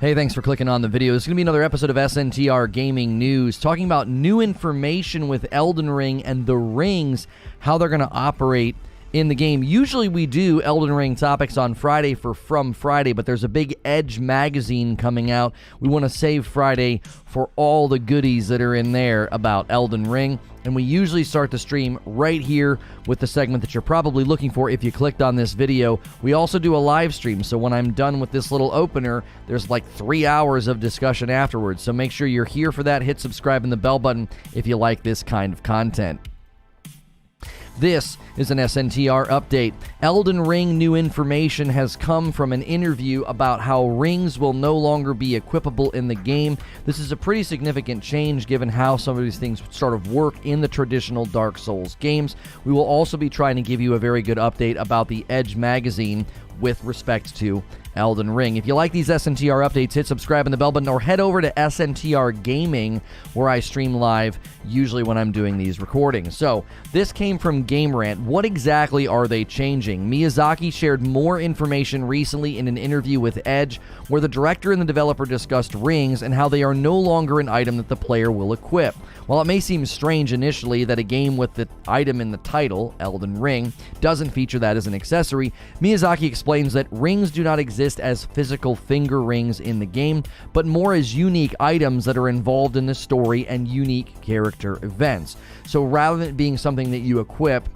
Hey, thanks for clicking on the video. This is going to be another episode of SNTR Gaming News, talking about new information with Elden Ring and the rings, how they're going to operate in the game. Usually we do Elden Ring topics on Friday for From Friday, but there's a big Edge magazine coming out. We want to save Friday for all the goodies that are in there about Elden Ring, and we usually start the stream right here with the segment that you're probably looking for if you clicked on this video. We also do a live stream, so when I'm done with this little opener, there's like 3 hours of discussion afterwards, so make sure you're here for that. Hit subscribe and the bell button if you like this kind of content. This is an SNTR update. Elden Ring new information has come from an interview about how rings will no longer be equipable in the game. This is a pretty significant change given how some of these things sort of work in the traditional Dark Souls games. We will also be trying to give you a very good update about the Edge magazine with respect to Elden Ring. If you like these SNTR updates, hit subscribe and the bell button, or head over to SNTR Gaming, where I stream live, usually when I'm doing these recordings. So, this came from Game Rant. What exactly are they changing? Miyazaki shared more information recently in an interview with Edge, where the director and the developer discussed rings and how they are no longer an item that the player will equip. While it may seem strange initially that a game with the item in the title, Elden Ring, doesn't feature that as an accessory, Miyazaki explains that rings do not exist as physical finger rings in the game, but more as unique items that are involved in the story and unique character events. So rather than it being something that you equip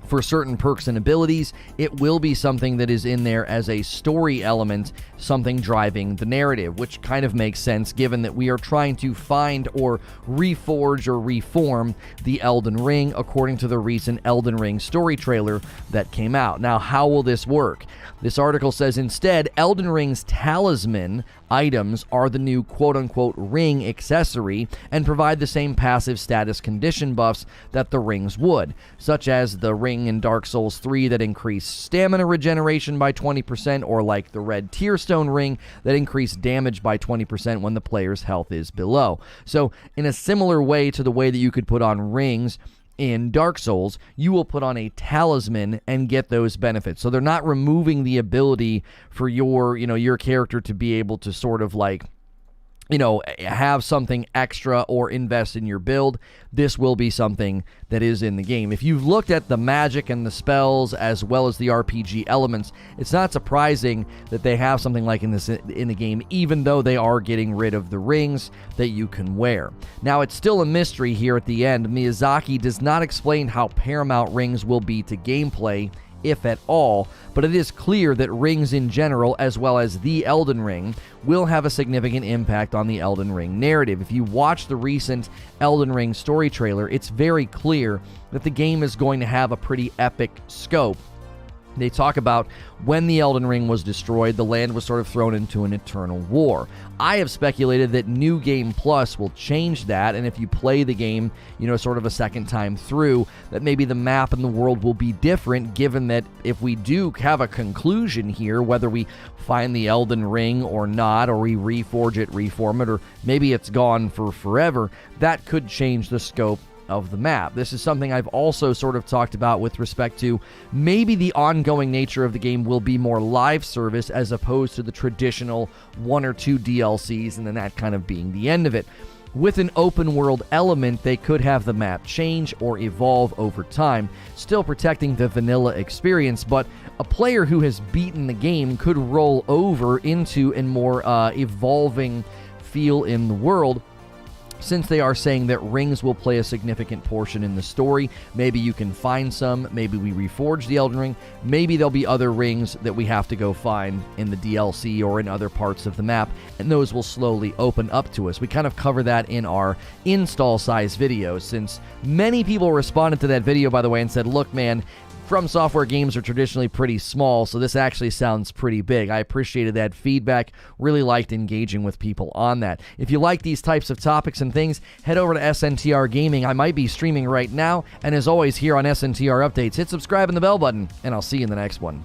for certain perks and abilities, it will be something that is in there as a story element, something driving the narrative, which kind of makes sense given that we are trying to find or reforge or reform the Elden Ring according to the recent Elden Ring story trailer that came out. Now, how will this work? This article says instead, Elden Ring's talisman items are the new quote-unquote ring accessory and provide the same passive status condition buffs that the rings would, such as the ring in Dark Souls 3 that increased stamina regeneration by 20%, or like the red Tearstone ring that increased damage by 20% when the player's health is below. So in a similar way to the way that you could put on rings in Dark Souls, you will put on a talisman and get those benefits. So they're not removing the ability for your character to be able to sort of like, have something extra or invest in your build. This will be something that is in the game. If you've looked at the magic and the spells as well as the RPG elements, it's not surprising that they have something like in the game, even though they are getting rid of the rings that you can wear. Now, it's still a mystery here at the end. Miyazaki does not explain how paramount rings will be to gameplay, if at all, but it is clear that rings in general, as well as the Elden Ring, will have a significant impact on the Elden Ring narrative. If you watch the recent Elden Ring story trailer, it's very clear that the game is going to have a pretty epic scope. They talk about when the Elden Ring was destroyed, the land was sort of thrown into an eternal war. I have speculated that New Game Plus will change that, and if you play the game, sort of a second time through, that maybe the map and the world will be different, given that if we do have a conclusion here, whether we find the Elden Ring or not, or we reforge it, reform it, or maybe it's gone for forever, that could change the scope of the map. This is something I've also sort of talked about with respect to maybe the ongoing nature of the game will be more live service as opposed to the traditional 1 or 2 DLCs and then that kind of being the end of it. With an open world element, they could have the map change or evolve over time, still protecting the vanilla experience, but a player who has beaten the game could roll over into a more evolving feel in the world, since they are saying that rings will play a significant portion in the story. Maybe you can find some, maybe we reforge the Elden Ring, maybe there'll be other rings that we have to go find in the DLC or in other parts of the map, and those will slowly open up to us. We kind of cover that in our install size video, since many people responded to that video, by the way, and said, look man, From Software games are traditionally pretty small, so this actually sounds pretty big. I appreciated that feedback, really liked engaging with people on that. If you like these types of topics and things, head over to SNTR Gaming. I might be streaming right now, and as always, here on SNTR Updates, hit subscribe and the bell button, and I'll see you in the next one.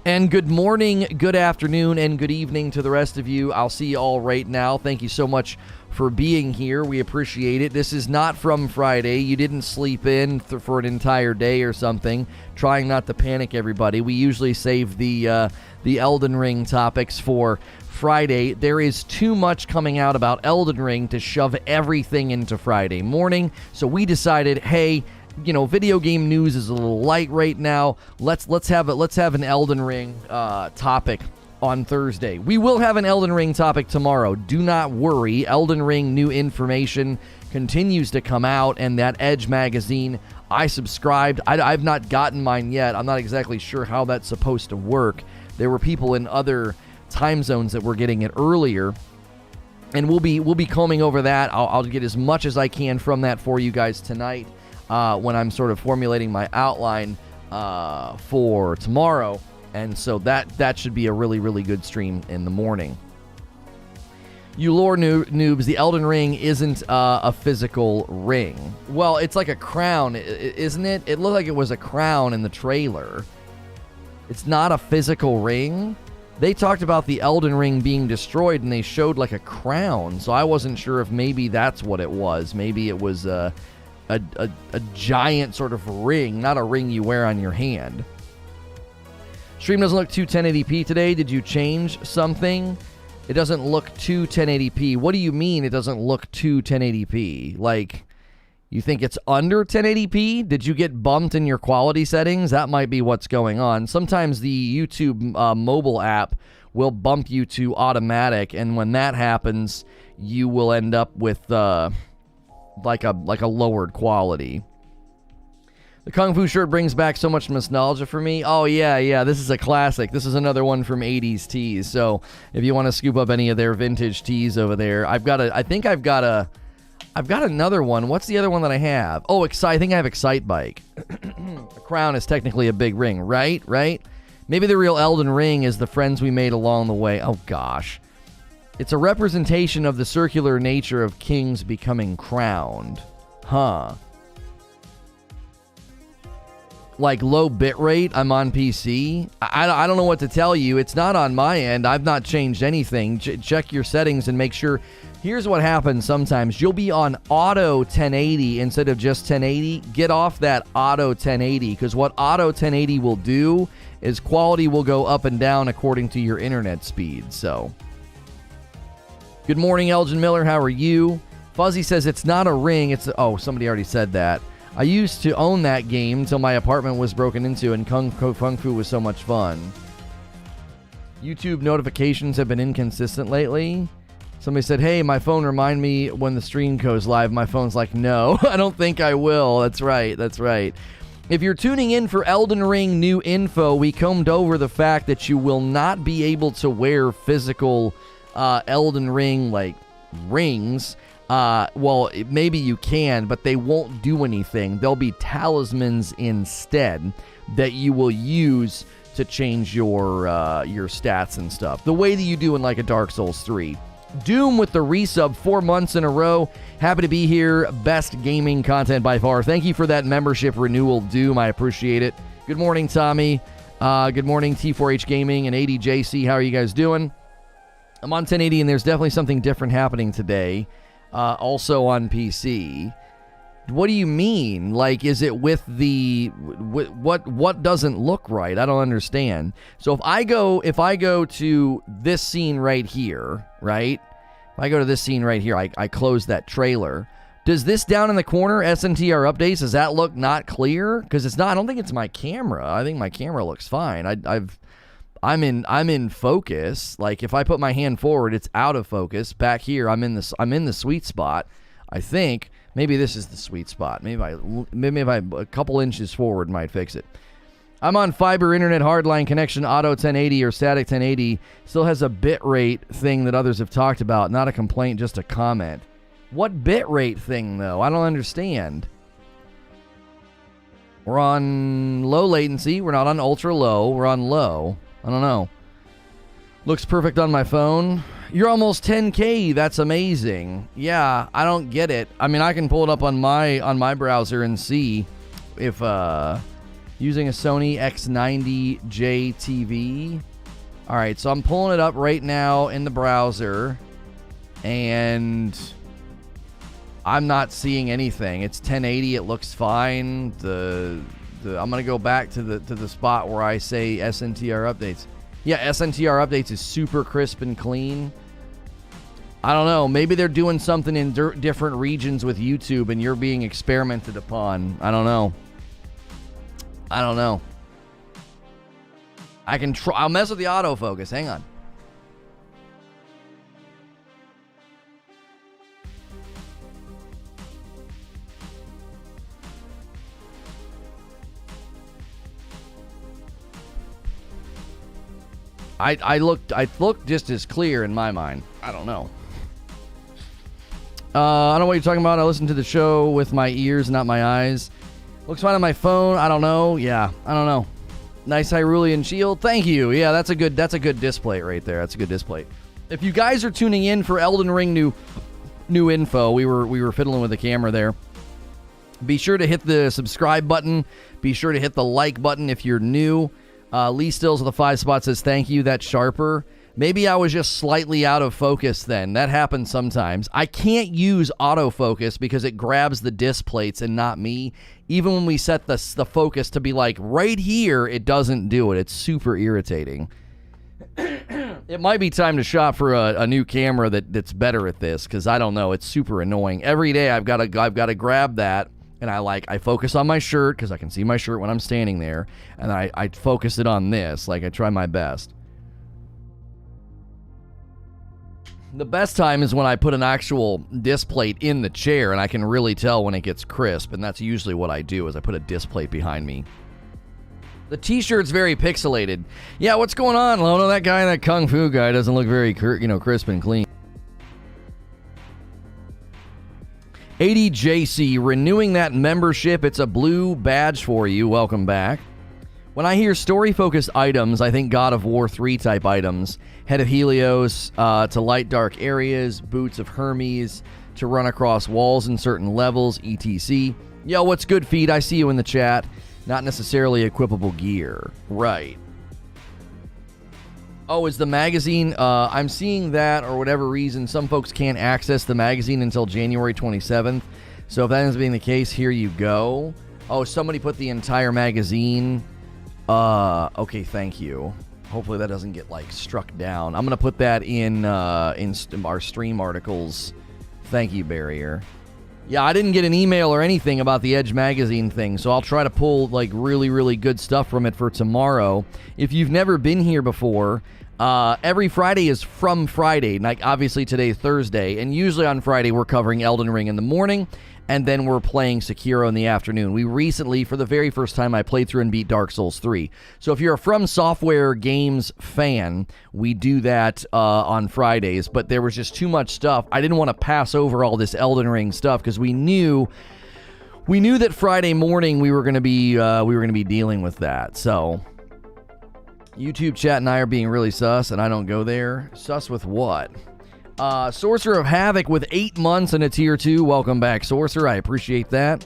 And good morning, good afternoon, and good evening to the rest of you. I'll see you all right now. Thank you so much for being here. We appreciate it. This is not From Friday. You didn't sleep in for an entire day or something. Trying not to panic, everybody. We usually save the Elden Ring topics for Friday. There is too much coming out about Elden Ring to shove everything into Friday morning. So we decided, hey, video game news is a little light right now. Let's have an Elden Ring topic on Thursday. We will have an Elden Ring topic tomorrow. Do not worry. Elden Ring new information continues to come out, and that Edge magazine, I subscribed. I've not gotten mine yet. I'm not exactly sure how that's supposed to work. There were people in other time zones that were getting it earlier, and we'll be combing over that. I'll get as much as I can from that for you guys tonight when I'm sort of formulating my outline for tomorrow. And so that should be a really, really good stream in the morning. You lore noobs, the Elden Ring isn't a physical ring. Well, it's like a crown, isn't it? It looked like it was a crown in the trailer. It's not a physical ring. They talked about the Elden Ring being destroyed, and they showed like a crown. So I wasn't sure if maybe that's what it was. Maybe it was a giant sort of ring, not a ring you wear on your hand. Stream doesn't look too 1080p today. Did you change something? It doesn't look too 1080p. What do you mean it doesn't look too 1080p? Like, you think it's under 1080p? Did you get bumped in your quality settings? That might be what's going on. Sometimes the YouTube mobile app will bump you to automatic, and when that happens, you will end up with like a lowered quality. The Kung Fu shirt brings back so much nostalgia for me. Oh, yeah, this is a classic. This is another one from 80s tees. So if you want to scoop up any of their vintage tees over there, I think I've got another one. What's the other one that I have? Oh, I think I have Excite Bike. A crown is technically a big ring, right? Maybe the real Elden Ring is the friends we made along the way. Oh, gosh. It's a representation of the circular nature of kings becoming crowned. Huh. Like low bitrate, I'm on PC. I don't know what to tell you. It's not on my end. I've not changed anything. Check your settings and make sure. Here's what happens sometimes. You'll be on auto 1080 instead of just 1080. Get off that auto 1080, because what auto 1080 will do is quality will go up and down according to your internet speed. So, good morning, Elgin Miller. How are you? Fuzzy says it's not a ring. Somebody already said that. I used to own that game until my apartment was broken into, and Kung Fu was so much fun. YouTube notifications have been inconsistent lately. Somebody said, hey, my phone remind me when the stream goes live. My phone's like, no, I don't think I will. That's right. If you're tuning in for Elden Ring new info, we combed over the fact that you will not be able to wear physical Elden Ring, like, rings. Maybe you can, but they won't do anything. They'll be talismans instead that you will use to change your stats and stuff. The way that you do in like a Dark Souls 3. Doom with the resub 4 months in a row. Happy to be here. Best gaming content by far. Thank you for that membership renewal, Doom. I appreciate it. Good morning, Tommy. Good morning, T4H Gaming and ADJC. How are you guys doing? I'm on 1080, and there's definitely something different happening today. Also on PC. What do you mean? Like, is it with the what doesn't look right? I don't understand. So if I go to this scene right here, right? If I go to this scene right here, I close that trailer. Does this down in the corner SNTR updates, does that look not clear? Because it's not. I don't think it's my camera. I think my camera looks fine. I'm in focus. Like if I put my hand forward, it's out of focus. Back here, I'm in the sweet spot. I think maybe this is the sweet spot. Maybe if I a couple inches forward might fix it. I'm on fiber internet hardline connection, auto 1080 or static 1080. Still has a bitrate thing that others have talked about. Not a complaint, just a comment. What bitrate thing though? I don't understand. We're on low latency. We're not on ultra low. We're on low. I don't know. Looks perfect on my phone. You're almost 10K. That's amazing. Yeah, I don't get it. I mean, I can pull it up on my browser and see if using a Sony X90J TV. All right, so I'm pulling it up right now in the browser, and I'm not seeing anything. It's 1080. It looks fine. I'm gonna go back to the spot where I say SNTR updates. Yeah, SNTR updates is super crisp and clean. I don't know. Maybe they're doing something in different regions with YouTube, and you're being experimented upon. I don't know. I can try. I'll mess with the autofocus. Hang on. I looked just as clear in my mind. I don't know. I don't know what you're talking about. I listen to the show with my ears, not my eyes. Looks fine on my phone. I don't know. Yeah, I don't know. Nice Hyrulean shield. Thank you. Yeah, that's a good display right there. That's a good display. If you guys are tuning in for Elden Ring new info, we were fiddling with the camera there. Be sure to hit the subscribe button. Be sure to hit the like button if you're new. Lee Stills with the 5 spots says, thank you, that's sharper. Maybe I was just slightly out of focus then. That happens sometimes. I can't use autofocus because it grabs the disc plates and not me. Even when we set the focus to be like right here, it doesn't do it. It's super irritating. It might be time to shop for a new camera that's better at this, because I don't know. It's super annoying. Every day I've got to grab that. And I focus on my shirt because I can see my shirt when I'm standing there. And I focus it on this. Like, I try my best. The best time is when I put an actual disc plate in the chair and I can really tell when it gets crisp. And that's usually what I do, is I put a disc plate behind me. The t-shirt's very pixelated. Yeah, what's going on, Lono? That guy, that Kung Fu guy, doesn't look very crisp and clean. ADJC, renewing that membership. It's a blue badge for you. Welcome back. When I hear story-focused items, I think God of War 3 type items. Head of Helios to light dark areas, boots of Hermes to run across walls in certain levels, etc. Yo, what's good, Feed? I see you in the chat. Not necessarily equipable gear. Right. Oh, is the magazine, I'm seeing that, or whatever reason, some folks can't access the magazine until January 27th. So if that ends up being the case, here you go. Oh, somebody put the entire magazine. Okay, thank you. Hopefully that doesn't get, struck down. I'm going to put that in our stream articles. Thank you, Barrier. Yeah, I didn't get an email or anything about the Edge magazine thing, so I'll try to pull, really, really good stuff from it for tomorrow. If you've never been here before, every Friday is From Friday. Obviously today's Thursday, and usually on Friday we're covering Elden Ring in the morning, and then we're playing Sekiro in the afternoon. We recently, for the very first time, I played through and beat Dark Souls 3. So if you're a From Software Games fan, we do that on Fridays, but there was just too much stuff. I didn't want to pass over all this Elden Ring stuff because we knew that Friday morning we were going to be dealing with that. So YouTube chat and I are being really sus, and I don't go there. Sus with what? Sorcerer of Havoc with 8 months and a tier 2. Welcome back, Sorcerer. I appreciate that.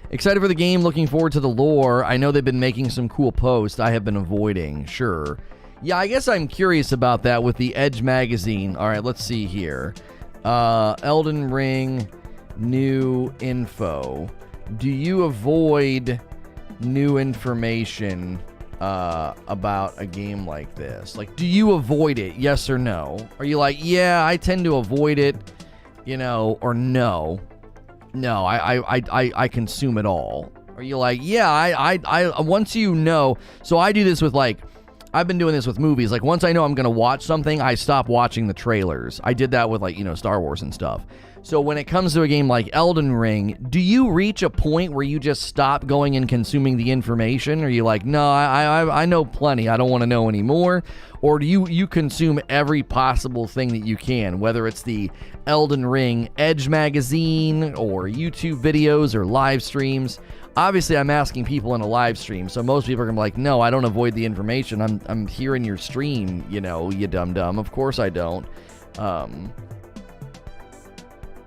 Excited for the game. Looking forward to the lore. I know they've been making some cool posts I have been avoiding. Sure. Yeah, I guess I'm curious about that with the Edge magazine. All right, let's see here. Elden Ring new info. Do you avoid new information about a game like this? Do you avoid it? Yes or no? Are you yeah, I tend to avoid it, or no? No, I consume it all. Are you yeah, I once you know, so I do this with I've been doing this with movies. Once I know I'm going to watch something, I stop watching the trailers. I did that with Star Wars and stuff. So when it comes to a game like Elden Ring, do you reach a point where you just stop going and consuming the information? Or are you no, I know plenty, I don't want to know anymore? Or do you consume every possible thing that you can, whether it's the Elden Ring Edge magazine or YouTube videos or live streams? Obviously, I'm asking people in a live stream, so most people are going to be no, I don't avoid the information. I'm hearing your stream, you dum-dum. Of course I don't.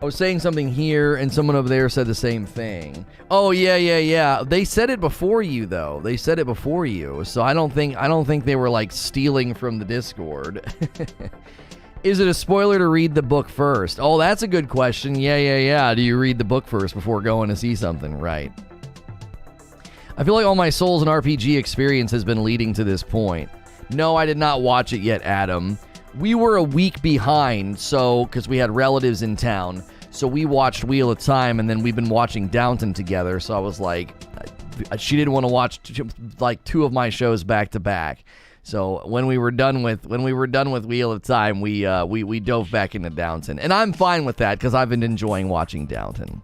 I was saying something here, and someone over there said the same thing. Oh, yeah. They said it before you, though. They said it before you, so I don't think they were, stealing from the Discord. Is it a spoiler to read the book first? Oh, that's a good question. Yeah. Do you read the book first before going to see something? Right. I feel like all my Souls and RPG experience has been leading to this point. No, I did not watch it yet, Adam. We were a week behind, because we had relatives in town. So we watched Wheel of Time, and then we've been watching Downton together. So I was like, she didn't want to watch like two of my shows back to back. So when we were done with Wheel of Time, we dove back into Downton, and I'm fine with that because I've been enjoying watching Downton.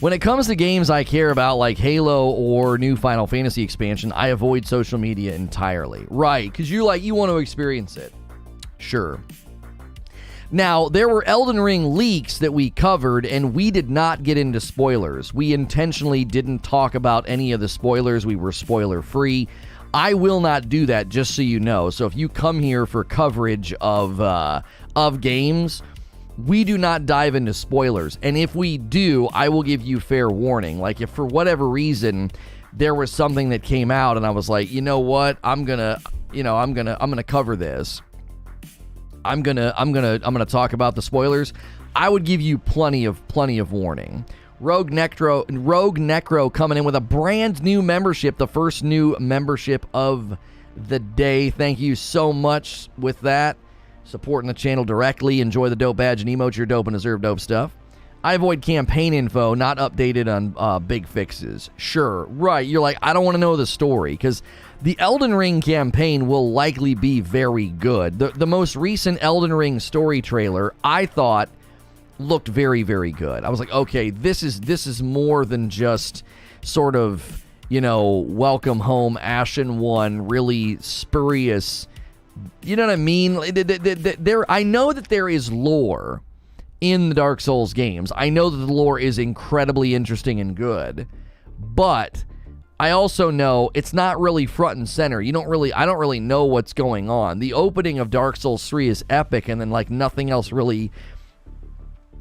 When it comes to games I care about, like Halo or new Final Fantasy expansion, I avoid social media entirely. Right, because you want to experience it. Sure. Now, there were Elden Ring leaks that we covered, and we did not get into spoilers. We intentionally didn't talk about any of the spoilers. We were spoiler-free. I will not do that, just so you know. So if you come here for coverage of games, we do not dive into spoilers. And if we do, I will give you fair warning. Like if for whatever reason there was something that came out and I was like, you know what, I'm gonna cover this. I'm gonna talk about the spoilers. I would give you plenty of warning. Rogue Necro coming in with a brand new membership, the first new membership of the day. Thank you so much with that. Supporting the channel directly. Enjoy the dope badge and emotes. You're dope and deserve dope stuff. I avoid campaign info, not updated on big fixes. Sure, right. You're like, I don't want to know the story, because the Elden Ring campaign will likely be very good. The most recent Elden Ring story trailer, I thought, looked very, very good. I was like, okay, this is more than just sort of, welcome home, Ashen One, really spurious. You know what I mean? I know that there is lore in the Dark Souls games. I know that the lore is incredibly interesting and good, but I also know it's not really front and center. I don't really know what's going on. The opening of Dark Souls 3 is epic, and then nothing else really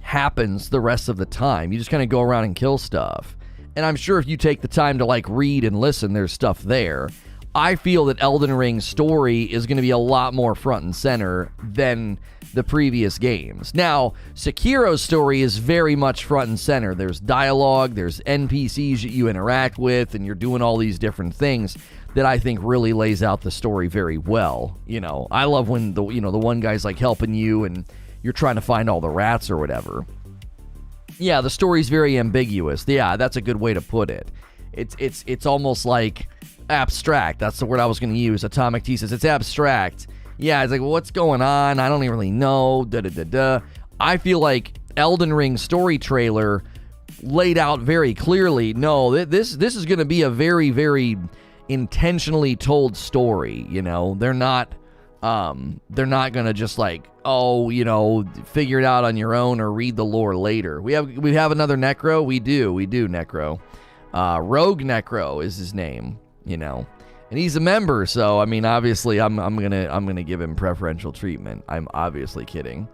happens the rest of the time. You just kind of go around and kill stuff. And I'm sure if you take the time to read and listen, there's stuff there. I feel that Elden Ring's story is going to be a lot more front and center than the previous games. Now, Sekiro's story is very much front and center. There's dialogue, there's NPCs that you interact with, and you're doing all these different things that I think really lays out the story very well. I love when the one guy's helping you and you're trying to find all the rats or whatever. Yeah, the story's very ambiguous. Yeah, that's a good way to put it. It's almost like abstract. That's the word I was going to use. Atomic T says it's abstract. Yeah, it's like, well, what's going on? I don't even really know. I feel like Elden Ring story trailer laid out very clearly. No, this is going to be a very, very intentionally told story. They're not going to just figure it out on your own or read the lore later. We have another Necro. We do Necro. Rogue Necro is his name. And he's a member, so I mean, obviously, I'm gonna give him preferential treatment. I'm obviously kidding.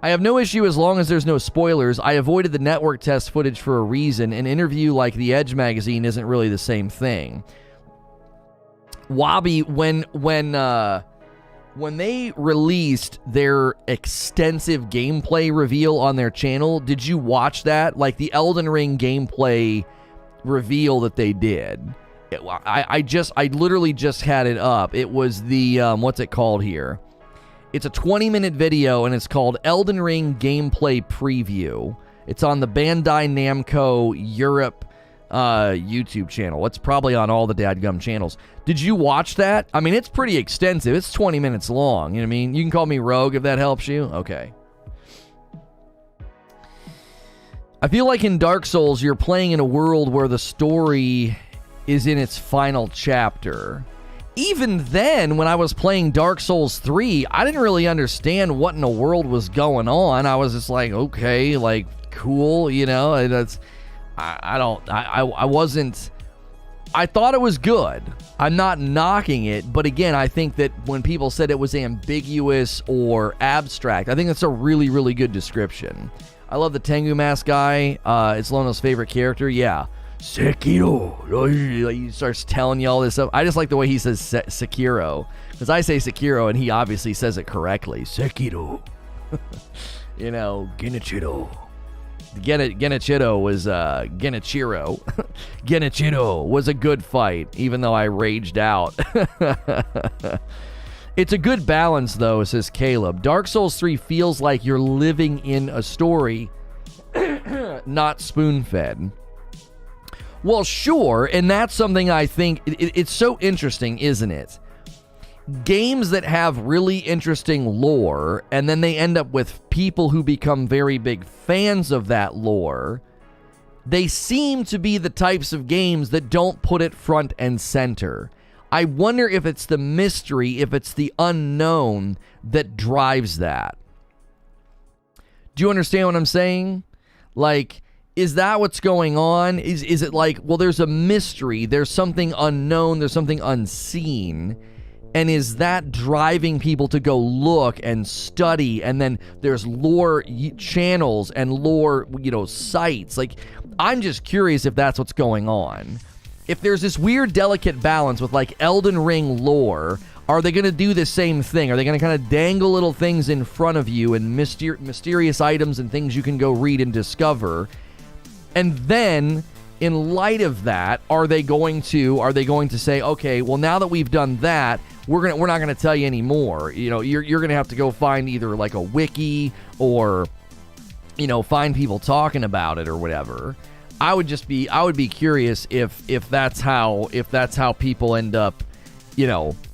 I have no issue as long as there's no spoilers. I avoided the network test footage for a reason. An interview like the Edge magazine isn't really the same thing. Wabi, when they released their extensive gameplay reveal on their channel, did you watch that? The Elden Ring gameplay reveal that they did. I literally just had it up. It was the, what's it called here? It's a 20-minute video, and it's called Elden Ring Gameplay Preview. It's on the Bandai Namco Europe YouTube channel. It's probably on all the dadgum channels. Did you watch that? I mean, it's pretty extensive. It's 20 minutes long. You know what I mean? You can call me Rogue if that helps you. Okay. I feel like in Dark Souls, you're playing in a world where the story is in its final chapter. Even then, when I was playing Dark Souls 3, I didn't really understand what in the world was going on. I was just like, okay, cool, that's... I wasn't... I thought it was good. I'm not knocking it, but again, I think that when people said it was ambiguous or abstract, I think that's a really, really good description. I love the Tengu Mask guy. It's Lono's favorite character. Yeah. Sekiro. He starts telling you all this stuff. I just like the way he says Sekiro. Because I say Sekiro, and he obviously says it correctly. Sekiro. Genichiro. Genichiro was Genichiro. Genichiro was a good fight, even though I raged out. It's a good balance, though, says Caleb. Dark Souls 3 feels like you're living in a story, not spoon-fed. Well, sure, and that's something I think, it's so interesting, isn't it? Games that have really interesting lore, and then they end up with people who become very big fans of that lore, they seem to be the types of games that don't put it front and center. I wonder if it's the mystery, if it's the unknown that drives that. Do you understand what I'm saying? Like, is that what's going on? Is it like, well, there's a mystery, there's something unknown, there's something unseen, and is that driving people to go look and study, and then there's lore channels and lore, sites? Like, I'm just curious if that's what's going on. If there's this weird, delicate balance with, like, Elden Ring lore, are they going to do the same thing? Are they going to kind of dangle little things in front of you and mysterious items and things you can go read and discover? And then, in light of that, are they going to say, okay, well, now that we've done that, we're not going to tell you anymore. You're going to have to go find either, like, a wiki or, find people talking about it or whatever. I would be curious if that's how people end up,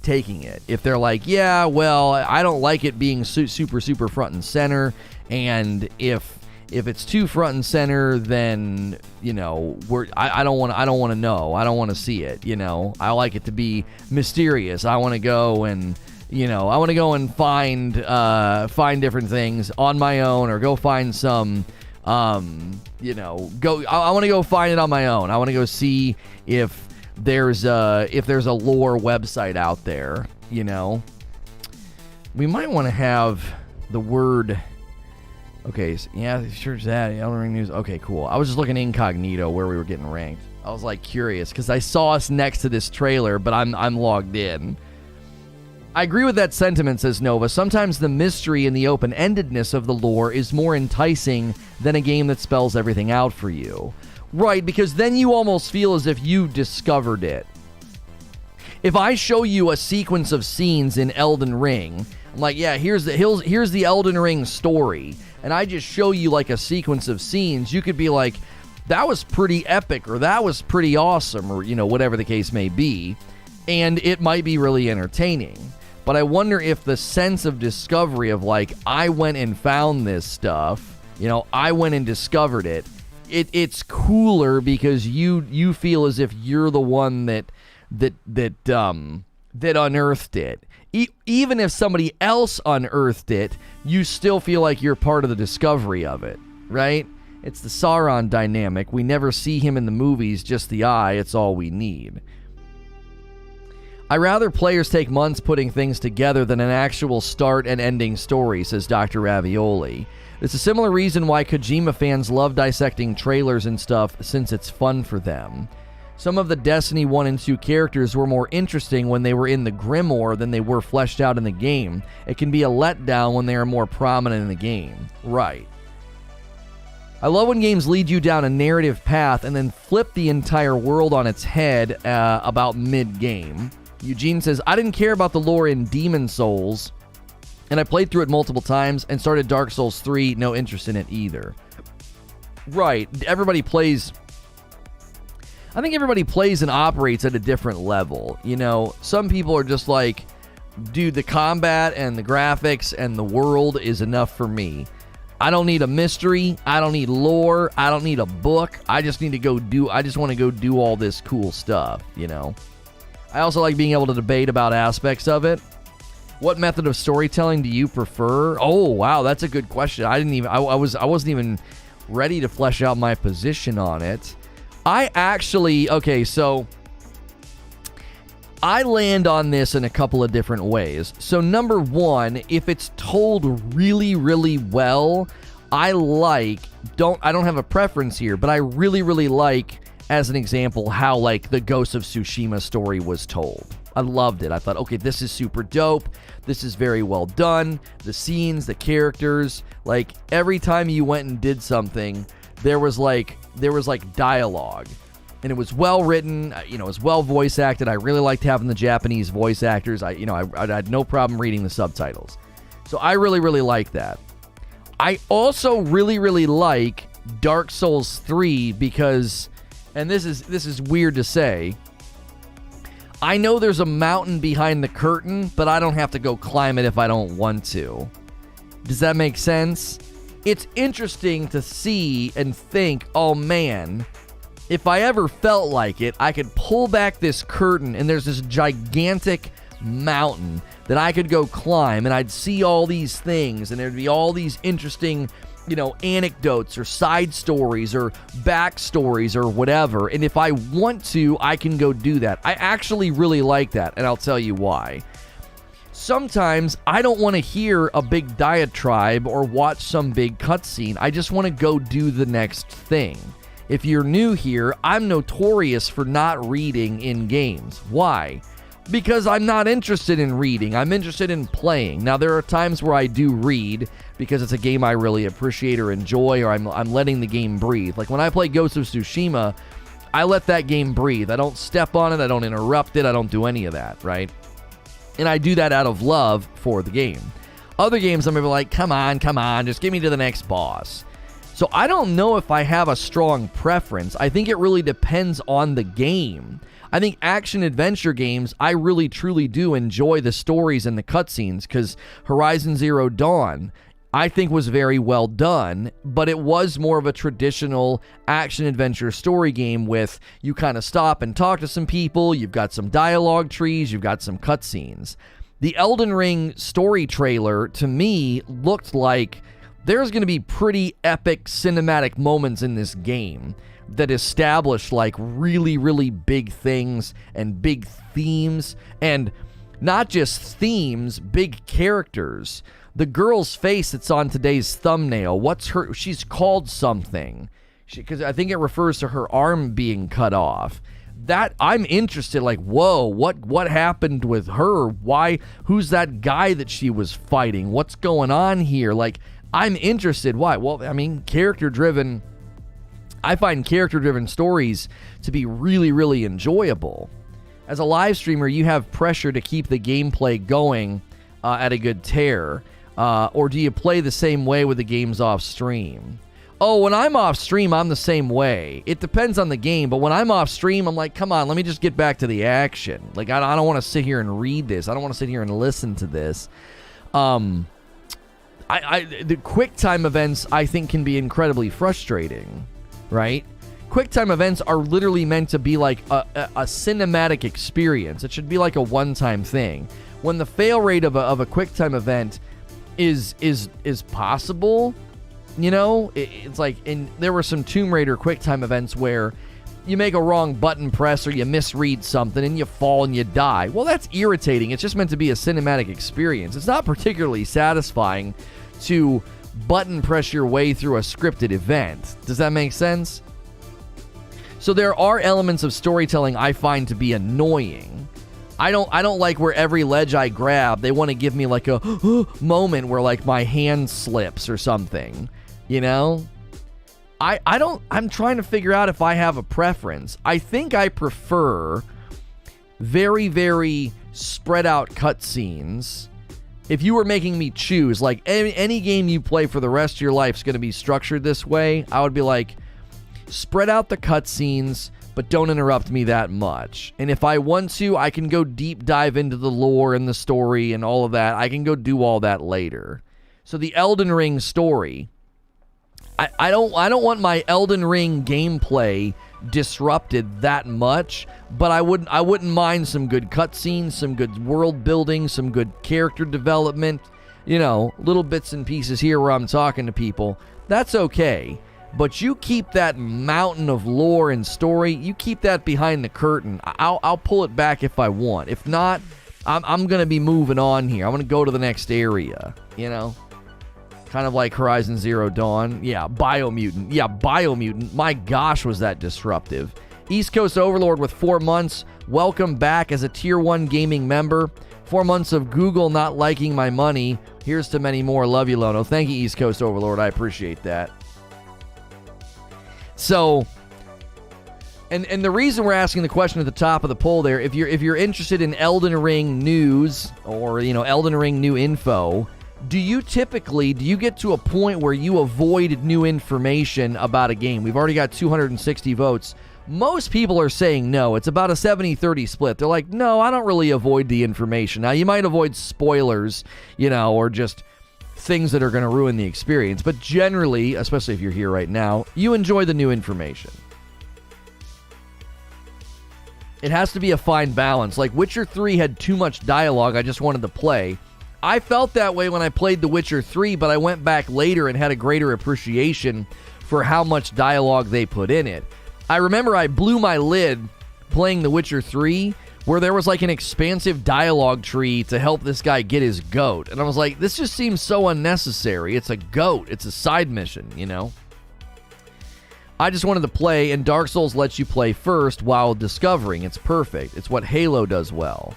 taking it. If they're like, yeah, well, I don't like it being super front and center, and if it's too front and center, then I don't want to know. I don't want to see it. I like it to be mysterious. I want to go and find different things on my own, or go find some. I want to go find it on my own. I want to go see if there's a lore website out there. We might want to have the word. Okay, so yeah, sure that Elden Ring news. Okay, cool. I was just looking incognito where we were getting ranked. I was like curious because I saw us next to this trailer, but I'm logged in. I agree with that sentiment, says Nova. Sometimes the mystery and the open-endedness of the lore is more enticing than a game that spells everything out for you. Right, because then you almost feel as if you discovered it. If I show you a sequence of scenes in Elden Ring, I'm like, yeah, here's the Elden Ring story, and I just show you like a sequence of scenes, you could be like, that was pretty epic, or that was pretty awesome, or whatever the case may be, and it might be really entertaining. But I wonder if the sense of discovery of, like, I went and found this stuff, I went and discovered it, it's cooler because you feel as if you're the one that unearthed it. Even if somebody else unearthed it, you still feel like you're part of the discovery of it, right? It's the Sauron dynamic. We never see him in the movies, just the eye. It's all we need. I rather players take months putting things together than an actual start and ending story, says Dr. Ravioli. It's a similar reason why Kojima fans love dissecting trailers and stuff, since it's fun for them. Some of the Destiny 1 and 2 characters were more interesting when they were in the Grimoire than they were fleshed out in the game. It can be a letdown when they are more prominent in the game. Right. I love when games lead you down a narrative path and then flip the entire world on its head about mid-game. Eugene says, I didn't care about the lore in Demon Souls, and I played through it multiple times and started Dark Souls 3, no interest in it either. Right. I think everybody plays and operates at a different level. Some people are just like, dude, the combat and the graphics and the world is enough for me. I don't need a mystery. I don't need lore. I don't need a book. I just want to go do all this cool stuff, I also like being able to debate about aspects of it. What method of storytelling do you prefer? Oh, wow, that's a good question. I wasn't even ready to flesh out my position on it. I land on this in a couple of different ways. So number one, if it's told really, really well, I don't have a preference here, but I really, really like, as an example, how like the Ghost of Tsushima story was told. I loved it. I thought, okay, this is super dope. This is very well done. The scenes, the characters, like every time you went and did something, there was like dialogue. And it was well written, it was well voice acted. I really liked having the Japanese voice actors. I had no problem reading the subtitles. So I really, really like that. I also really, really like Dark Souls 3 because, and this is weird to say, I know there's a mountain behind the curtain, but I don't have to go climb it if I don't want to. Does that make sense? It's interesting to see and think, oh man, if I ever felt like it, I could pull back this curtain and there's this gigantic mountain that I could go climb and I'd see all these things and there'd be all these interesting, anecdotes or side stories or backstories or whatever. And if I want to, I can go do that. I actually really like that, and I'll tell you why. Sometimes I don't want to hear a big diatribe or watch some big cutscene. I just want to go do the next thing. If you're new here, I'm notorious for not reading in games. Why? Because I'm not interested in reading. I'm interested in playing. Now, there are times where I do read because it's a game I really appreciate or enjoy, or I'm letting the game breathe. Like when I play Ghost of Tsushima, I let that game breathe. I don't step on it. I don't interrupt it. I don't do any of that, right? And I do that out of love for the game. Other games, I'm going to be like, come on, just get me to the next boss. So I don't know if I have a strong preference. I think it really depends on the game. I think action-adventure games, I really, truly do enjoy the stories and the cutscenes, because Horizon Zero Dawn, I think, was very well done, but it was more of a traditional action-adventure story game with you kind of stop and talk to some people, you've got some dialogue trees, you've got some cutscenes. The Elden Ring story trailer, to me, looked like there's going to be pretty epic cinematic moments in this game that establish like really, really big things and big themes, and not just themes, big characters. The girl's face that's on today's thumbnail, she's called something, because I think it refers to her arm being cut off. That I'm interested, like, whoa, what happened with her? Why? Who's that guy that she was fighting? What's going on here? Like, I'm interested. Why? Well, I mean, character-driven. I find character-driven stories to be really, really enjoyable. As a live streamer, you have pressure to keep the gameplay going at a good tear. Or do you play the same way with the games off stream? Oh, when I'm off stream, I'm the same way. It depends on the game, but when I'm off stream, I'm like, come on, let me just get back to the action. Like, I don't want to sit here and read this. I don't want to sit here and listen to this. The QuickTime events, I think, can be incredibly frustrating, right? QuickTime events are literally meant to be like a cinematic experience. It should be like a one-time thing. When the fail rate of a QuickTime event is possible, it's like, there were some Tomb Raider QuickTime events where you make a wrong button press or you misread something and you fall and you die. Well, that's irritating. It's just meant to be a cinematic experience. It's not particularly satisfying to button press your way through a scripted event. Does that make sense? So there are elements of storytelling I find to be annoying. I don't like where every ledge I grab, they want to give me like a moment where like my hand slips or something, I'm trying to figure out if I have a preference. I think I prefer very, very spread out cutscenes. If you were making me choose, like any game you play for the rest of your life is going to be structured this way, I would be like, spread out the cutscenes, but don't interrupt me that much. And if I want to, I can go deep dive into the lore and the story and all of that. I can go do all that later. So the Elden Ring story, I don't want my Elden Ring gameplay disrupted that much, but I wouldn't mind some good cutscenes, some good world building, some good character development, little bits and pieces here where I'm talking to people. That's okay. But you keep that mountain of lore and story, you keep that behind the curtain. I'll pull it back if I want. If not, I'm going to be moving on here. I'm going to go to the next area, Kind of like Horizon Zero Dawn. Yeah, Biomutant. My gosh, was that disruptive. East Coast Overlord with 4 months. Welcome back as a Tier 1 gaming member. 4 months of Google not liking my money. Here's to many more. Love you, Lono. Thank you, East Coast Overlord. I appreciate that. So, and the reason we're asking the question at the top of the poll there, if you're interested in Elden Ring news or, Elden Ring new info, do you get to a point where you avoid new information about a game? We've already got 260 votes. Most people are saying no. It's about a 70-30 split. They're like, no, I don't really avoid the information. Now, you might avoid spoilers, or just things that are going to ruin the experience. But generally, especially if you're here right now, you enjoy the new information. It has to be a fine balance. Like Witcher 3 had too much dialogue I just wanted to play. I felt that way when I played The Witcher 3, but I went back later and had a greater appreciation for how much dialogue they put in it. I remember I blew my lid playing The Witcher 3, where there was like an expansive dialogue tree to help this guy get his goat. And I was like, this just seems so unnecessary. It's a goat. It's a side mission, I just wanted to play, and Dark Souls lets you play first while discovering. It's perfect. It's what Halo does well.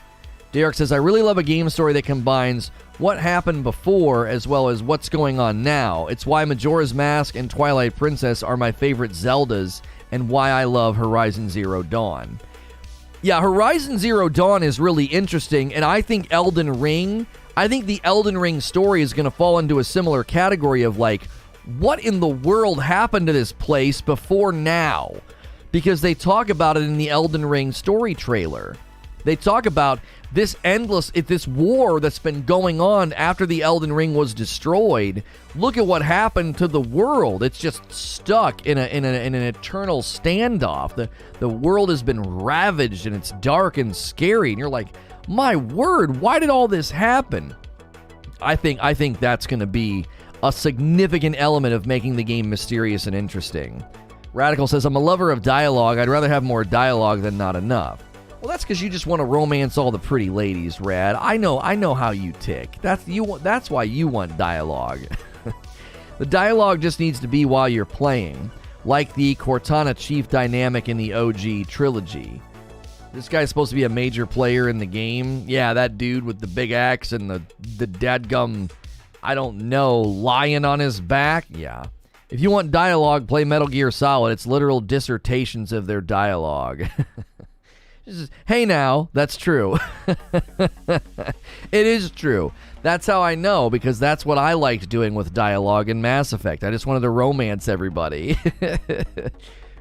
Derek says, I really love a game story that combines what happened before as well as what's going on now. It's why Majora's Mask and Twilight Princess are my favorite Zeldas, and why I love Horizon Zero Dawn. Yeah, Horizon Zero Dawn is really interesting, and I think the Elden Ring story is going to fall into a similar category of like, what in the world happened to this place before now? Because they talk about it in the Elden Ring story trailer. They talk about this war that's been going on after the Elden Ring was destroyed. Look at what happened to the world. It's just stuck in an eternal standoff. The world has been ravaged, and it's dark and scary. And you're like, my word, why did all this happen? I think that's going to be a significant element of making the game mysterious and interesting. Radical says, I'm a lover of dialogue. I'd rather have more dialogue than not enough. Well, that's because you just want to romance all the pretty ladies, Rad. I know how you tick. That's why you want dialogue. The dialogue just needs to be while you're playing, like the Cortana Chief dynamic in the OG trilogy. This guy's supposed to be a major player in the game. Yeah, that dude with the big axe and the dadgum, I don't know, lion on his back. Yeah. If you want dialogue, play Metal Gear Solid. It's literal dissertations of their dialogue. Hey now, that's true. It is true. That's how I know, because that's what I liked doing with dialogue in Mass Effect. I just wanted to romance everybody.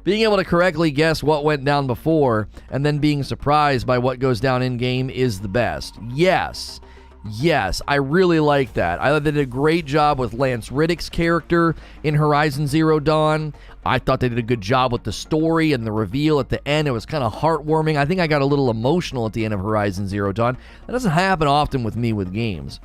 Being able to correctly guess what went down before and then being surprised by what goes down in-game is the best. Yes, I really like that. I thought they did a great job with Lance Reddick's character in Horizon Zero Dawn. I thought they did a good job with the story and the reveal at the end. It was kind of heartwarming. I think I got a little emotional at the end of Horizon Zero Dawn. That doesn't happen often with me with games.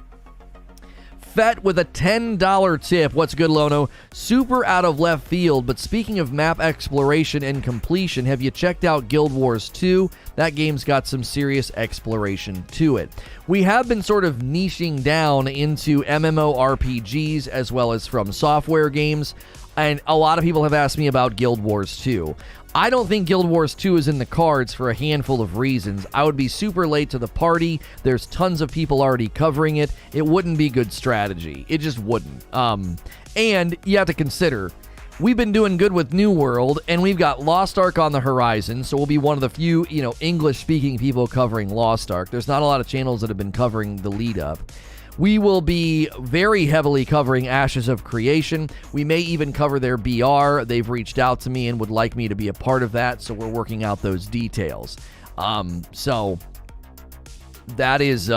Fett with a $10 tip. What's good, Lono? Super out of left field, but speaking of map exploration and completion, have you checked out Guild Wars 2? That game's got some serious exploration to it. We have been sort of niching down into MMORPGs as well as From Software games, and a lot of people have asked me about Guild Wars 2. I don't think Guild Wars 2 is in the cards for a handful of reasons. I would be super late to the party. There's tons of people already covering it. It wouldn't be good strategy. It just wouldn't. And you have to consider, we've been doing good with New World, and we've got Lost Ark on the horizon, so we'll be one of the few, English-speaking people covering Lost Ark. There's not a lot of channels that have been covering the lead-up. We will be very heavily covering Ashes of Creation. We may even cover their BR. They've reached out to me and would like me to be a part of that, so we're working out those details. So that is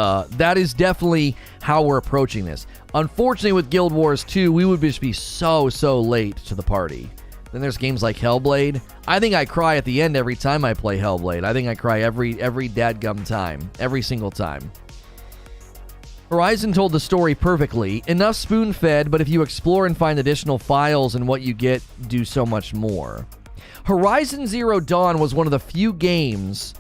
definitely how we're approaching this. Unfortunately, with Guild Wars 2, we would just be so late to the party. Then there's games like Hellblade. I think I cry at the end every time I play Hellblade. I think I cry every dadgum time, every single time. Horizon told the story perfectly. Enough spoon-fed, but if you explore and find additional files and what you get, do so much more. Horizon Zero Dawn was one of the few games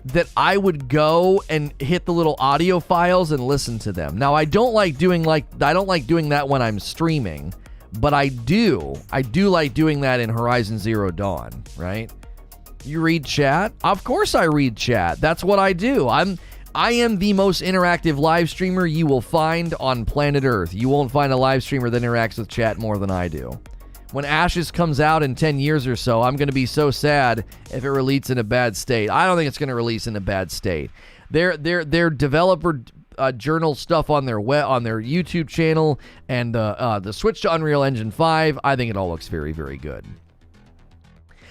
that I would go and hit the little audio files and listen to them. Now, I don't like doing that when I'm streaming, but I do like doing that in Horizon Zero Dawn, right? You read chat? Of course I read chat. That's what I do. I am the most interactive live streamer you will find on planet Earth. You won't find a live streamer that interacts with chat more than I do. When Ashes comes out in 10 years or so, I'm going to be so sad if it releases in a bad state. I don't think it's going to release in a bad state. Their developer journal stuff on their YouTube channel and the switch to Unreal Engine 5, I think it all looks very, very good.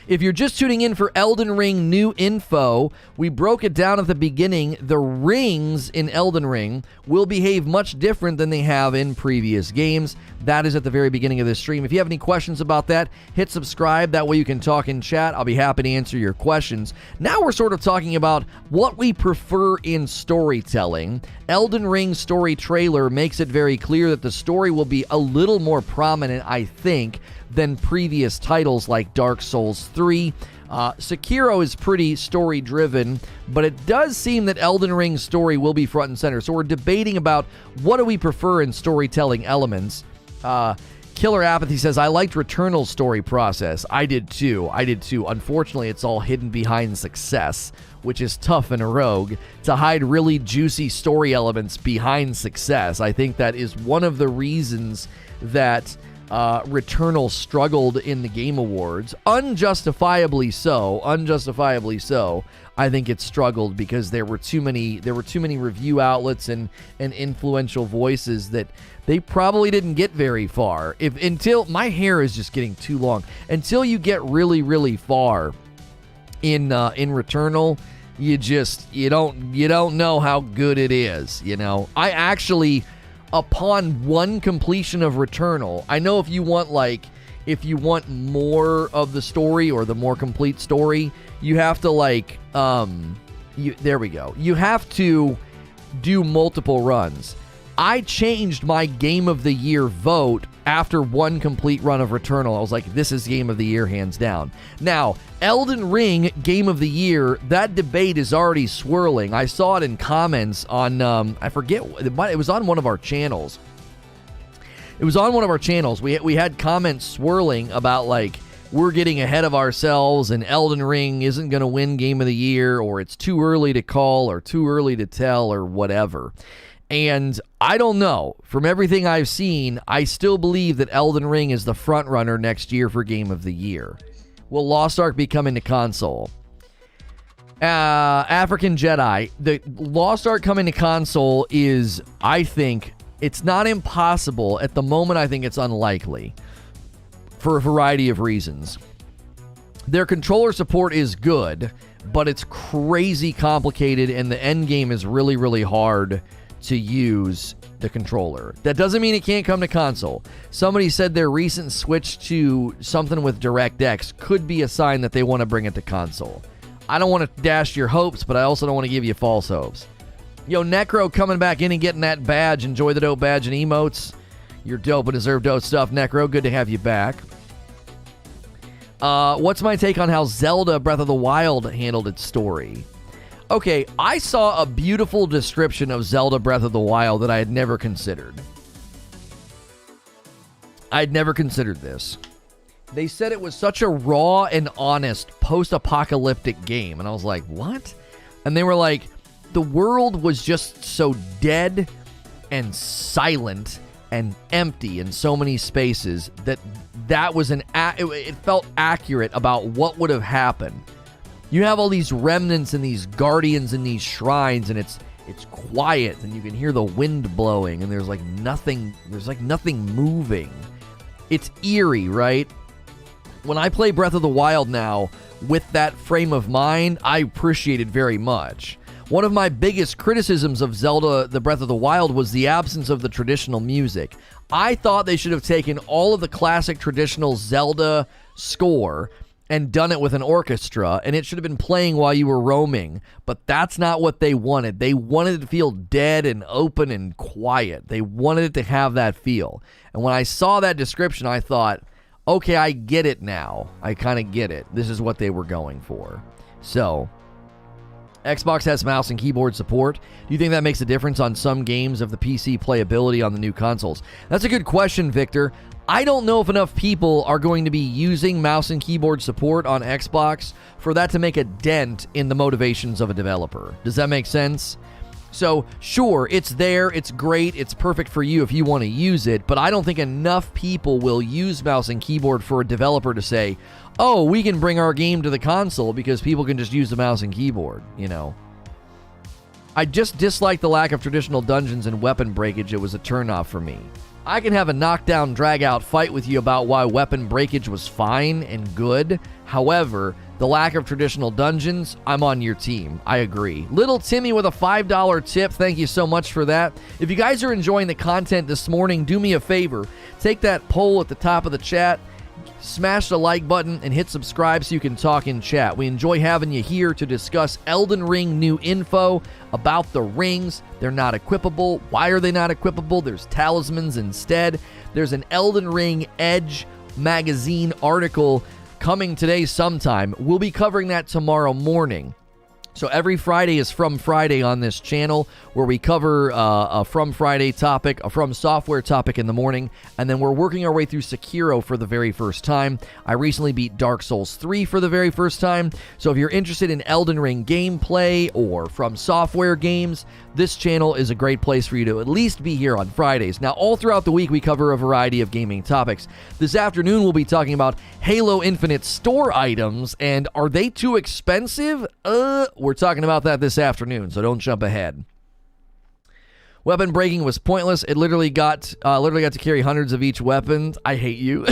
If you're just tuning in for Elden Ring new info, we broke it down at the beginning. The rings in Elden Ring will behave much different than they have in previous games. That is at the very beginning of this stream. If you have any questions about that, hit subscribe. That way you can talk in chat. I'll be happy to answer your questions. Now we're sort of talking about what we prefer in storytelling. Elden Ring's story trailer makes it very clear that the story will be a little more prominent, I think, than previous titles like Dark Souls 3. Sekiro is pretty story-driven, but it does seem that Elden Ring's story will be front and center. So we're debating about what do we prefer in storytelling elements. Killer Apathy says, I liked Returnal's story process. I did too. Unfortunately, it's all hidden behind success, which is tough in a rogue, to hide really juicy story elements behind success. I think that is one of the reasons that Returnal struggled in the Game Awards. Unjustifiably so. I think it struggled because there were too many review outlets and influential voices that they probably didn't get very far. Until my hair is just getting too long. Until you get really, really far in Returnal, you don't know how good it is, you know. I actually, upon one completion of Returnal, I know if you want more of the story or the more complete story, you have to there we go. You have to do multiple runs. I changed my Game of the Year vote after one complete run of Returnal. I was like, this is Game of the Year, hands down. Now, Elden Ring Game of the Year, that debate is already swirling. I saw it in comments on, I forget, it was on one of our channels. We had comments swirling about, like, we're getting ahead of ourselves and Elden Ring isn't going to win Game of the Year, or it's too early to call or too early to tell or whatever. And I don't know. From everything I've seen, I still believe that Elden Ring is the front runner next year for Game of the Year. Will Lost Ark be coming to console? African Jedi. The Lost Ark coming to console is, I think, it's not impossible. At the moment, I think it's unlikely for a variety of reasons. Their controller support is good, but it's crazy complicated, and the end game is really, really hard to use the controller. That doesn't mean it can't come to console. Somebody said their recent switch to something with DirectX could be a sign that they want to bring it to console. I don't want to dash your hopes, but I also don't want to give you false hopes. Yo, Necro coming back in and getting that badge. Enjoy the dope badge and emotes. You're dope and deserve dope stuff, Necro. Good to have you back. What's my take on how Zelda Breath of the Wild handled its story? Okay, I saw a beautiful description of Zelda Breath of the Wild that I had never considered. I'd never considered this. They said it was such a raw and honest post-apocalyptic game. And I was like, what? And they were like, the world was just so dead and silent and empty in so many spaces that was it felt accurate about what would have happened. You have all these remnants and these guardians and these shrines, and it's quiet, and you can hear the wind blowing, and there's nothing moving. It's eerie, right? When I play Breath of the Wild now with that frame of mind, I appreciate it very much. One of my biggest criticisms of Zelda the Breath of the Wild was the absence of the traditional music. I thought they should have taken all of the classic traditional Zelda score and done it with an orchestra, and it should have been playing while you were roaming. But that's not what they wanted. They wanted it to feel dead and open and quiet. They wanted it to have that feel. And when I saw that description, I thought, okay, I get it now. I kind of get it. This is what they were going for. So, Xbox has mouse and keyboard support. Do you think that makes a difference on some games of the PC playability on the new consoles? That's a good question, Victor. I don't know if enough people are going to be using mouse and keyboard support on Xbox for that to make a dent in the motivations of a developer. Does that make sense? So, sure, it's there, it's great, it's perfect for you if you want to use it, but I don't think enough people will use mouse and keyboard for a developer to say, oh, we can bring our game to the console because people can just use the mouse and keyboard, you know. I just dislike the lack of traditional dungeons and weapon breakage. It was a turnoff for me. I can have a knockdown, drag-out fight with you about why weapon breakage was fine and good. However, the lack of traditional dungeons, I'm on your team. I agree. Little Timmy with a $5 tip. Thank you so much for that. If you guys are enjoying the content this morning, do me a favor. Take that poll at the top of the chat, smash the like button, and hit subscribe so you can talk in chat. We enjoy having you here to discuss Elden Ring new info about the rings. They're not equipable. Why are they not equipable? There's talismans instead. There's an Elden Ring Edge magazine article coming today sometime. We'll be covering that tomorrow morning. So every Friday is From Friday on this channel, where we cover a From Friday topic, a From Software topic in the morning, and then we're working our way through Sekiro for the very first time. I recently beat Dark Souls 3 for the very first time, so if you're interested in Elden Ring gameplay or From Software games, this channel is a great place for you to at least be here on Fridays. Now, all throughout the week, we cover a variety of gaming topics. This afternoon, we'll be talking about Halo Infinite store items, and are they too expensive? We're talking about that this afternoon, so don't jump ahead. Weapon breaking was pointless. It literally got to carry hundreds of each weapon. I hate you.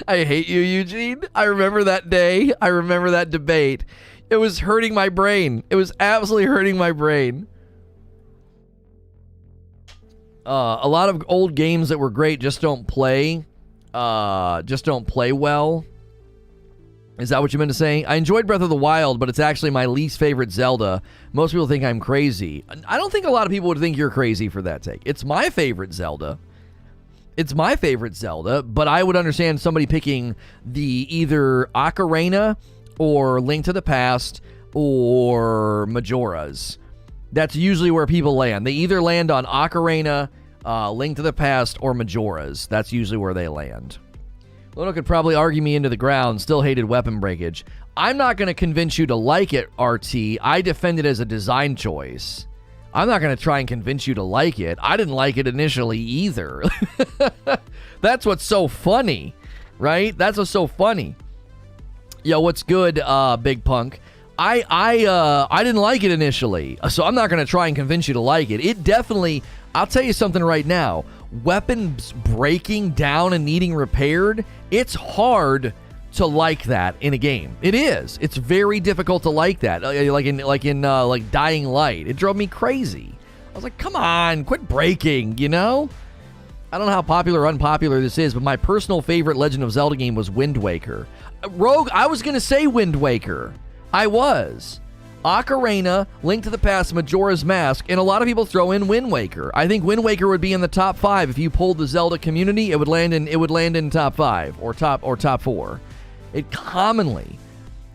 I hate you, Eugene. I remember that day. I remember that debate. It was hurting my brain. It was absolutely hurting my brain. A lot of old games that were great just don't play. Just don't play well. Is that what you meant to say? I enjoyed Breath of the Wild, but it's actually my least favorite Zelda. Most people think I'm crazy. I don't think a lot of people would think you're crazy for that take. It's my favorite Zelda. It's my favorite Zelda, but I would understand somebody picking the either Ocarina or Link to the Past or Majora's. That's usually where people land. They either land on Ocarina, Link to the Past, or Majora's. That's usually where they land. Lono could probably argue me into the ground, still hated weapon breakage. I'm not going to convince you to like it, RT. I defend it as a design choice. I'm not going to try and convince you to like it. I didn't like it initially either. That's what's so funny, right? That's what's so funny. Yo, what's good, Big Punk? I didn't like it initially, so I'm not going to try and convince you to like it. It definitely, I'll tell you something right now. Weapons breaking down and needing repaired, it's hard to like that in a game. It is. It's very difficult to like that. Like in Dying Light, it drove me crazy. I was like, come on, quit breaking, you know? I don't know how popular or unpopular this is, but my personal favorite Legend of Zelda game was Wind Waker. Rogue, I was going to say Wind Waker. I was. Ocarina, Link to the Past, Majora's Mask, and a lot of people throw in Wind Waker. I think Wind Waker would be in the top 5 if you pulled the Zelda community. It would land in top 5 or top 4. It commonly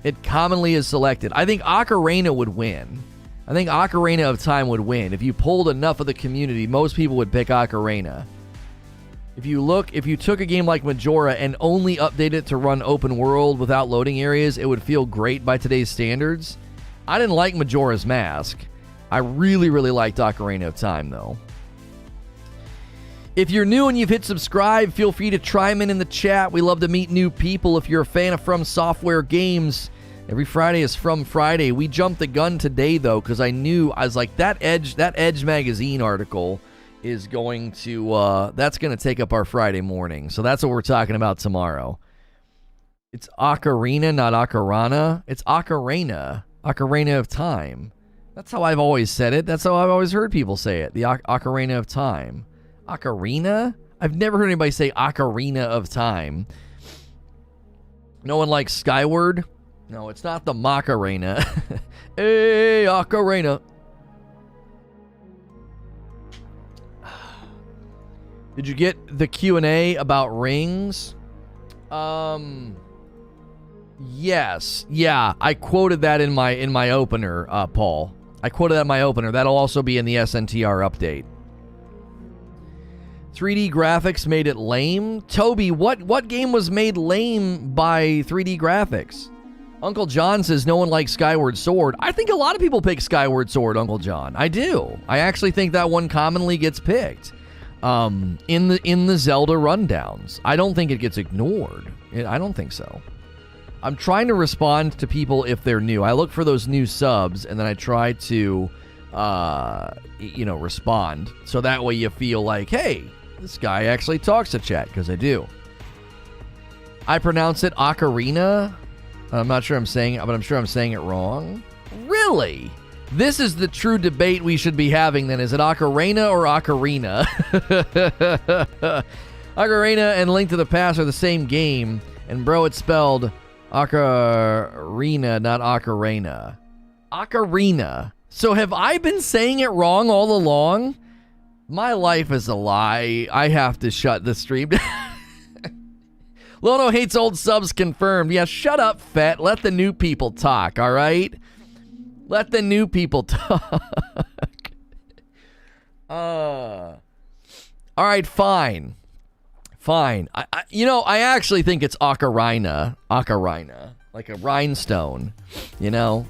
is selected. I think Ocarina would win. I think Ocarina of Time would win. If you pulled enough of the community, most people would pick Ocarina. If you took a game like Majora and only updated it to run open world without loading areas, it would feel great by today's standards. I didn't like Majora's Mask. I really, really liked Ocarina of Time, though. If you're new and you've hit subscribe, feel free to chime in the chat. We love to meet new people. If you're a fan of From Software games, every Friday is From Friday. We jumped the gun today, though, because I was like, that Edge magazine article is going to, that's going to take up our Friday morning. So that's what we're talking about tomorrow. It's Ocarina, not Ocarana. It's Ocarina. Ocarina of Time. That's how I've always said it. That's how I've always heard people say it. The Ocarina of Time. Ocarina? I've never heard anybody say Ocarina of Time. No one likes Skyward? No, it's not the Macarena. Hey, Ocarina. Did you get the Q&A about rings? Yes. Yeah, I quoted that in my opener, Paul. I quoted that in my opener. That'll also be in the SNTR update. 3D graphics made it lame? Toby, what game was made lame by 3D graphics? Uncle John says no one likes Skyward Sword. I think a lot of people pick Skyward Sword, Uncle John. I do. I actually think that one commonly gets picked in the Zelda rundowns. I don't think it gets ignored. I don't think so. I'm trying to respond to people if they're new. I look for those new subs, and then I try to, respond. So that way you feel like, hey, this guy actually talks to chat, because I do. I pronounce it ocarina. I'm not sure I'm saying it, but I'm sure I'm saying it wrong. Really? This is the true debate we should be having then. Is it ocarina or ocarina? Ocarina and Link to the Past are the same game, and bro, it's spelled ocarina, not ocarina. Ocarina. So have I been saying it wrong all along? My life is a lie. I have to shut the stream down. Lono hates old subs confirmed. Yeah, shut up, Fett. Let the new people talk, all right? Let the new people talk. All right, fine. Fine. I actually think it's ocarina. Ocarina. Like a rhinestone, you know?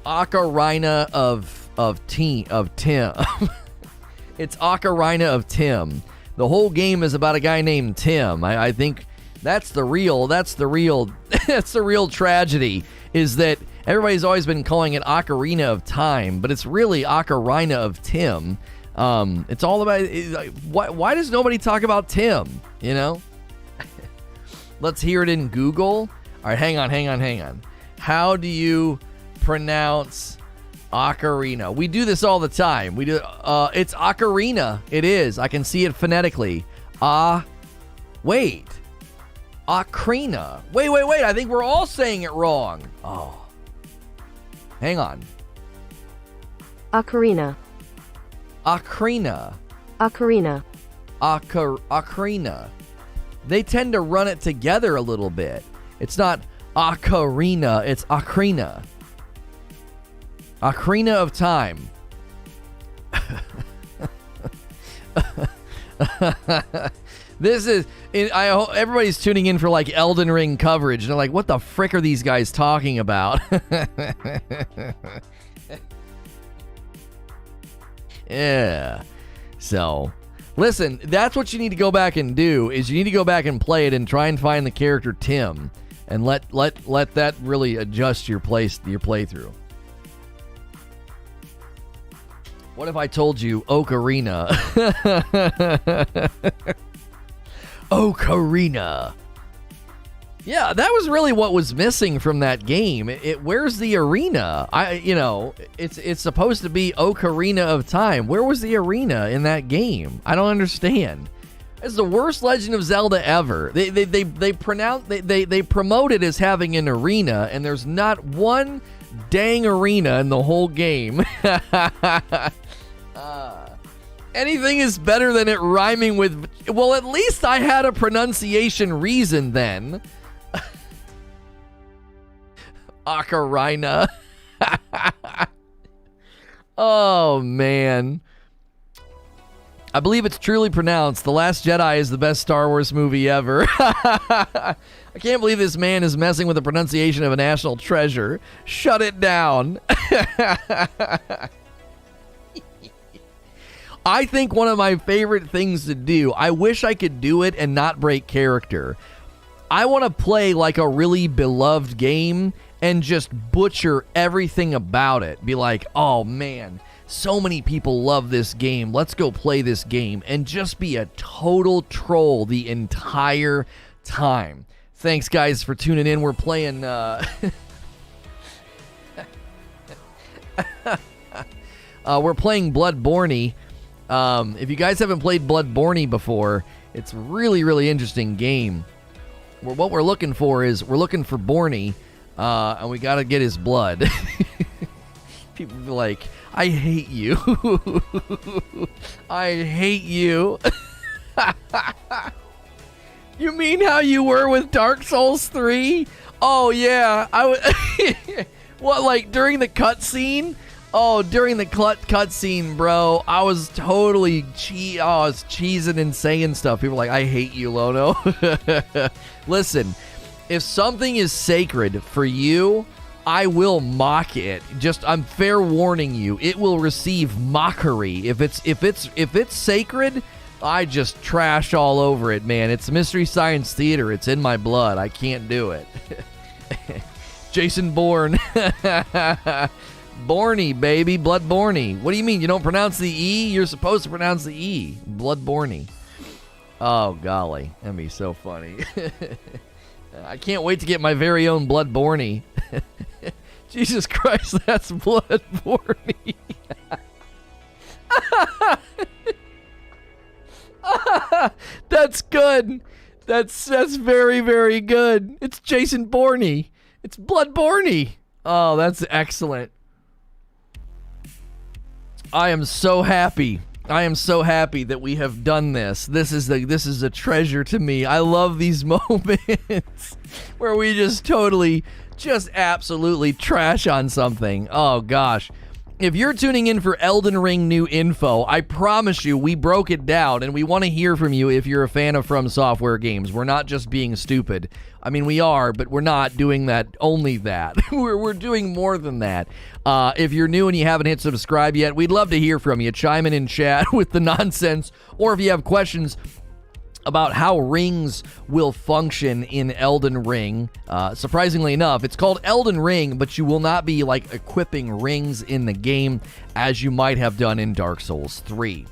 Ocarina of Tim. It's Ocarina of Tim. The whole game is about a guy named Tim. I think that's the real tragedy, is that everybody's always been calling it Ocarina of Time, but it's really Ocarina of Tim. It's all about, why does nobody talk about Tim, you know? Let's hear it in Google. All right, hang on. How do you pronounce ocarina? We do this all the time. We do. It's ocarina. It is. I can see it phonetically. Wait. Ocarina. Wait. I think we're all saying it wrong. Oh. Hang on. Ocarina. Ocarina. They tend to run it together a little bit. It's not ocarina, it's ocarina. Ocarina of Time. This is, everybody's tuning in for like Elden Ring coverage. And they're like, what the frick are these guys talking about? Yeah. So, listen, that's what you need to go back and do, is you need to go back and play it and try and find the character Tim. And let that really adjust your playthrough. What if I told you Ocarina? Ocarina. Yeah, that was really what was missing from that game. Where's the arena? It's supposed to be Ocarina of Time. Where was the arena in that game? I don't understand. It's the worst Legend of Zelda ever. They promote it as having an arena, and there's not one dang arena in the whole game. Anything is better than it rhyming with... Well, at least I had a pronunciation reason then. Ocarina. Oh, man. I believe it's truly pronounced. The Last Jedi is the best Star Wars movie ever. I can't believe this man is messing with the pronunciation of a national treasure. Shut it down. I think one of my favorite things to do, I wish I could do it and not break character. I want to play like a really beloved game and just butcher everything about it. Be like, oh man, so many people love this game. Let's go play this game, and just be a total troll the entire time. Thanks guys for tuning in. We're playing we're playing Bloodborne. If you guys haven't played Bloodborne before, it's a really, really interesting game. What we're looking for is, we're looking for Borny, and we got to get his blood. People be like, I hate you. I hate you. You mean how you were with Dark Souls 3? Oh yeah, what, like during the cutscene? Oh, during the cutscene, bro, I was totally I was cheesing and saying stuff. People were like, I hate you, Lono. Listen, if something is sacred for you, I will mock it. I'm fair warning you, it will receive mockery. If it's sacred, I just trash all over it, man. It's Mystery Science Theater. It's in my blood. I can't do it. Jason Bourne. Borny, baby. Bloodborne. What do you mean? You don't pronounce the E? You're supposed to pronounce the E. Bloodborne. Oh, golly. That'd be so funny. I can't wait to get my very own Bloodborne. Jesus Christ, that's Bloodborne. That's good. That's very, very good. It's Jason Bourne. It's Bloodborne. Oh, that's excellent. I am so happy. I am so happy that we have done this. This is a treasure to me. I love these moments where we just absolutely trash on something. Oh gosh. If you're tuning in for Elden Ring new info, I promise you we broke it down, and we want to hear from you if you're a fan of From Software games. We're not just being stupid. I mean, we are, but we're not doing that, only that. We're doing more than that. If you're new and you haven't hit subscribe yet, we'd love to hear from you. Chime in chat with the nonsense, or if you have questions about how rings will function in Elden Ring. Surprisingly enough, it's called Elden Ring, but you will not be like equipping rings in the game as you might have done in Dark Souls 3.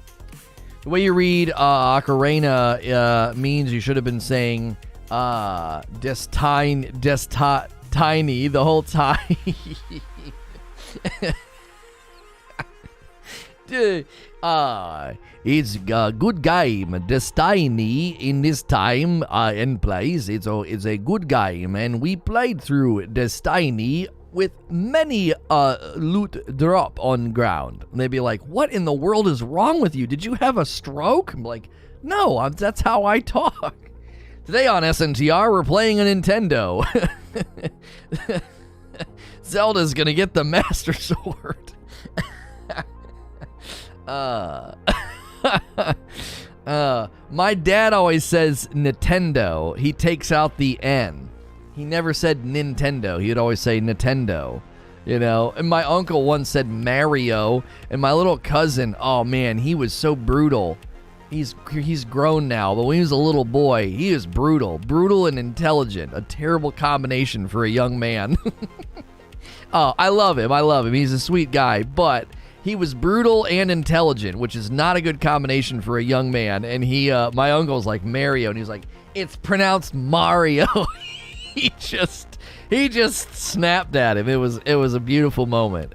The way you read Ocarina means you should have been saying tiny the whole time. It's a good game. Destiny in this time and place. It's a good game, and we played through Destiny with many loot drop on ground. And they'd be like, "What in the world is wrong with you? Did you have a stroke?" I'm like, "No, that's how I talk." Today on SNTR, we're playing a Nintendo. Zelda's gonna get the Master Sword. My dad always says Nintendo. He takes out the N. He never said Nintendo. He'd always say Nintendo, you know. And my uncle once said Mario. And my little cousin, oh man, he was so brutal. He's grown now, but when he was a little boy, he was brutal and intelligent. A terrible combination for a young man. Oh, I love him. He's a sweet guy, but he was brutal and intelligent, which is not a good combination for a young man. And my uncle's like Mario, and he's like, it's pronounced Mario. he just snapped at him. It was a beautiful moment.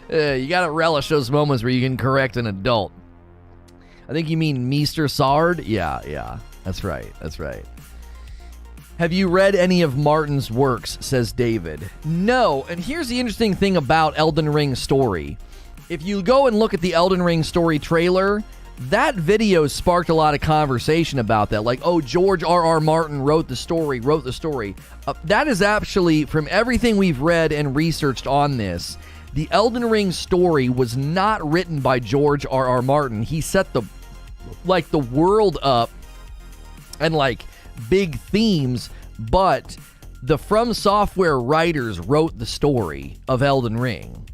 You gotta relish those moments where you can correct an adult. I think you mean Meester Sard? Yeah, that's right. Have you read any of Martin's works, says David. No, and here's the interesting thing about Elden Ring story. If you go and look at the Elden Ring story trailer, that video sparked a lot of conversation about that. Like, oh, George R.R. Martin wrote the story. That is actually, from everything we've read and researched on this, the Elden Ring story was not written by George R.R. Martin. He set the world up and big themes, but the From Software writers wrote the story of Elden Ring.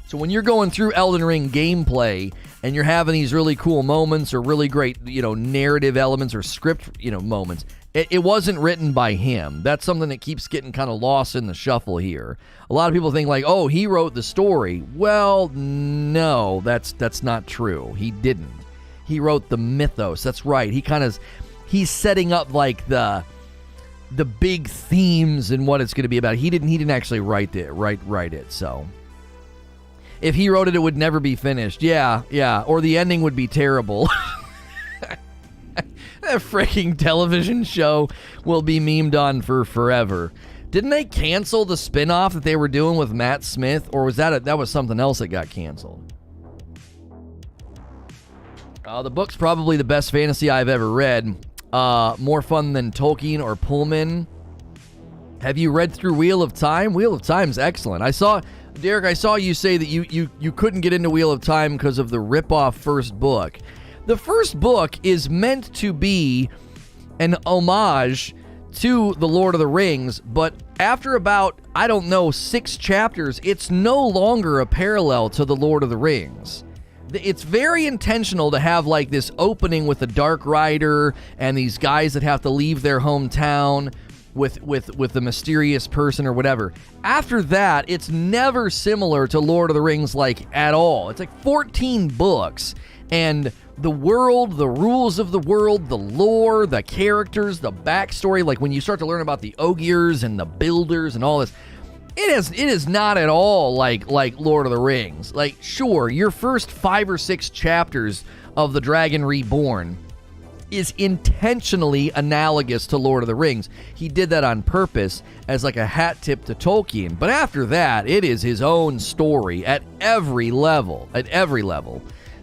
So when you're going through Elden Ring gameplay and you're having these really cool moments or really great, narrative elements or script, moments, it wasn't written by him. That's something that keeps getting kind of lost in the shuffle here. A lot of people think oh, he wrote the story. Well, no, that's not true. He didn't. He wrote the mythos. That's right. He's setting up the big themes and what it's going to be about. He didn't actually write it. So if he wrote it, it would never be finished. Yeah. Or the ending would be terrible. That freaking television show will be memed on for forever. Didn't they cancel the spinoff that they were doing with Matt Smith, or was that was something else that got canceled? The book's probably the best fantasy I've ever read. More fun than Tolkien or Pullman. Have you read through Wheel of Time? Wheel of Time's excellent. Derek, I saw you say that you couldn't get into Wheel of Time because of the rip-off first book. The first book is meant to be an homage to The Lord of the Rings, but after about, 6 chapters, it's no longer a parallel to The Lord of the Rings. It's very intentional to have like this opening with a dark rider and these guys that have to leave their hometown with the mysterious person or whatever. After that, it's never similar to Lord of the Rings, like, at all. It's like 14 books, and the world, the rules of the world, the lore, the characters, the backstory, like when you start to learn about the Ogiers and the Builders and all this, it is not at all like Lord of the Rings. Like, sure, your first 5 or 6 chapters of The Dragon Reborn is intentionally analogous to Lord of the Rings. He did that on purpose as like a hat tip to Tolkien. But after that, it is his own story at every level.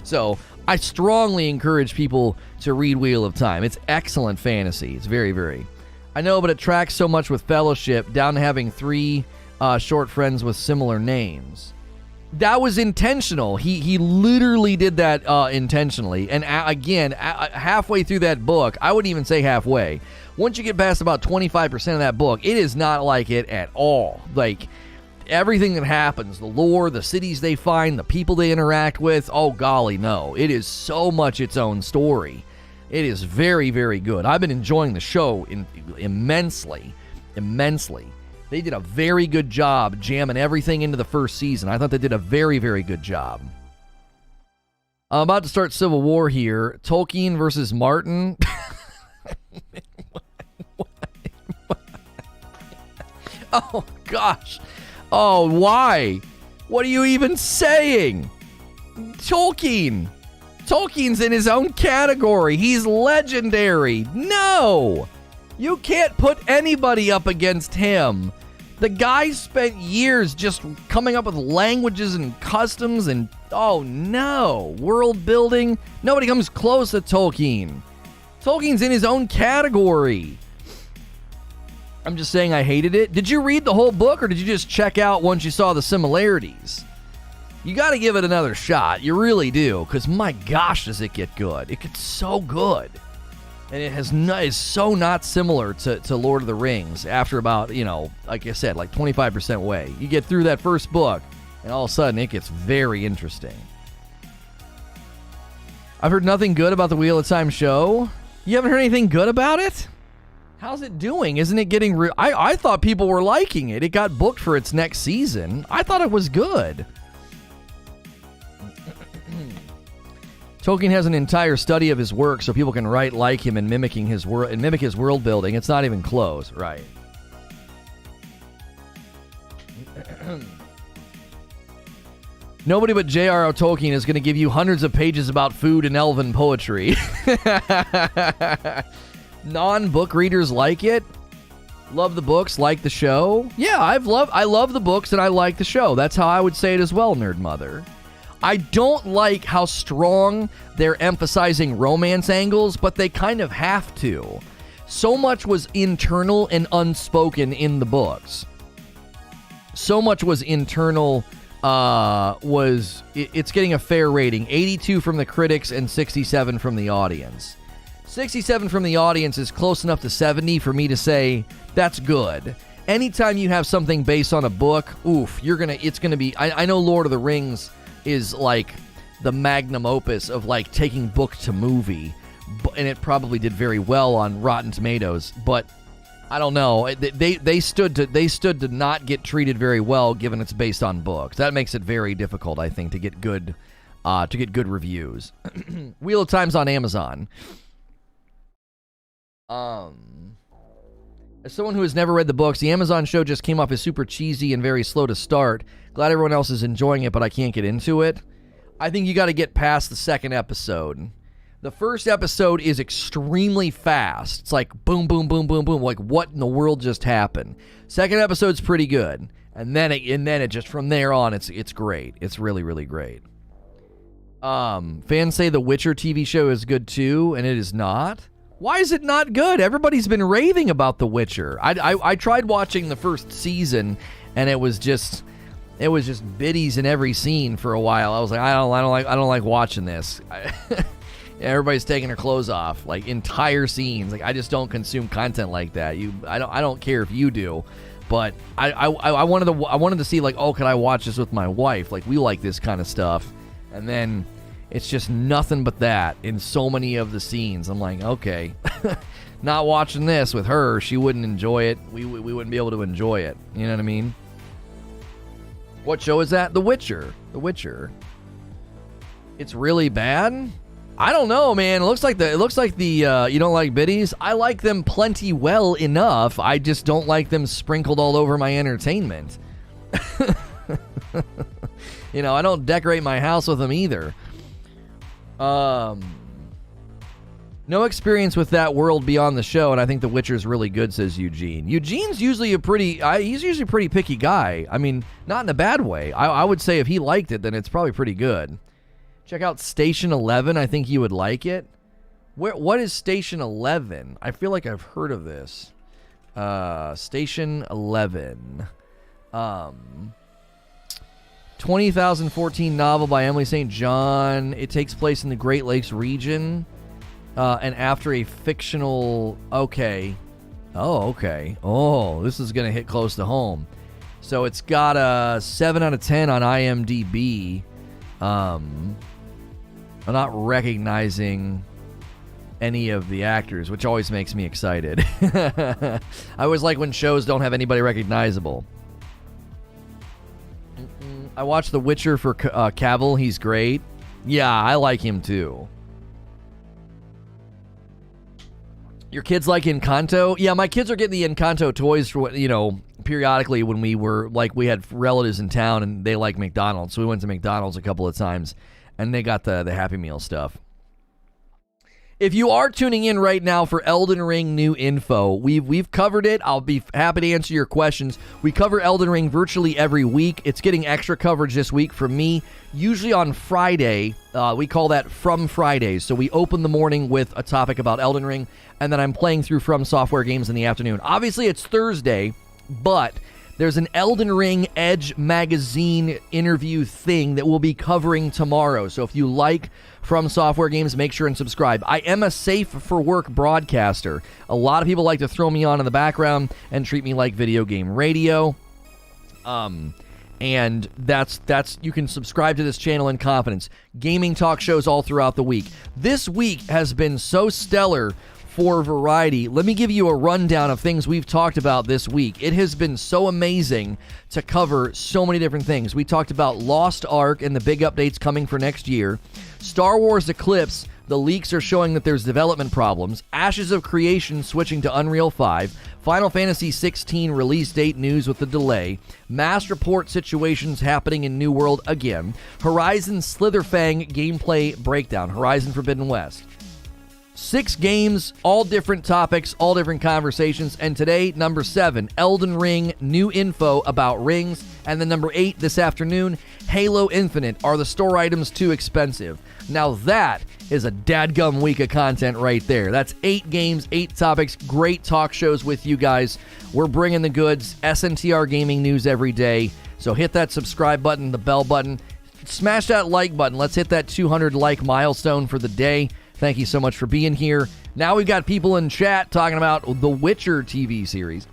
So I strongly encourage people to read Wheel of Time. It's excellent fantasy. It's very, very. I know, but it tracks so much with Fellowship, down to having 3 short friends with similar names. That was intentional. He literally did that intentionally. And again, halfway through that book, I wouldn't even say halfway. Once you get past about 25% of that book, it is not like it at all. Like, everything that happens, the lore, the cities they find, the people they interact with, oh golly, no. It is so much its own story. It is very, very good. I've been enjoying the show immensely. They did a very good job jamming everything into the first season. I thought they did a very, very good job. I'm about to start Civil War here. Tolkien versus Martin. Oh, gosh. Oh, why? What are you even saying? Tolkien's in his own category. He's legendary. No! You can't put anybody up against him. The guy spent years just coming up with languages and customs and, oh no, world building. Nobody comes close to Tolkien. Tolkien's in his own category. I'm just saying I hated it. Did you read the whole book, or did you just check out once you saw the similarities? You got to give it another shot. You really do, because my gosh, does it get good. It gets so good. And it is so not similar to Lord of the Rings after about, like I said, like 25% way. You get through that first book, and all of a sudden it gets very interesting. I've heard nothing good about the Wheel of Time show. You haven't heard anything good about it? How's it doing? Isn't it getting... I thought people were liking it. It got booked for its next season. I thought it was good. Tolkien has an entire study of his work so people can write like him and mimic his world building. It's not even close, right? Nobody but J.R.R. Tolkien is going to give you hundreds of pages about food and elven poetry. Non-book readers like it. Love the books, like the show. Yeah, I love the books and I like the show. That's how I would say it as well, Nerd Mother. I don't like how strong they're emphasizing romance angles, but they kind of have to. So much was internal and unspoken in the books. So much was internal. It's getting a fair rating. 82 from the critics and 67 from the audience. 67 from the audience is close enough to 70 for me to say that's good. Anytime you have something based on a book, it's gonna be. I know Lord of the Rings is like the magnum opus of like taking book to movie, and it probably did very well on Rotten Tomatoes, but I don't know, they stood to not get treated very well given it's based on books. That makes it very difficult, I think, to get good reviews. Wheel of Time's on Amazon. As someone who has never read the books, the Amazon show just came off as super cheesy and very slow to start. Glad everyone else is enjoying it, but I can't get into it. I think you got to get past the second episode. The first episode is extremely fast. It's like boom, boom, boom, boom, boom. Like, what in the world just happened? Second episode's pretty good, and then it just from there on, it's great. It's really, really great. Fans say the Witcher TV show is good too, and it is not. Why is it not good? Everybody's been raving about The Witcher. I tried watching the first season, and it was just biddies in every scene for a while. I was like, I don't like watching this. Everybody's taking their clothes off, like entire scenes. Like, I just don't consume content like that. I don't care if you do, but I wanted to see, like, oh, could I watch this with my wife? Like, we like this kind of stuff, and then it's just nothing but that in so many of the scenes. I'm like, okay, not watching this with her. She wouldn't enjoy it. We wouldn't be able to enjoy it. You know what I mean? What show is that? The Witcher. The Witcher. It's really bad? I don't know, man. It looks like the you don't like biddies? I like them plenty well enough. I just don't like them sprinkled all over my entertainment. You know, I don't decorate my house with them either. No experience with that world beyond the show, and I think The Witcher's really good, says Eugene. Eugene's usually he's usually a pretty picky guy. I mean, not in a bad way. I would say if he liked it, then it's probably pretty good. Check out Station 11. I think you would like it. What is Station 11? I feel like I've heard of this. Station 11. 2014 novel by Emily St. John. It takes place in the Great Lakes region. And after a fictional... Okay. Oh, okay. Oh, this is going to hit close to home. So it's got a 7 out of 10 on IMDb. I'm not recognizing any of the actors, which always makes me excited. I always like when shows don't have anybody recognizable. I watched The Witcher for Cavill. He's great. Yeah, I like him too. Your kids like Encanto? Yeah, my kids are getting the Encanto toys for, periodically when we had relatives in town and they like McDonald's. So we went to McDonald's a couple of times and they got the Happy Meal stuff. If you are tuning in right now for Elden Ring new info, we've covered it. I'll be happy to answer your questions. We cover Elden Ring virtually every week. It's getting extra coverage this week from me, usually on Friday. We call that From Fridays. So we open the morning with a topic about Elden Ring, and then I'm playing through From Software games in the afternoon. Obviously, it's Thursday, but there's an Elden Ring Edge magazine interview thing that we'll be covering tomorrow. So if you like From Software games, make sure and subscribe. I am a safe for work broadcaster. A lot of people like to throw me on in the background and treat me like video game radio. And that's you can subscribe to this channel in confidence. Gaming talk shows all throughout the week. This week has been so stellar for variety. Let me give you a rundown of things we've talked about this week. It has been so amazing to cover so many different things. We talked about Lost Ark and the big updates coming for next year. Star Wars Eclipse, the leaks are showing that there's development problems. Ashes of Creation switching to Unreal 5. Final Fantasy 16 release date news with the delay. Mass Report situations happening in New World again. Horizon Slitherfang gameplay breakdown. Horizon Forbidden West. 6 games, all different topics, all different conversations. And today, number 7, Elden Ring, new info about rings. And then number 8 this afternoon, Halo Infinite. Are the store items too expensive? Now that is a dadgum week of content right there. That's 8 games, 8 topics, great talk shows with you guys. We're bringing the goods, SNTR gaming news every day. So hit that subscribe button, the bell button. Smash that like button. Let's hit that 200 like milestone for the day. Thank you so much for being here. Now we've got people in chat talking about the Witcher TV series.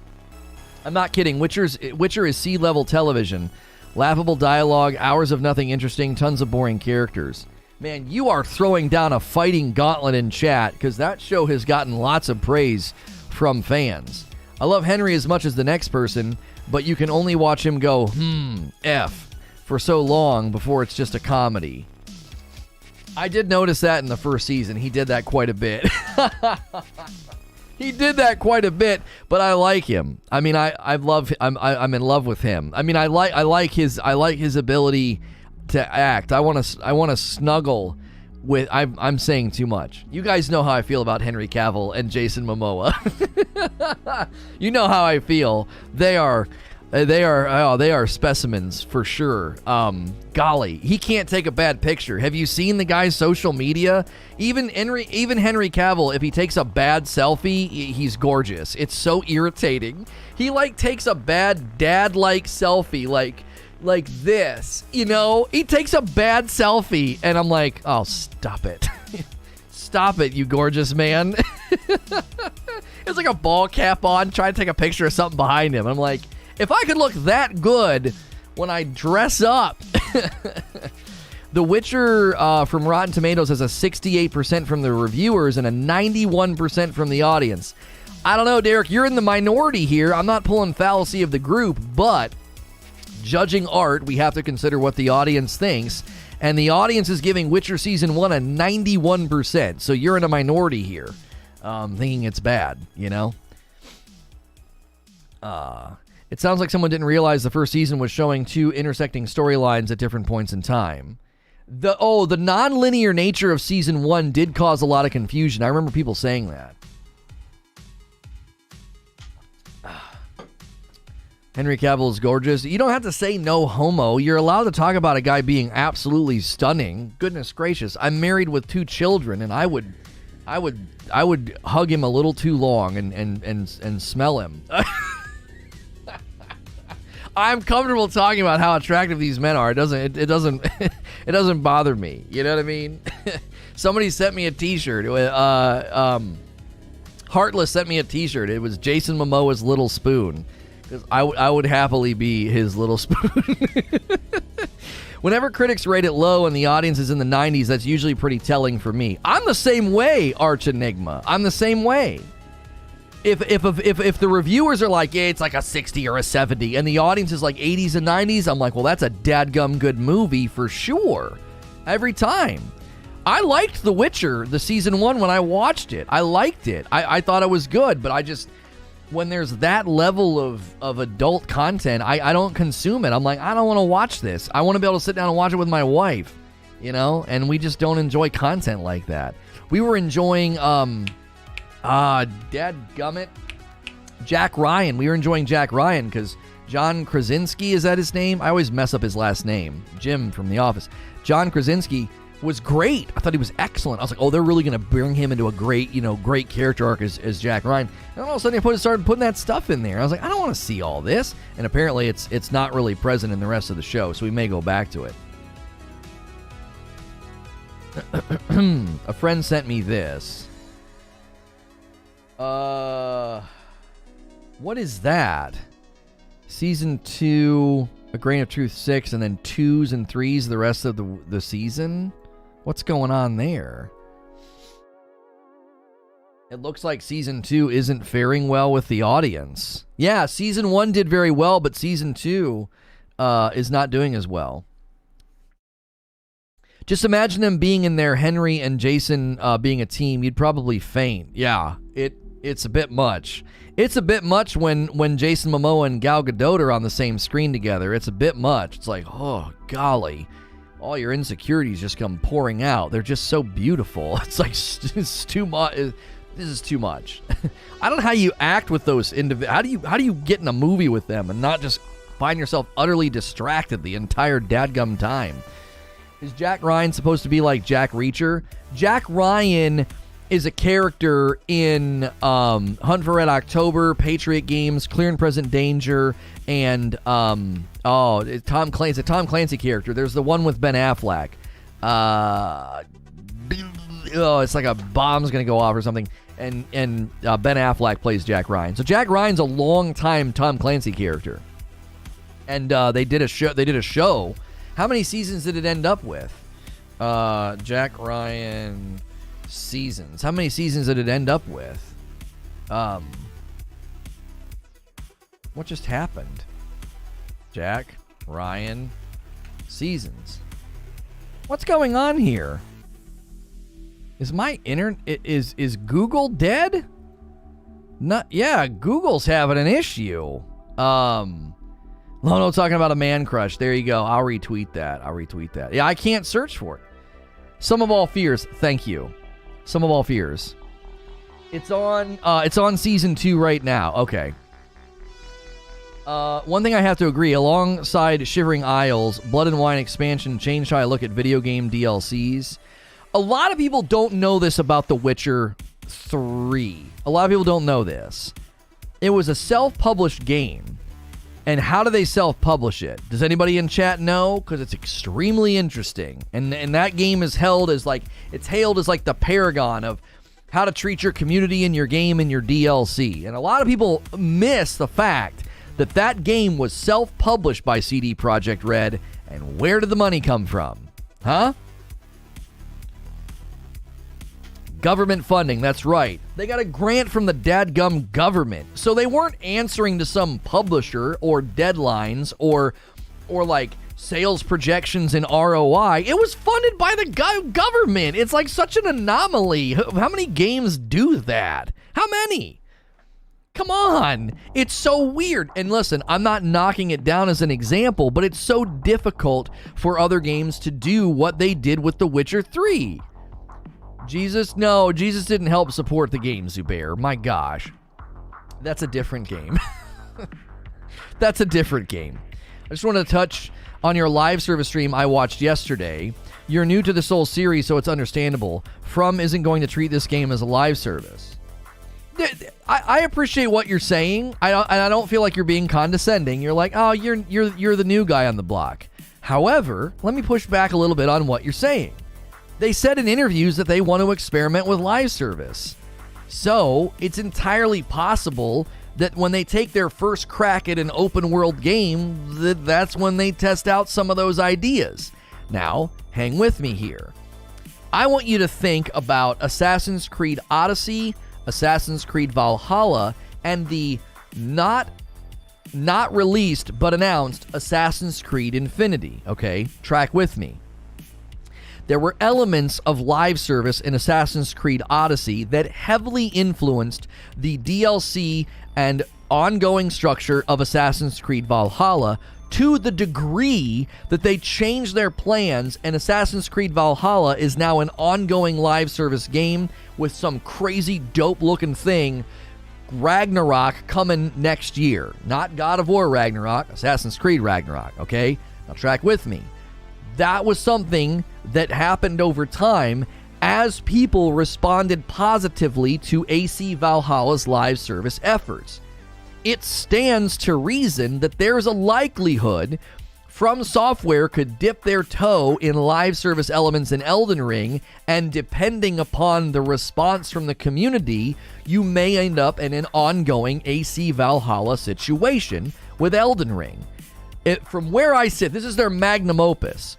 I'm not kidding. Witcher is C-level television. Laughable dialogue, hours of nothing interesting, tons of boring characters. Man, you are throwing down a fighting gauntlet in chat because that show has gotten lots of praise from fans. I love Henry as much as the next person, but you can only watch him go, F, for so long before it's just a comedy. I did notice that in the first season. He did that quite a bit. He did that quite a bit, but I like him. I mean, I'm in love with him. I mean, I like his ability to act. I want to snuggle with. I'm saying too much. You guys know how I feel about Henry Cavill and Jason Momoa. You know how I feel. They are They are specimens for sure. Golly, he can't take a bad picture. Have you seen the guy's social media? Even Henry Cavill, if he takes a bad selfie, he's gorgeous. It's so irritating. He like takes a bad dad-like selfie, like this, you know? He takes a bad selfie, and I'm like, oh, stop it. Stop it, you gorgeous man. It's like a ball cap on, trying to take a picture of something behind him. I'm like, if I could look that good when I dress up. The Witcher from Rotten Tomatoes has a 68% from the reviewers and a 91% from the audience. I don't know, Derek, you're in the minority here. I'm not pulling fallacy of the group, but judging art, we have to consider what the audience thinks. And the audience is giving Witcher Season 1 a 91%. So you're in a minority here, thinking it's bad, you know? It sounds like someone didn't realize the first season was showing two intersecting storylines at different points in time. The non-linear nature of Season 1 did cause a lot of confusion. I remember people saying that. Henry Cavill is gorgeous. You don't have to say no homo. You're allowed to talk about a guy being absolutely stunning. Goodness gracious. I'm married with 2 children, and I would hug him a little too long and smell him. I'm comfortable talking about how attractive these men are. It doesn't bother me. You know what I mean? Somebody sent me a T-shirt. Heartless sent me a T-shirt. It was Jason Momoa's little spoon. Because I would happily be his little spoon. Whenever critics rate it low and the audience is in the 90s, that's usually pretty telling for me. I'm the same way, Arch Enigma. I'm the same way. If the reviewers are like, yeah, it's like a 60 or a 70, and the audience is like 80s and 90s, I'm like, well, that's a dadgum good movie for sure. Every time. I liked The Witcher, the Season 1, when I watched it. I liked it. I thought it was good, but I just... when there's that level of adult content, I don't consume it. I'm like, I don't want to watch this. I want to be able to sit down and watch it with my wife, you know? And we just don't enjoy content like that. We were enjoying, dadgummit, Jack Ryan. We were enjoying Jack Ryan because John Krasinski, is that his name? I always mess up his last name. Jim from The Office. John Krasinski was great. I thought he was excellent. I was like, oh, they're really going to bring him into a great character arc as Jack Ryan. And all of a sudden, they started putting that stuff in there. I was like, I don't want to see all this. And apparently, it's not really present in the rest of the show, so we may go back to it. A friend sent me this. What is that? Season 2, A Grain of Truth 6, and then 2s and 3s the rest of the season? What's going on there? It looks like Season 2 isn't faring well with the audience. Yeah, Season 1 did very well, but Season 2 is not doing as well. Just imagine them being in there, Henry and Jason being a team. You'd probably faint. Yeah, it's a bit much. It's a bit much when Jason Momoa and Gal Gadot are on the same screen together. It's a bit much. It's like, oh, golly. All your insecurities just come pouring out. They're just so beautiful. It's like, it's too much. This is too much. I don't know how you act with those individuals. How do you get in a movie with them and not just find yourself utterly distracted the entire dadgum time? Is Jack Ryan supposed to be like Jack Reacher? Jack Ryan is a character in Hunt for Red October, Patriot Games, Clear and Present Danger, and Tom Clancy. It's a Tom Clancy character. There's the one with Ben Affleck. It's like a bomb's gonna go off or something. And Ben Affleck plays Jack Ryan. So Jack Ryan's a long-time Tom Clancy character. And they did a show. How many seasons did it end up with? Jack Ryan seasons. How many seasons did it end up with? What just happened? Jack Ryan seasons. What's going on here? Is my internet is Google dead? Not yeah, Google's having an issue. Lono talking about a man crush. There you go. I'll retweet that. Yeah, I can't search for it. Sum of All Fears. Thank you. Sum of All Fears. It's on season 2 right now. Okay. One thing I have to agree, alongside Shivering Isles, Blood and Wine expansion changed how I look at video game DLCs. A lot of people don't know this about The Witcher 3. A lot of people don't know this. It was a self-published game. And how do they self-publish it? Does anybody in chat know? Because it's extremely interesting. And that game is hailed as like the paragon of how to treat your community in your game and your DLC. And a lot of people miss the fact that game was self-published by CD Projekt Red, and where did the money come from? Huh? Government funding, that's right. They got a grant from the dadgum government. So they weren't answering to some publisher or deadlines or like sales projections and ROI. It was funded by the government. It's like such an anomaly. How many games do that? How many? Come on. It's so weird. And listen, I'm not knocking it down as an example, but it's so difficult for other games to do what they did with The Witcher 3. Jesus didn't help support the game, Zubair. My gosh. That's a different game. That's a different game. I just want to touch on your live service stream I watched yesterday. You're new to the Soul series, so it's understandable. From isn't going to treat this game as a live service. I appreciate what you're saying. I don't feel like you're being condescending. You're like, oh, you're the new guy on the block. However, let me push back a little bit on what you're saying. They said in interviews that they want to experiment with live service. So it's entirely possible that when they take their first crack at an open world game, that's when they test out some of those ideas. Now, hang with me here. I want you to think about Assassin's Creed Odyssey, Assassin's Creed Valhalla, and the not released but announced Assassin's Creed Infinity. Okay, track with me. There were elements of live service in Assassin's Creed Odyssey that heavily influenced the DLC and ongoing structure of Assassin's Creed Valhalla to the degree that they changed their plans, and Assassin's Creed Valhalla is now an ongoing live service game with some crazy dope-looking thing, Ragnarok, coming next year. Not God of War Ragnarok, Assassin's Creed Ragnarok, okay? Now track with me. That was something that happened over time as people responded positively to AC Valhalla's live service efforts. It stands to reason that there's a likelihood From Software could dip their toe in live service elements in Elden Ring, and depending upon the response from the community, you may end up in an ongoing AC Valhalla situation with Elden Ring. From where I sit, this is their magnum opus.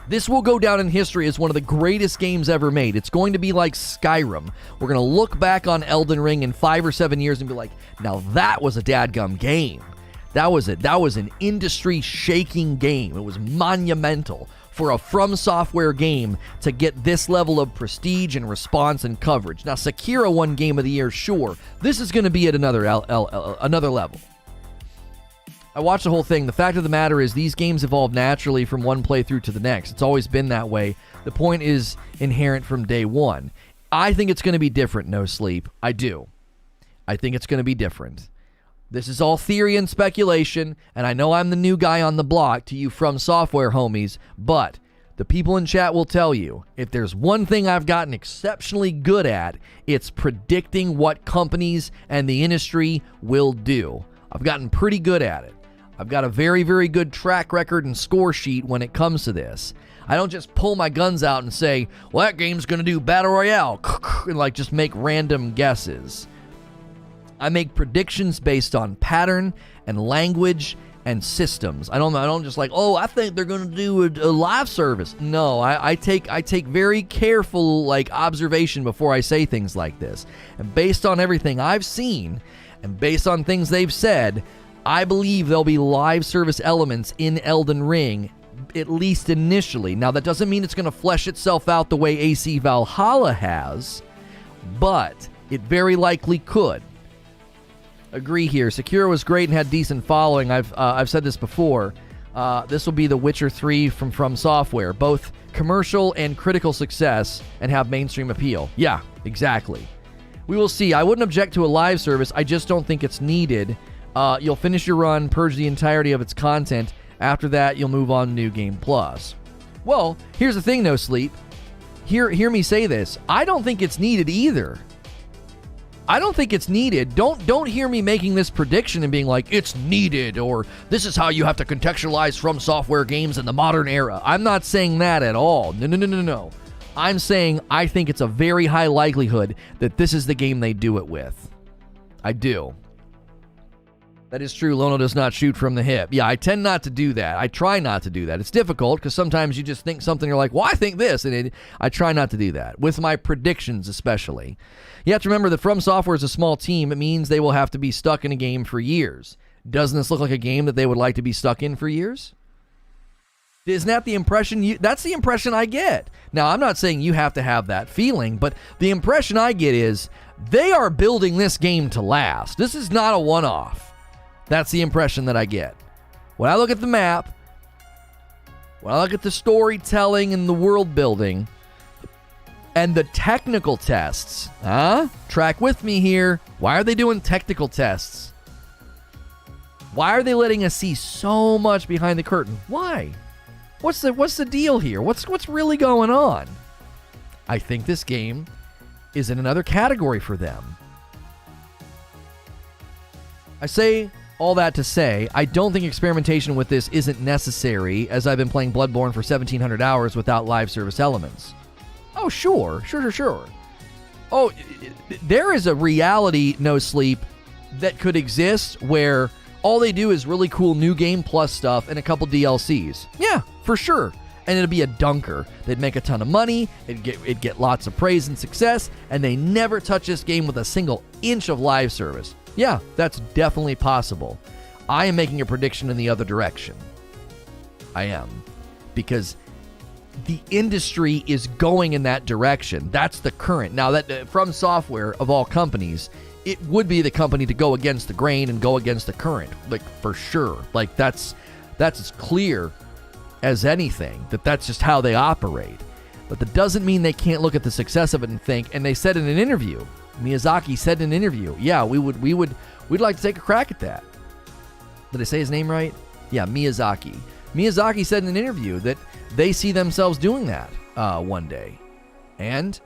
This will go down in history as one of the greatest games ever made. It's going to be like Skyrim. We're going to look back on Elden Ring in 5 or 7 years and be like, now that was a dadgum game. That was an industry-shaking game. It was monumental for a From Software game to get this level of prestige and response and coverage. Now, Sekiro won Game of the Year, sure. This is going to be at another level. I watched the whole thing. The fact of the matter is these games evolve naturally from one playthrough to the next. It's always been that way. The point is inherent from day one. I think it's going to be different, No Sleep. I do. I think it's going to be different. This is all theory and speculation, and I know I'm the new guy on the block to you From Software homies, but the people in chat will tell you, if there's one thing I've gotten exceptionally good at, it's predicting what companies and the industry will do. I've gotten pretty good at it. I've got a very, very good track record and score sheet when it comes to this. I don't just pull my guns out and say, well, that game's going to do Battle Royale, and like just make random guesses. I make predictions based on pattern and language and systems. I don't just like, oh, I think they're going to do a live service. No, I take very careful like observation before I say things like this. And based on everything I've seen and based on things they've said, I believe there'll be live service elements in Elden Ring, at least initially. Now, that doesn't mean it's going to flesh itself out the way AC Valhalla has, but it very likely could. Agree here. Sekiro was great and had decent following. I've said this before. This will be The Witcher 3 from Software. Both commercial and critical success and have mainstream appeal. Yeah, exactly. We will see. I wouldn't object to a live service. I just don't think it's needed You'll finish your run, purge the entirety of its content. After that, you'll move on to New Game Plus. Well, here's the thing, No Sleep. Hear me say this. I don't think it's needed either. I don't think it's needed. Don't hear me making this prediction and being like, it's needed, or this is how you have to contextualize From Software games in the modern era. I'm not saying that at all. No. I'm saying I think it's a very high likelihood that this is the game they do it with. I do. That is true. Lono does not shoot from the hip. Yeah, I tend not to do that. I try not to do that. It's difficult because sometimes you just think something, you're like, well, I think this. And I try not to do that. With my predictions especially. You have to remember that From Software is a small team. It means they will have to be stuck in a game for years. Doesn't this look like a game that they would like to be stuck in for years? Isn't that the impression that's the impression I get. Now, I'm not saying you have to have that feeling, but the impression I get is they are building this game to last. This is not a one-off. That's the impression that I get. When I look at the map, when I look at the storytelling and the world building, and the technical tests, track with me here. Why are they doing technical tests? Why are they letting us see so much behind the curtain? Why? What's the deal here? What's really going on? I think this game is in another category for them. I say all that to say, I don't think experimentation with this isn't necessary, as I've been playing Bloodborne for 1,700 hours without live service elements. Oh, sure. Oh, there is a reality, No Sleep, that could exist where all they do is really cool New Game Plus stuff and a couple DLCs. Yeah, for sure. And it'd be a dunker. They'd make a ton of money, it'd get lots of praise and success, and they never touch this game with a single inch of live service. Yeah, that's definitely possible. I am making a prediction in the other direction. I am. Because the industry is going in that direction. That's the current. Now, that From Software, of all companies, it would be the company to go against the grain and go against the current. Like, for sure. Like, that's as clear as anything. That's just how they operate. But that doesn't mean they can't look at the success of it and think, and they said in an interview, Miyazaki said in an interview, yeah, we'd like to take a crack at that. Did I say his name right? Yeah, Miyazaki. Miyazaki said in an interview that they see themselves doing that one day. And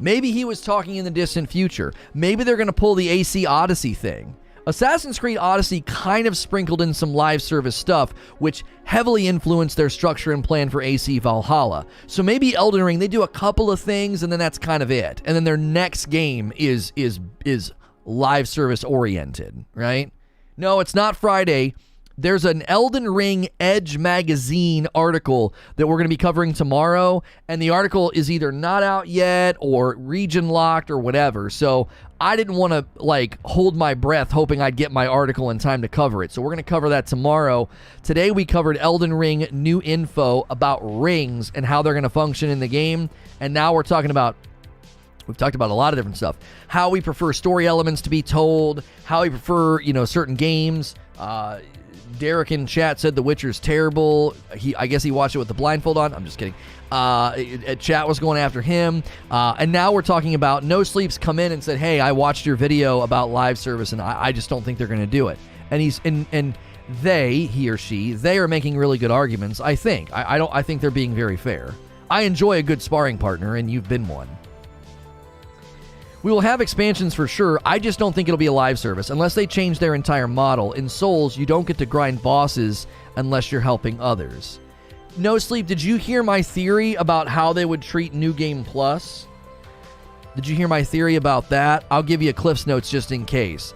maybe he was talking in the distant future. Maybe they're going to pull the AC Odyssey thing. Assassin's Creed Odyssey kind of sprinkled in some live service stuff, which heavily influenced their structure and plan for AC Valhalla. So maybe Elden Ring, they do a couple of things, and then that's kind of it. And then their next game is live service oriented, right? No, it's not Friday. There's an Elden Ring Edge magazine article that we're going to be covering tomorrow, and the article is either not out yet or region locked or whatever. So I didn't want to hold my breath hoping I'd get my article in time to cover it. So we're going to cover that tomorrow. Today we covered Elden Ring new info about rings and how they're going to function in the game, and now we've talked about a lot of different stuff. How we prefer story elements to be told, how we prefer, certain games. Derek in chat said The Witcher's terrible. I guess he watched it with the blindfold on. I'm just kidding. Chat was going after him. And now we're talking about No Sleep's come in and said, hey, I watched your video about live service, and I just don't think they're going to do it. And he or she, they are making really good arguments, I think. I think they're being very fair. I enjoy a good sparring partner, and you've been one. We will have expansions for sure. I just don't think it'll be a live service unless they change their entire model. In Souls, you don't get to grind bosses unless you're helping others. No Sleep, did you hear my theory about how they would treat New Game Plus? Did you hear my theory about that? I'll give you a Cliff's Notes just in case.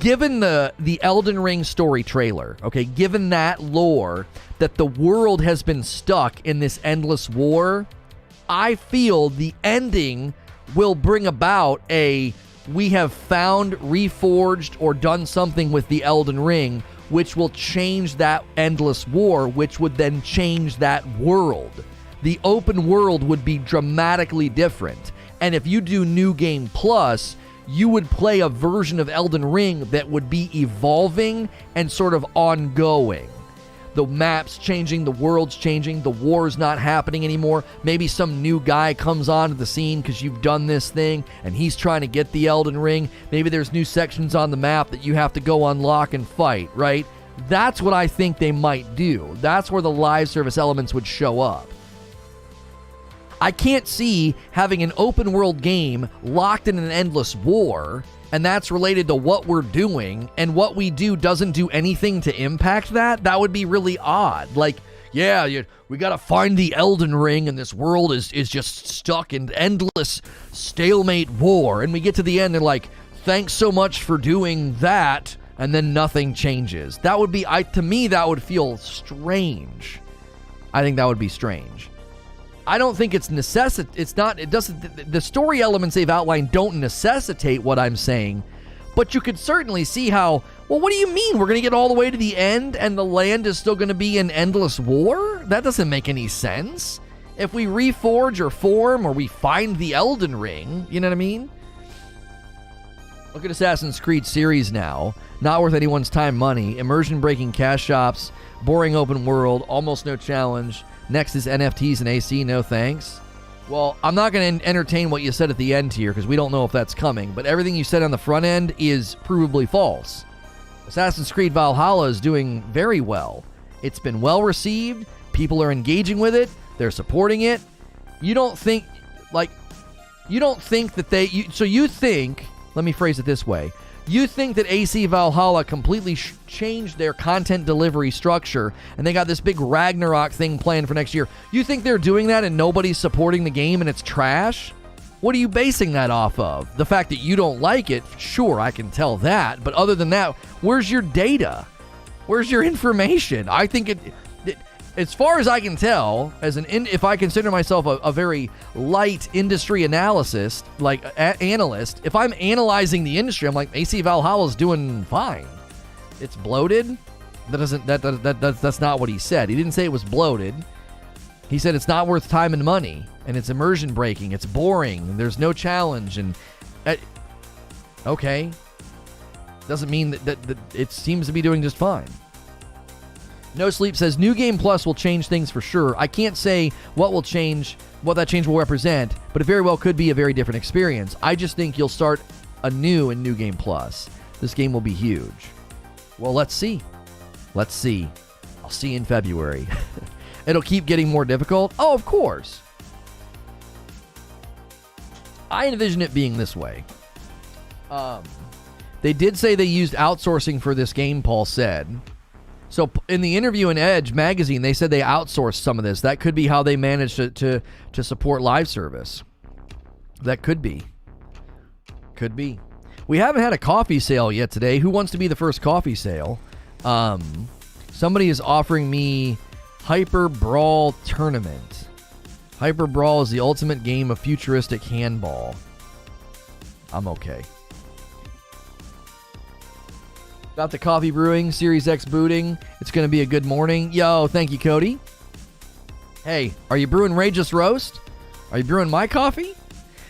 Given the Elden Ring story trailer, okay, given that lore, that the world has been stuck in this endless war, I feel the ending will bring about we have found, reforged, or done something with the Elden Ring, which will change that endless war, which would then change that world. The open world would be dramatically different. And if you do New Game Plus, you would play a version of Elden Ring that would be evolving and sort of ongoing. the map's changing, the world's changing, the war's not happening anymore. Maybe some new guy comes onto the scene because you've done this thing and he's trying to get the Elden Ring. Maybe there's new sections on the map that you have to go unlock and fight, right? That's what I think they might do. That's where the live service elements would show up. I can't see having an open world game locked in an endless war, and that's related to what we're doing, and what we do doesn't do anything to impact that. That would be really odd. Like, yeah, we gotta find the Elden Ring, and this world is just stuck in endless stalemate war. And we get to the end, they're like, thanks so much for doing that, and then nothing changes. That would be, to me, that would feel strange. I think that would be strange. I don't think it's the story elements they've outlined don't necessitate what I'm saying, but you could certainly see how, well, what do you mean? We're going to get all the way to the end and the land is still going to be in endless war? That doesn't make any sense. If we reforge or form or we find the Elden Ring, you know what I mean? Look at Assassin's Creed series now. Not worth anyone's time, money. Immersion-breaking cash shops. Boring open world. Almost no challenge. Next is NFTs and AC, no thanks. Well, I'm not going to entertain what you said at the end here because we don't know if that's coming, but everything you said on the front end is provably false. Assassin's Creed Valhalla is doing very well. It's been well received. People are engaging with it. They're supporting it. You don't think that you think, let me phrase it this way. You think that AC Valhalla completely changed their content delivery structure and they got this big Ragnarok thing planned for next year. You think they're doing that and nobody's supporting the game and it's trash? What are you basing that off of? The fact that you don't like it? Sure, I can tell that. But other than that, where's your data? Where's your information? I think as far as I can tell, if I consider myself a very light industry analyst, analyst, if I'm analyzing the industry, I'm like, AC Valhalla's doing fine. It's bloated. That's not what he said. He didn't say it was bloated. He said it's not worth time and money, and it's immersion breaking. It's boring. And there's no challenge, and okay, doesn't mean that it seems to be doing just fine. No Sleep says, New Game Plus will change things for sure. I can't say what that change will represent, but it very well could be a very different experience. I just think you'll start anew in New Game Plus. This game will be huge. Well, let's see. I'll see you in February. It'll keep getting more difficult? Oh, of course. I envision it being this way. They did say they used outsourcing for this game, Paul said. So in the interview in Edge magazine, they said they outsourced some of this. That could be how they managed to support live service. That could be. Could be. We haven't had a coffee sale yet today. Who wants to be the first coffee sale? Somebody is offering me Hyper Brawl Tournament. Hyper Brawl is the ultimate game of futuristic handball. I'm okay. About the coffee brewing, Series X booting. It's going to be a good morning. Yo, thank you, Cody. Hey, are you brewing Rageous Roast? Are you brewing my coffee?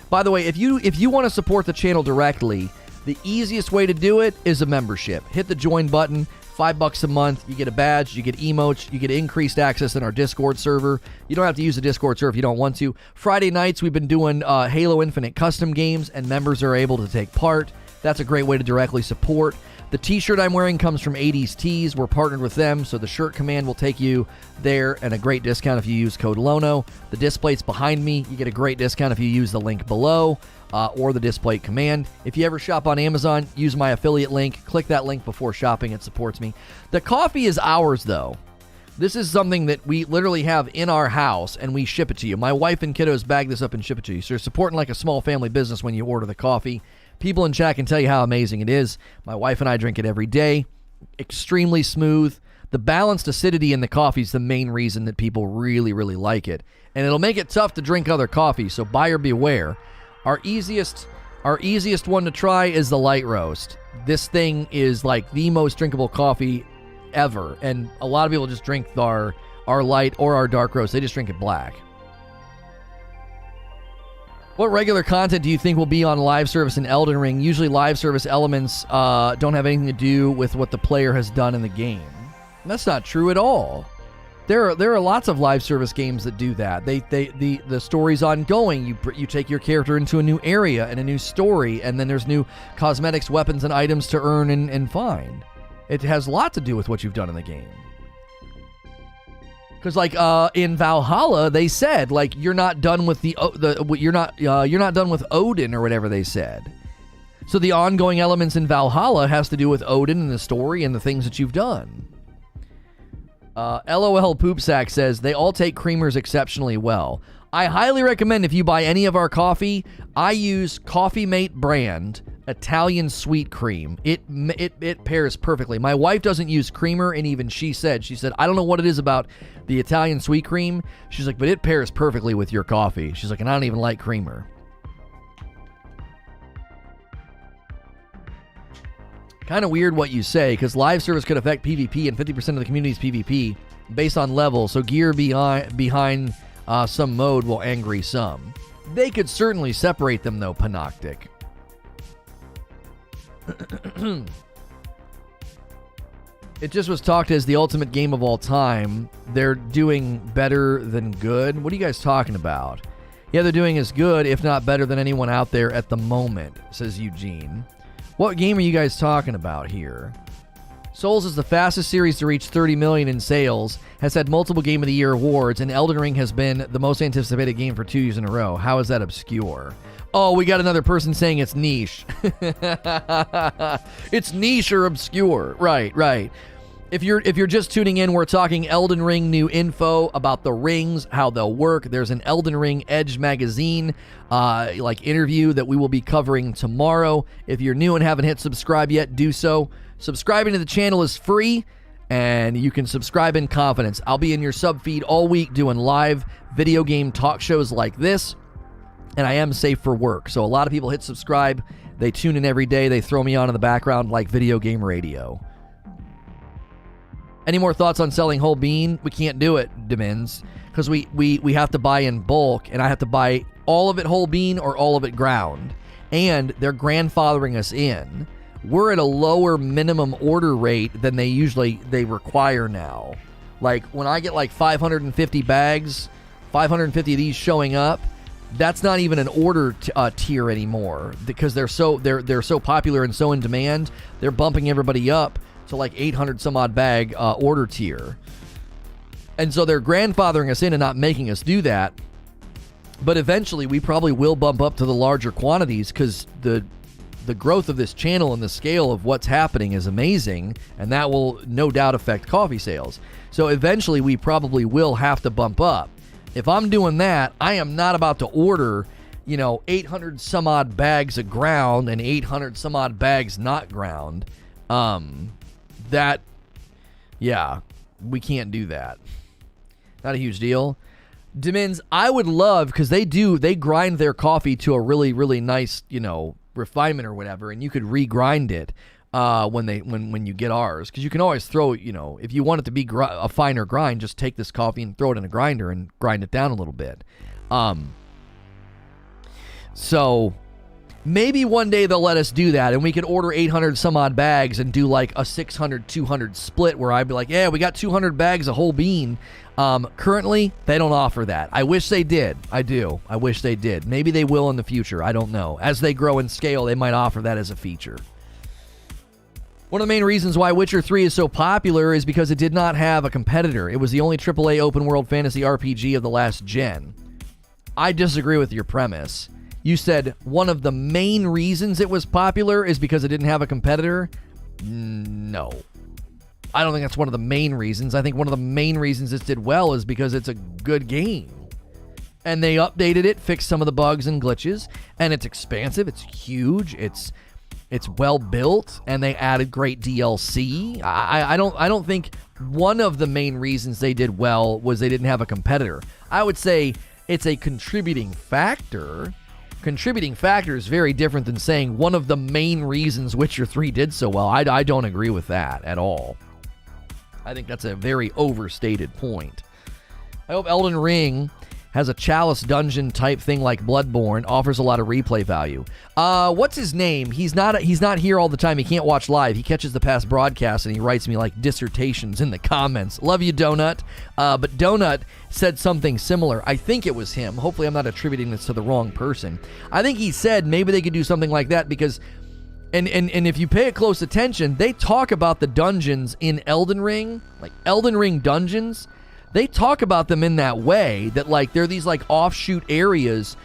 By the way, if you want to support the channel directly, the easiest way to do it is a membership. Hit the join button. $5 a month. You get a badge. You get emotes. You get increased access in our Discord server. You don't have to use the Discord server if you don't want to. Friday nights, we've been doing Halo Infinite custom games, and members are able to take part. That's a great way to directly support. The t-shirt I'm wearing comes from 80s Tees. We're partnered with them, so the shirt command will take you there, and a great discount if you use code LONO. The displays behind me, you get a great discount if you use the link below or the display command. If you ever shop on Amazon, use my affiliate link. Click that link before shopping. It supports me. The coffee is ours, though. This is something that we literally have in our house, and we ship it to you. My wife and kiddos bag this up and ship it to you. So you're supporting like a small family business when you order the coffee. People in chat can tell you how amazing it is. My wife and I drink it every day. Extremely smooth. The balanced acidity in the coffee is the main reason that people really, really like it. And it'll make it tough to drink other coffee, so buyer beware. Our easiest one to try is the light roast. This thing is like the most drinkable coffee ever. And a lot of people just drink our light or our dark roast. They just drink it black. What regular content do you think will be on live service in Elden Ring? Usually live service elements don't have anything to do with what the player has done in the game. That's not true at all. There are lots of live service games that do that. The story's ongoing. You take your character into a new area and a new story, and then there's new cosmetics, weapons, and items to earn and find. It has a lot to do with what you've done in the game. Because in Valhalla, they said you're not done with you're not done with Odin or whatever they said. So the ongoing elements in Valhalla has to do with Odin and the story and the things that you've done. LOL Poopsack says, they all take creamers exceptionally well. I highly recommend if you buy any of our coffee, I use Coffee Mate brand Italian sweet cream. It pairs perfectly. My wife doesn't use creamer, and even she said, I don't know what it is about the Italian sweet cream. She's like, but it pairs perfectly with your coffee. She's like, and I don't even like creamer. Kind of weird what you say, because live service could affect PvP, and 50% of the community's PvP based on level, so gear behind some mode will angry some. They could certainly separate them, though, Panoptic. It just was talked as the ultimate game of all time. They're doing better than good. What are you guys talking about? Yeah, they're doing as good, if not better, than anyone out there at the moment, says Eugene. What game are you guys talking about here? Souls is the fastest series to reach 30 million in sales, has had multiple Game of the Year awards, and Elden Ring has been the most anticipated game for 2 years in a row. How is that obscure? Oh, we got another person saying it's niche. It's niche or obscure. Right. If you're just tuning in, we're talking Elden Ring new info about the rings, how they'll work. There's an Elden Ring Edge magazine interview that we will be covering tomorrow. If you're new and haven't hit subscribe yet, do so. Subscribing to the channel is free, and you can subscribe in confidence. I'll be in your sub feed all week doing live video game talk shows like this, and I am safe for work. So a lot of people hit subscribe. They tune in every day. They throw me on in the background like video game radio. Any more thoughts on selling whole bean? We can't do it, Demins, because we have to buy in bulk, and I have to buy all of it whole bean or all of it ground, and they're grandfathering us in. We're at a lower minimum order rate than they require now. Like when I get 550 bags, 550 of these showing up, that's not even an order tier anymore, because they're so popular and so in demand. They're bumping everybody up to 800 some odd bag order tier. And so they're grandfathering us in and not making us do that. But eventually we probably will bump up to the larger quantities, because the growth of this channel and the scale of what's happening is amazing, and that will no doubt affect coffee sales. So eventually we probably will have to bump up. If I'm doing that, I am not about to order 800 some odd bags of ground and 800 some odd bags not ground. We can't do that. Not a huge deal. Demins, I would love, because they grind their coffee to a really, really nice, refinement or whatever, and you could regrind it when you get ours, because you can always throw, if you want it to be a finer grind, just take this coffee and throw it in a grinder and grind it down a little bit. So maybe one day they'll let us do that, and we could order 800 some odd bags and do a 600-200 split, where I'd be like, yeah, we got 200 bags of whole bean. Currently, they don't offer that. I wish they did. I do. I wish they did. Maybe they will in the future. I don't know. As they grow in scale, they might offer that as a feature. One of the main reasons why Witcher 3 is so popular is because it did not have a competitor. It was the only AAA open-world fantasy RPG of the last gen. I disagree with your premise. You said one of the main reasons it was popular is because it didn't have a competitor. No. I don't think that's one of the main reasons. I think one of the main reasons it did well is because it's a good game. And they updated it, fixed some of the bugs and glitches, and it's expansive, it's huge, it's well built, and they added great DLC. I don't think one of the main reasons they did well was they didn't have a competitor. I would say it's a contributing factor. Contributing factor is very different than saying one of the main reasons Witcher 3 did so well. I don't agree with that at all. I think that's a very overstated point. I hope Elden Ring has a chalice dungeon type thing like Bloodborne, offers a lot of replay value. What's his name? He's not here all the time. He can't watch live. He catches the past broadcasts and he writes me like dissertations in the comments. Love you, Donut. But Donut said something similar. I think it was him. Hopefully I'm not attributing this to the wrong person. I think he said maybe they could do something like that because, and if you pay it close attention, they talk about the dungeons in Elden Ring, like Elden Ring dungeons. They talk about them in that way, that like they're these like offshoot areas.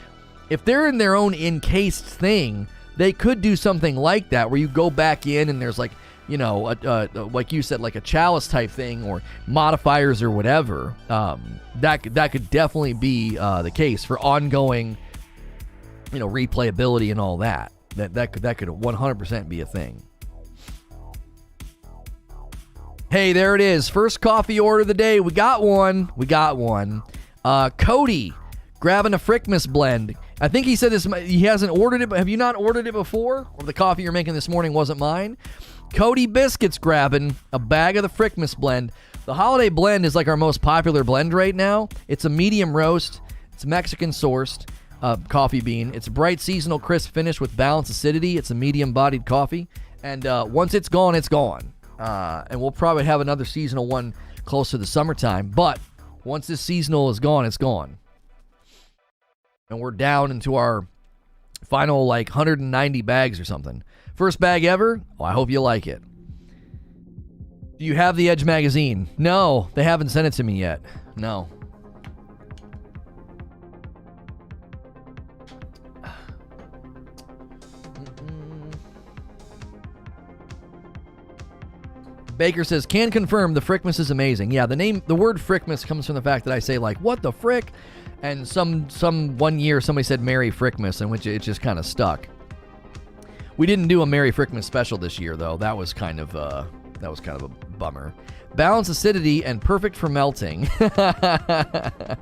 If they're in their own encased thing, they could do something like that where you go back in and there's like, you know, like you said, like a chalice type thing or modifiers or whatever. That could definitely be the case for ongoing, you know, replayability and all that. That could 100% be a thing. Hey, there it is. First coffee order of the day. We got one. Cody grabbing a Frickmas blend. I think he said this. He hasn't ordered it, but have you not ordered it before? Or the coffee you're making this morning wasn't mine? Cody Biscuits grabbing a bag of the Frickmas blend. The holiday blend is like our most popular blend right now. It's a medium roast. It's Mexican sourced coffee bean. It's a bright seasonal crisp finish with balanced acidity. It's a medium bodied coffee. And once it's gone, it's gone. And we'll probably have another seasonal one close to the summertime. But once this seasonal is gone, it's gone. And we're down into our final like 190 bags or something. First bag ever? Well, I hope you like it. Do you have the Edge magazine? No, they haven't sent it to me yet. No. Baker says, can confirm the Frickmas is amazing. Yeah, the word Frickmas comes from the fact that I say like, what the frick? And some 1 year somebody said Merry Frickmas, in which it just kind of stuck. We didn't do a Merry Frickmas special this year though. That was kind of a bummer. Balanced acidity and perfect for melting. Yeah.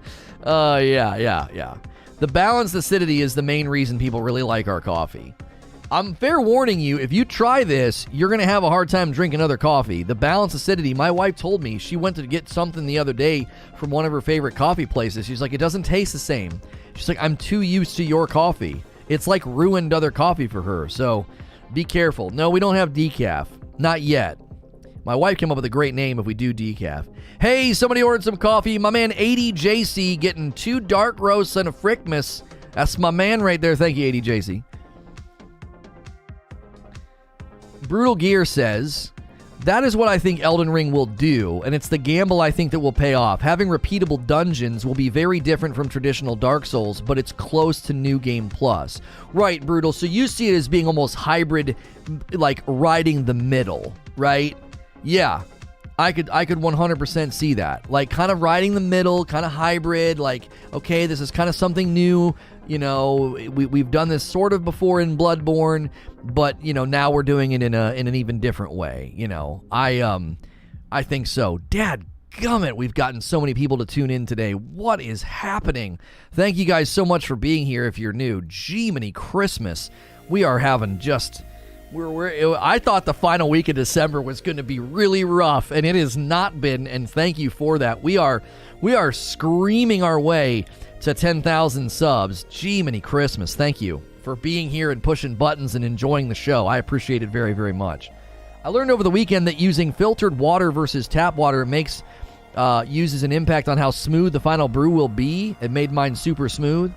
The balanced acidity is the main reason people really like our coffee. I'm fair warning you, if you try this, you're going to have a hard time drinking other coffee. The balanced acidity, my wife told me, she went to get something the other day from one of her favorite coffee places. She's like, it doesn't taste the same. She's like, I'm too used to your coffee. It's like ruined other coffee for her, so be careful. No, we don't have decaf. Not yet. My wife came up with a great name if we do decaf. Hey, somebody ordered some coffee. My man 80JC getting 2 dark roasts and a Frickmas. That's my man right there. Thank you, 80JC. Brutal Gear says, that is what I think Elden Ring will do, and it's the gamble I think that will pay off. Having repeatable dungeons will be very different from traditional Dark Souls, but it's close to New Game Plus. Right, Brutal, so you see it as being almost hybrid, like riding the middle, right? Yeah, I could 100% see that. Like kind of riding the middle, kind of hybrid, like, okay, this is kind of something new. You know, we've done this sort of before in Bloodborne, but, you know, now we're doing it in an even different way. You know, I think so. Dadgummit, we've gotten so many people to tune in today. What is happening? Thank you guys so much for being here if you're new. Jiminy Christmas. We are having just... I thought the final week of December was going to be really rough, and it has not been, and thank you for that. We are screaming our way to 10,000 subs. Jiminy Christmas. Thank you for being here and pushing buttons and enjoying the show. I appreciate it very, very much. I learned over the weekend that using filtered water versus tap water uses an impact on how smooth the final brew will be. It made mine super smooth.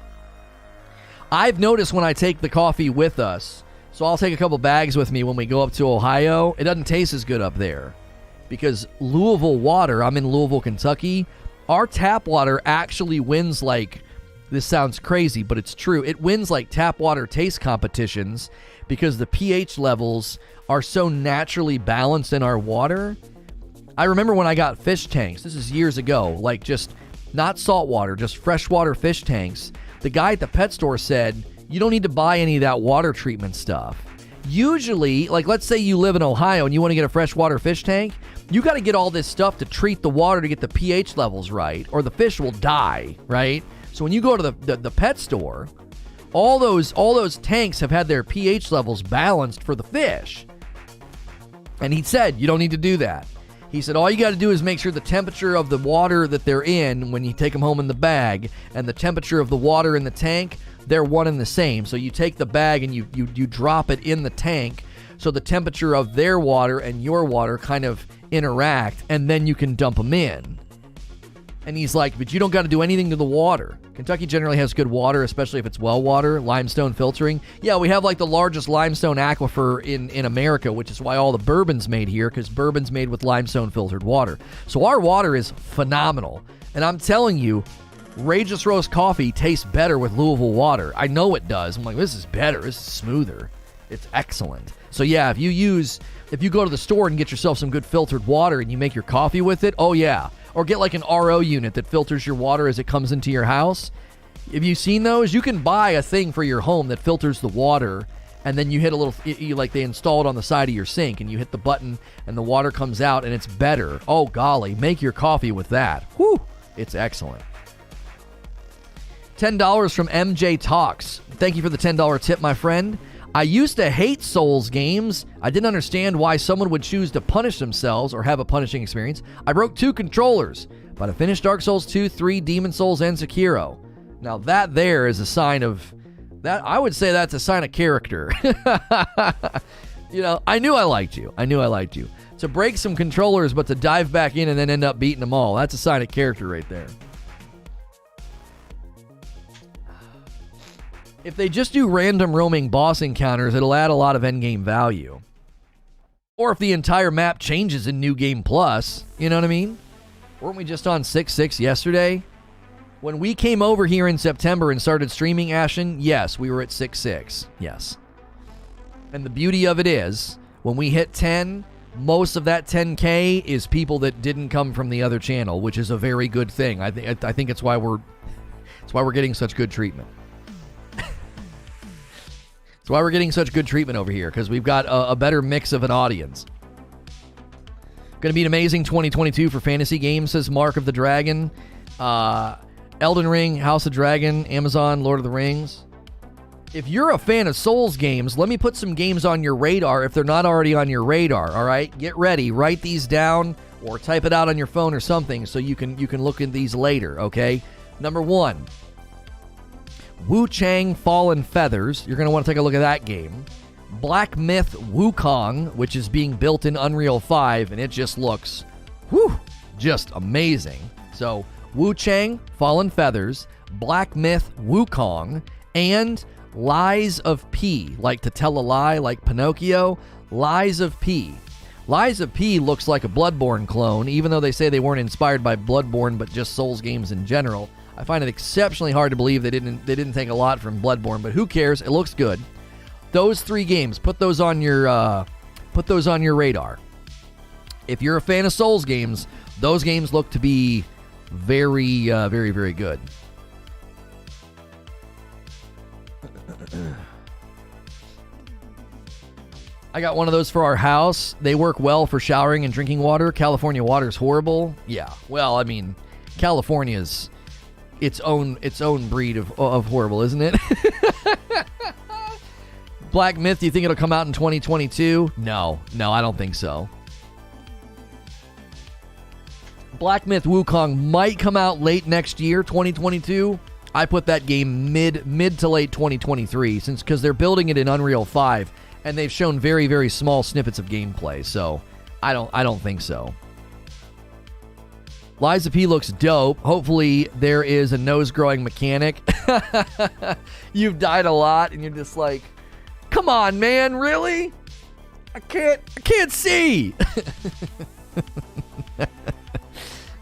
I've noticed when I take the coffee with us, so I'll take a couple bags with me when we go up to Ohio. It doesn't taste as good up there because Louisville water, I'm in Louisville, Kentucky, our tap water actually wins like, this sounds crazy, but it's true. It wins like tap water taste competitions because the pH levels are so naturally balanced in our water. I remember when I got fish tanks, this is years ago, like just not salt water, just freshwater fish tanks. The guy at the pet store said, you don't need to buy any of that water treatment stuff. Usually, like let's say you live in Ohio and you want to get a freshwater fish tank, you got to get all this stuff to treat the water to get the pH levels right, or the fish will die, right? So when you go to the pet store, all those tanks have had their pH levels balanced for the fish. And he said, you don't need to do that. He said, all you got to do is make sure the temperature of the water that they're in when you take them home in the bag and the temperature of the water in the tank, they're one and the same. So you take the bag and you drop it in the tank so the temperature of their water and your water kind of interact, and then you can dump them in. And he's like, but you don't got to do anything to the water. Kentucky generally has good water, especially if it's well water, limestone filtering. Yeah, we have like the largest limestone aquifer in America, which is why all the bourbon's made here, because bourbon's made with limestone filtered water. So our water is phenomenal. And I'm telling you, Rageous Roast coffee tastes better with Louisville water. I know it does. I'm like, this is better. This is smoother. It's excellent. So yeah, if you go to the store and get yourself some good filtered water and you make your coffee with it, oh yeah. Or get like an RO unit that filters your water as it comes into your house. Have you seen those? You can buy a thing for your home that filters the water, and then you hit a little, like they install it on the side of your sink, and you hit the button and the water comes out and it's better. Oh golly, make your coffee with that. Whew, it's excellent. $10 from MJ Talks. Thank you for the $10 tip, my friend. I used to hate Souls games. I didn't understand why someone would choose to punish themselves or have a punishing experience. I broke 2 controllers, but I finished Dark Souls 2, 3, Demon Souls, and Sekiro. Now that there is a sign of, that I would say that's a sign of character. You know, I knew I liked you. To break some controllers, but to dive back in and then end up beating them all, that's a sign of character right there. If they just do random roaming boss encounters, it'll add a lot of endgame value. Or if the entire map changes in New Game Plus, you know what I mean? Weren't we just on 6.6 yesterday? When we came over here in September and started streaming Ashen, yes, we were at 6.6, yes. And the beauty of it is, when we hit 10, most of that 10K is people that didn't come from the other channel, which is a very good thing. I think it's why we're getting such good treatment. That's why we're getting such good treatment over here, because we've got a better mix of an audience. Going to be an amazing 2022 for fantasy games, says Mark of the Dragon. Elden Ring, House of Dragon, Amazon, Lord of the Rings. If you're a fan of Souls games, let me put some games on your radar if they're not already on your radar, all right? Get ready. Write these down or type it out on your phone or something so you can look at these later, okay? Number 1. Wu Chang Fallen Feathers. You're going to want to take a look at that game. Black Myth Wukong, which is being built in Unreal 5, and it just looks, just amazing. So, Wu Chang Fallen Feathers, Black Myth Wukong, and Lies of P, like to tell a lie, like Pinocchio. Lies of P. Lies of P looks like a Bloodborne clone, even though they say they weren't inspired by Bloodborne, but just Souls games in general. I find it exceptionally hard to believe they didn't take a lot from Bloodborne, but who cares? It looks good. Those 3 games, put those on your radar. If you're a fan of Souls games, those games look to be very, very, very good. I got one of those for our house. They work well for showering and drinking water. California water is horrible. Yeah, well, I mean, California's its own breed of horrible, isn't it? Black Myth, do you think it'll come out in 2022? No, I don't think so. Black Myth Wukong might come out late next year, 2022. I put that game mid to late 2023, because they're building it in Unreal 5, and they've shown very, very small snippets of gameplay. So I don't think so. Lies of P looks dope. Hopefully there is a nose-growing mechanic. You've died a lot, and you're just like, come on, man, really? I can't see.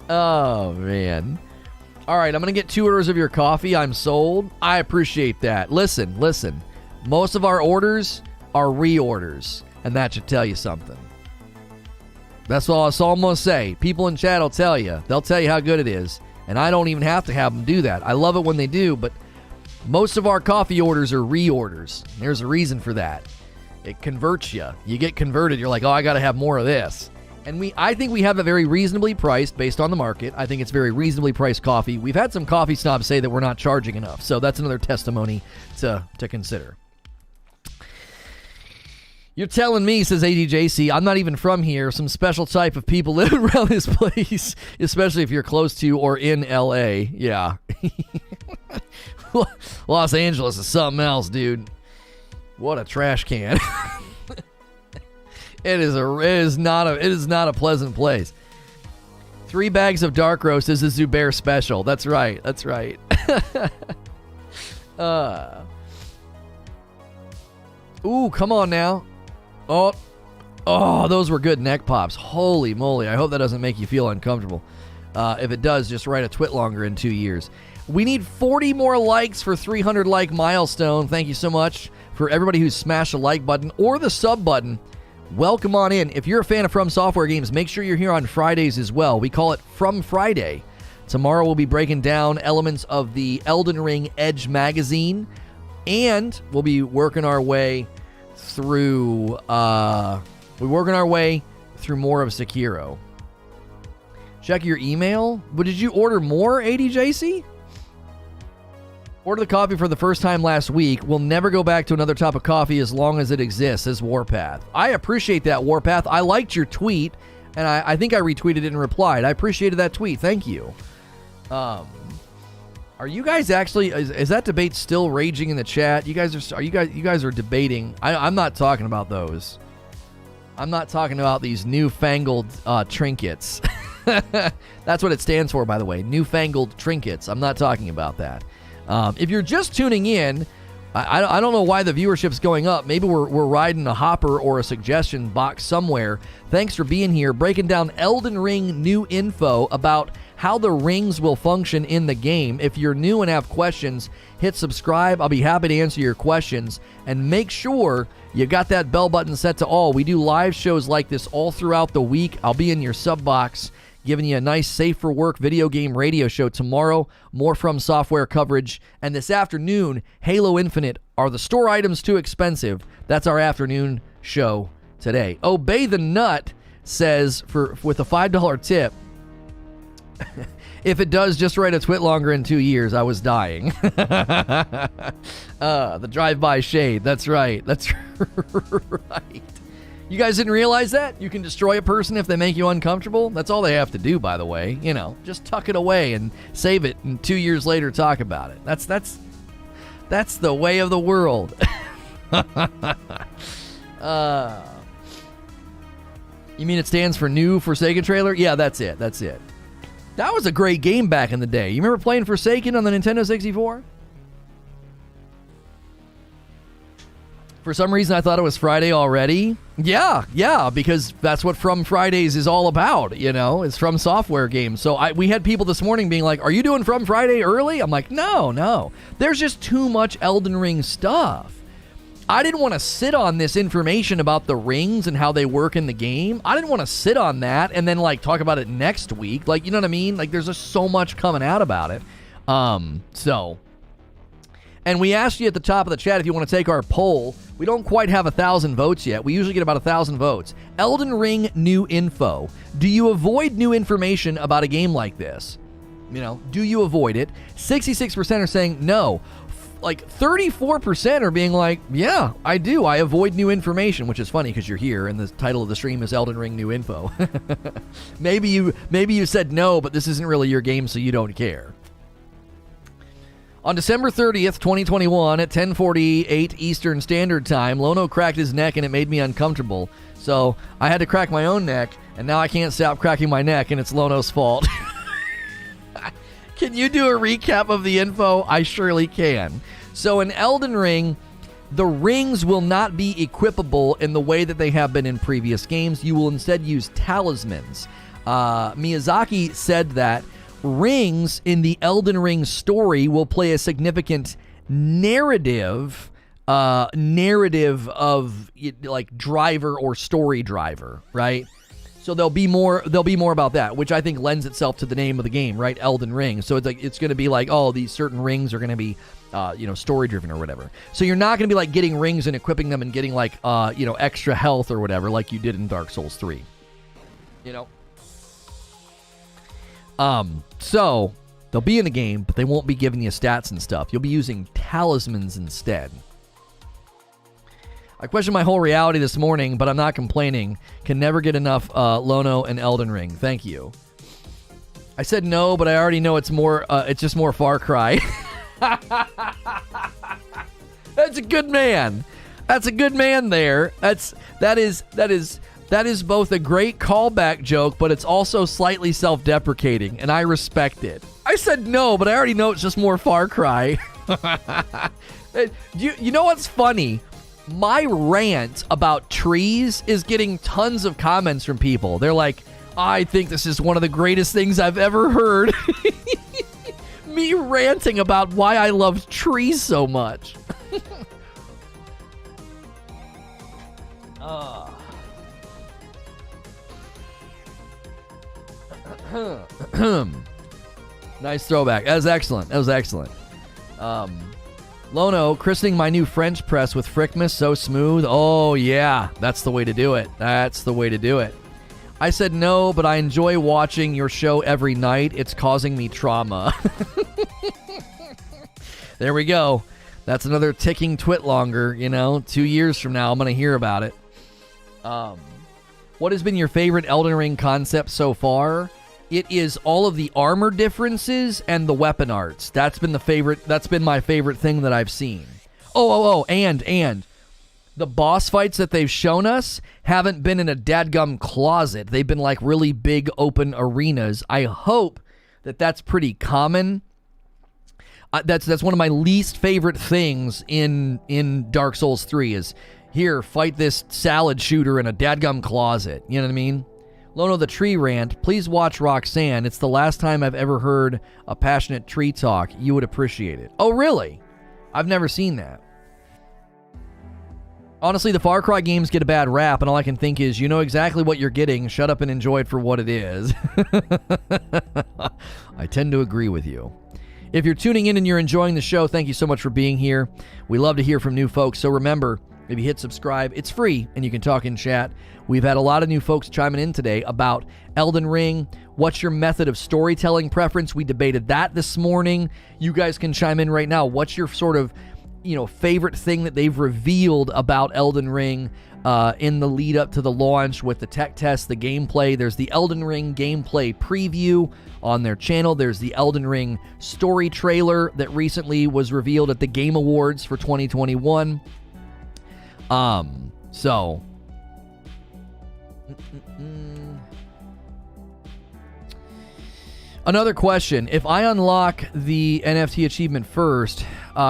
Oh, man. All right, I'm going to get 2 orders of your coffee. I'm sold. I appreciate that. Listen. Most of our orders are reorders, and that should tell you something. That's all I'm going to say. People in chat will tell you. They'll tell you how good it is. And I don't even have to have them do that. I love it when they do, but most of our coffee orders are reorders. There's a reason for that. It converts you. You get converted. You're like, oh, I got to have more of this. And I think we have it very reasonably priced based on the market. I think it's very reasonably priced coffee. We've had some coffee snobs say that we're not charging enough. So that's another testimony to consider. You're telling me, says ADJC, I'm not even from here. Some special type of people live around this place, especially if you're close to or in LA. Yeah. Los Angeles is something else, dude. What a trash can. It is not a pleasant place. 3 bags of dark roast is a Zubair special. That's right. Ooh, come on now. Oh, those were good neck pops. Holy moly. I hope that doesn't make you feel uncomfortable. If it does, just write a twit longer in 2 years. We need 40 more likes for 300 like milestone. Thank you so much for everybody who's smashed the like button or the sub button. Welcome on in. If you're a fan of From Software games, make sure you're here on Fridays as well. We call it From Friday. Tomorrow we'll be breaking down elements of the Elden Ring Edge magazine, and we'll be working our way through more of Sekiro. Check your email. But did you order more, ADJC? Order the coffee for the first time last week. We'll never go back to another type of coffee as long as it exists, says Warpath. I appreciate that, Warpath. I liked your tweet, and I think I retweeted it and replied. I appreciated that tweet. Thank you. Are you guys actually? Is that debate still raging in the chat? You guys are debating. I'm not talking about those. I'm not talking about these newfangled trinkets. That's what it stands for, by the way. Newfangled trinkets. I'm not talking about that. If you're just tuning in, I don't know why the viewership's going up. Maybe we're riding a hopper or a suggestion box somewhere. Thanks for being here, breaking down Elden Ring new info about how the rings will function in the game. If you're new and have questions, hit subscribe. I'll be happy to answer your questions. And make sure you got that bell button set to all. We do live shows like this all throughout the week. I'll be in your sub box giving you a nice safe for work video game radio show tomorrow. More From Software coverage. And this afternoon, Halo Infinite. Are the store items too expensive? That's our afternoon show today. Obey the Nut says with a $5 tip, if it does, just write a twit longer in 2 years. I was dying. The drive-by shade. That's right. That's right. You guys didn't realize that? You can destroy a person if they make you uncomfortable? That's all they have to do, by the way. You know, just tuck it away and save it, and 2 years later talk about it. That's the way of the world. You mean it stands for New Forsaken Trailer? Yeah, that's it. That was a great game back in the day. You remember playing Forsaken on the Nintendo 64? For some reason, I thought it was Friday already. Yeah, because that's what From Fridays is all about, you know? It's From Software games. So we had people this morning being like, are you doing From Friday early? I'm like, no. There's just too much Elden Ring stuff. I didn't want to sit on this information about the rings and how they work in the game. I didn't want to sit on that and then, like, talk about it next week. Like, you know what I mean? Like, there's just so much coming out about it. And we asked you at the top of the chat if you want to take our poll. We don't quite have 1,000 votes yet. We usually get about 1,000 votes. Elden Ring new info. Do you avoid new information about a game like this? You know, do you avoid it? 66% are saying no. Like 34% are being like, yeah, I do. I avoid new information, which is funny because you're here and the title of the stream is Elden Ring new info. Maybe you said no, but this isn't really your game, so you don't care. On December 30th, 2021, at 10:48 Eastern Standard Time, Lono cracked his neck and it made me uncomfortable. So I had to crack my own neck, and now I can't stop cracking my neck, and it's Lono's fault. Can you do a recap of the info? I surely can. So in Elden Ring, the rings will not be equipable in the way that they have been in previous games. You will instead use talismans. Miyazaki said that rings in the Elden Ring story will play a significant narrative of like driver or story driver, right? So there'll be more about that, which I think lends itself to the name of the game, right? Elden Ring. So it's going to be like, oh, these certain rings are going to be story driven or whatever. So you're not going to be like getting rings and equipping them and getting like extra health or whatever like you did in Dark Souls 3. You know. So they'll be in the game, but they won't be giving you stats and stuff. You'll be using talismans instead. I questioned my whole reality this morning, but I'm not complaining. Can never get enough Lono and Elden Ring. Thank you. I said no, but I already know it's more. It's just more Far Cry. That's a good man. That's a good man there. That is both a great callback joke, but it's also slightly self-deprecating, and I respect it. I said no, but I already know it's just more Far Cry. You know what's funny? My rant about trees is getting tons of comments from people. They're like, I think this is one of the greatest things I've ever heard. Me ranting about why I love trees so much. Nice throwback. That was excellent. Lono, christening my new French press with Frickmas, so smooth. Oh, yeah. That's the way to do it. I said no, but I enjoy watching your show every night. It's causing me trauma. There we go. That's another ticking twit longer, 2 years from now, I'm going to hear about it. What has been your favorite Elden Ring concept so far? It is all of the armor differences and the weapon arts. That's been my favorite thing that I've seen. And the boss fights that they've shown us haven't been in a dadgum closet. They've been like really big open arenas. I hope that that's pretty common. That's one of my least favorite things in Dark Souls 3 is, here, fight this salad shooter in a dadgum closet. You know what I mean? Lono the Tree Rant, please watch Roxanne. It's the last time I've ever heard a passionate tree talk. You would appreciate it. Oh, really? I've never seen that. Honestly, the Far Cry games get a bad rap, and all I can think is, you know exactly what you're getting. Shut up and enjoy it for what it is. I tend to agree with you. If you're tuning in and you're enjoying the show, thank you so much for being here. We love to hear from new folks, so remember, if you hit subscribe, it's free, and you can talk in chat. We've had a lot of new folks chiming in today about Elden Ring. What's your method of storytelling preference? We debated that this morning. You guys can chime in right now. What's your sort of, favorite thing that they've revealed about Elden Ring in the lead up to the launch with the tech test, the gameplay? There's the Elden Ring gameplay preview on their channel. There's the Elden Ring story trailer that recently was revealed at the Game Awards for 2021. Another question. If I unlock the NFT achievement first,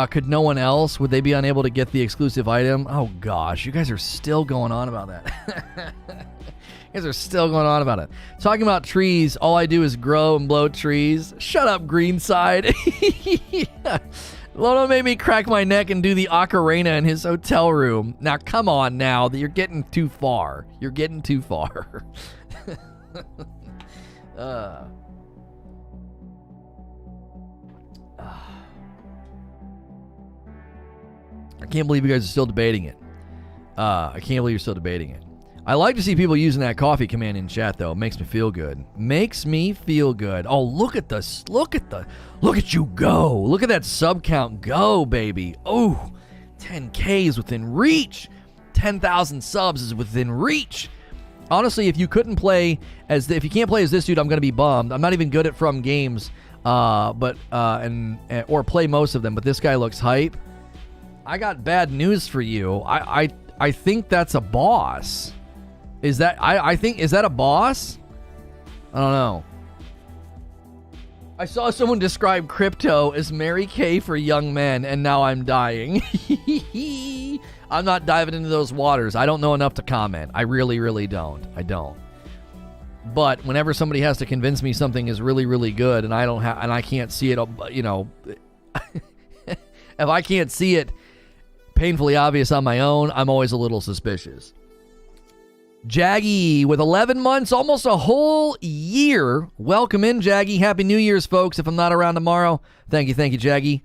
could no one else? Would they be unable to get the exclusive item? Oh gosh, you guys are still going on about that. You guys are still going on about it. Talking about trees, all I do is grow and blow trees. Shut up, Greenside. Lono made me crack my neck and do the ocarina in his hotel room. Now, come on now. You're getting too far. I can't believe you guys are still debating it. I can't believe you're still debating it. I like to see people using that coffee command in chat, though. It makes me feel good. Oh, look at you go. Look at that sub count go, baby. Oh, 10K is within reach. 10,000 subs is within reach. Honestly, if you can't play as this dude, I'm going to be bummed. I'm not even good at From games, or play most of them, but this guy looks hype. I got bad news for you. I think that's a boss. Is that a boss? I don't know. I saw someone describe crypto as Mary Kay for young men, and now I'm dying. I'm not diving into those waters. I don't know enough to comment. I really, really don't. I don't. But whenever somebody has to convince me something is really, really good, and I can't see it, if I can't see it painfully obvious on my own, I'm always a little suspicious. Jaggy with 11 months, almost a whole year. Welcome in, Jaggy. Happy New Year's, folks. If I'm not around tomorrow, thank you, Jaggy.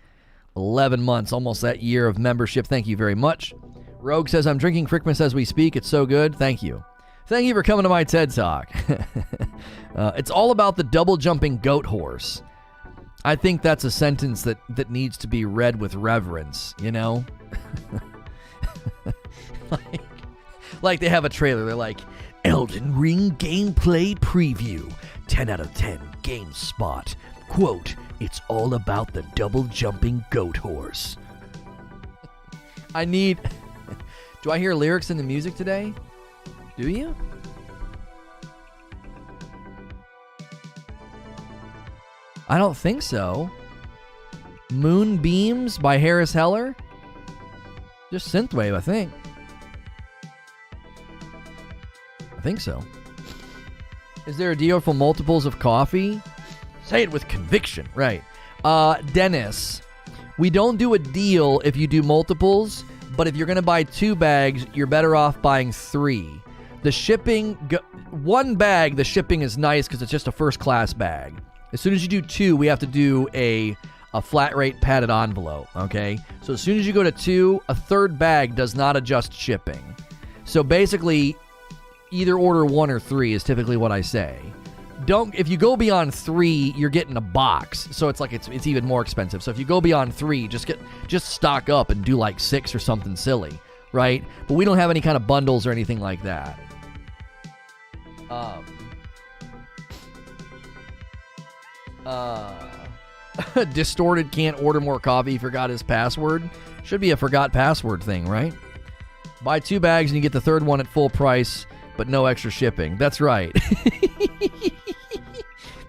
11 months, almost that year of membership. Thank you very much. Rogue says, I'm drinking Frickmas as we speak. It's so good. Thank you. Thank you for coming to my TED Talk. It's all about the double jumping goat horse. I think that's a sentence that needs to be read with reverence, Like they have a trailer. They're like, Elden Ring gameplay preview. 10 out of 10 game spot. Quote, it's all about the double jumping goat horse. Do I hear lyrics in the music today? Do you? I don't think so. Moonbeams by Harris Heller? Just synthwave, I think. I think so. Is there a deal for multiples of coffee? Say it with conviction. Right. Dennis, we don't do a deal if you do multiples, but if you're going to buy 2 bags, you're better off buying 3. The shipping, 1 bag, the shipping is nice because it's just a first class bag. As soon as you do 2, we have to do a flat rate padded envelope, okay? So as soon as you go to 2, a 3rd bag does not adjust shipping. So basically, either order 1 or 3 is typically what I say. If you go beyond 3, you're getting a box, so it's like it's even more expensive. So if you go beyond 3, just stock up and do like 6 or something silly, right? But we don't have any kind of bundles or anything like that. Distorted can't order more coffee, forgot his password. Should be a forgot password thing, right? Buy 2 bags and you get the 3rd one at full price, but no extra shipping. That's right.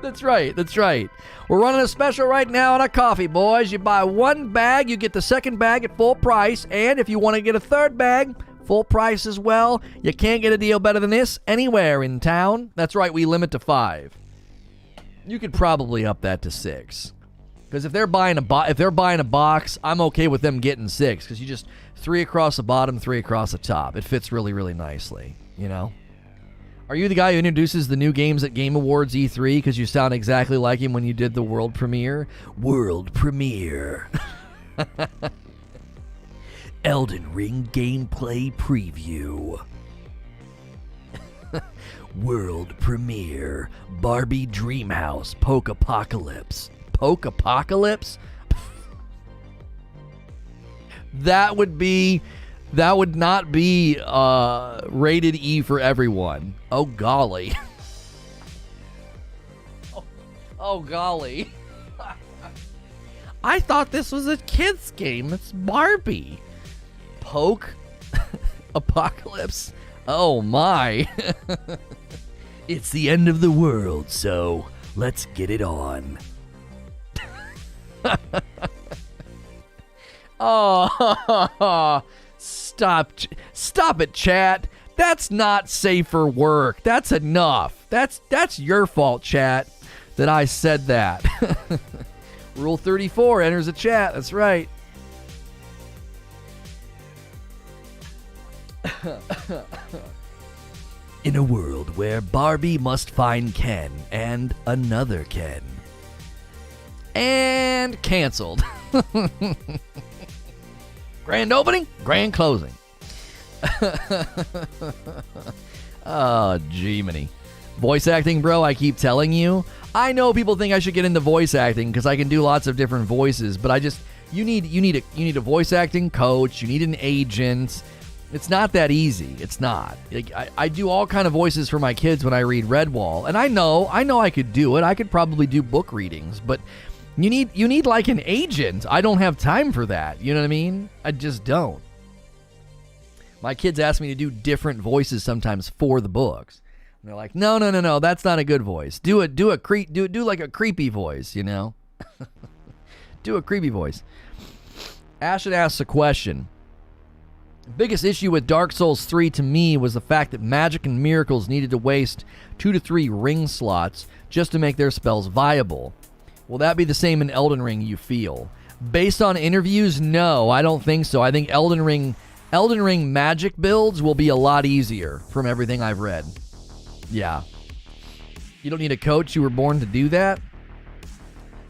That's right. We're running a special right now on a coffee, boys. You buy 1 bag, you get the 2nd bag at full price, and if you want to get a 3rd bag, full price as well. You can't get a deal better than this anywhere in town. That's right, we limit to 5. You could probably up that to 6. Because if they're buying a box, I'm okay with them getting 6. Because you just 3 across the bottom, 3 across the top. It fits really, really nicely, you know? Are you the guy who introduces the new games at Game Awards E3 because you sound exactly like him when you did the world premiere? World premiere. Elden Ring gameplay preview. World premiere. Barbie Dreamhouse Poke Apocalypse. Poke Apocalypse? That would not be rated E for everyone. Oh, golly. oh, golly. I thought this was a kid's game. It's Barbie. Poke Apocalypse. Oh, my. It's the end of the world, so let's get it on. Oh, stop it, chat. That's not safe for work. That's enough. That's your fault, chat, that I said that. Rule 34 enters the chat. That's right. In a world where Barbie must find Ken and another Ken. And canceled. Grand opening, grand closing. Oh, Jiminy. Voice acting, bro, I keep telling you. I know people think I should get into voice acting because I can do lots of different voices, but you need a voice acting coach, you need an agent. It's not that easy. It's not. I do all kind of voices for my kids when I read Redwall, and I know I could do it. I could probably do book readings, but you need like an agent. I don't have time for that. You know what I mean? I just don't. My kids ask me to do different voices sometimes for the books. And they're like, no, that's not a good voice. Do like a creepy voice, you know? Do a creepy voice. Ashton asks a question. The biggest issue with Dark Souls 3 to me was the fact that magic and miracles needed to waste 2 to 3 ring slots just to make their spells viable. Will that be the same in Elden Ring, you feel? Based on interviews, no, I don't think so. I think Elden Ring magic builds will be a lot easier from everything I've read. Yeah. You don't need a coach, you were born to do that?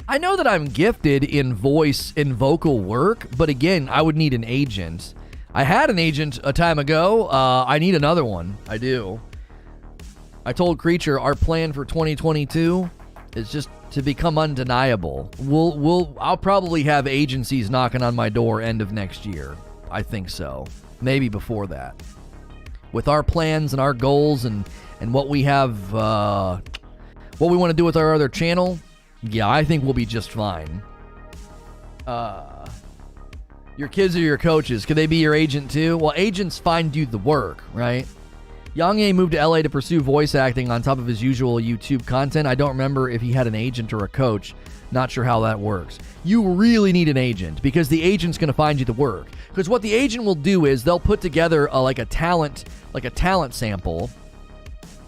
I know that I'm gifted in vocal work, but again, I would need an agent. I had an agent a time ago. I need another one. I do. I told Creature our plan for 2022 is just to become undeniable. I'll probably have agencies knocking on my door end of next year. I think so. maybe before that. With our plans and our goals and what we have, what we want to do with our other channel, yeah, I think we'll be just fine. Your kids are your coaches. Could they be your agent too? Well, agents find you the work, right? Yang Ye moved to LA to pursue voice acting on top of his usual YouTube content. I don't remember if he had an agent or a coach. Not sure how that works. You really need an agent because the agent's going to find you the work. Because what the agent will do is they'll put together like a talent sample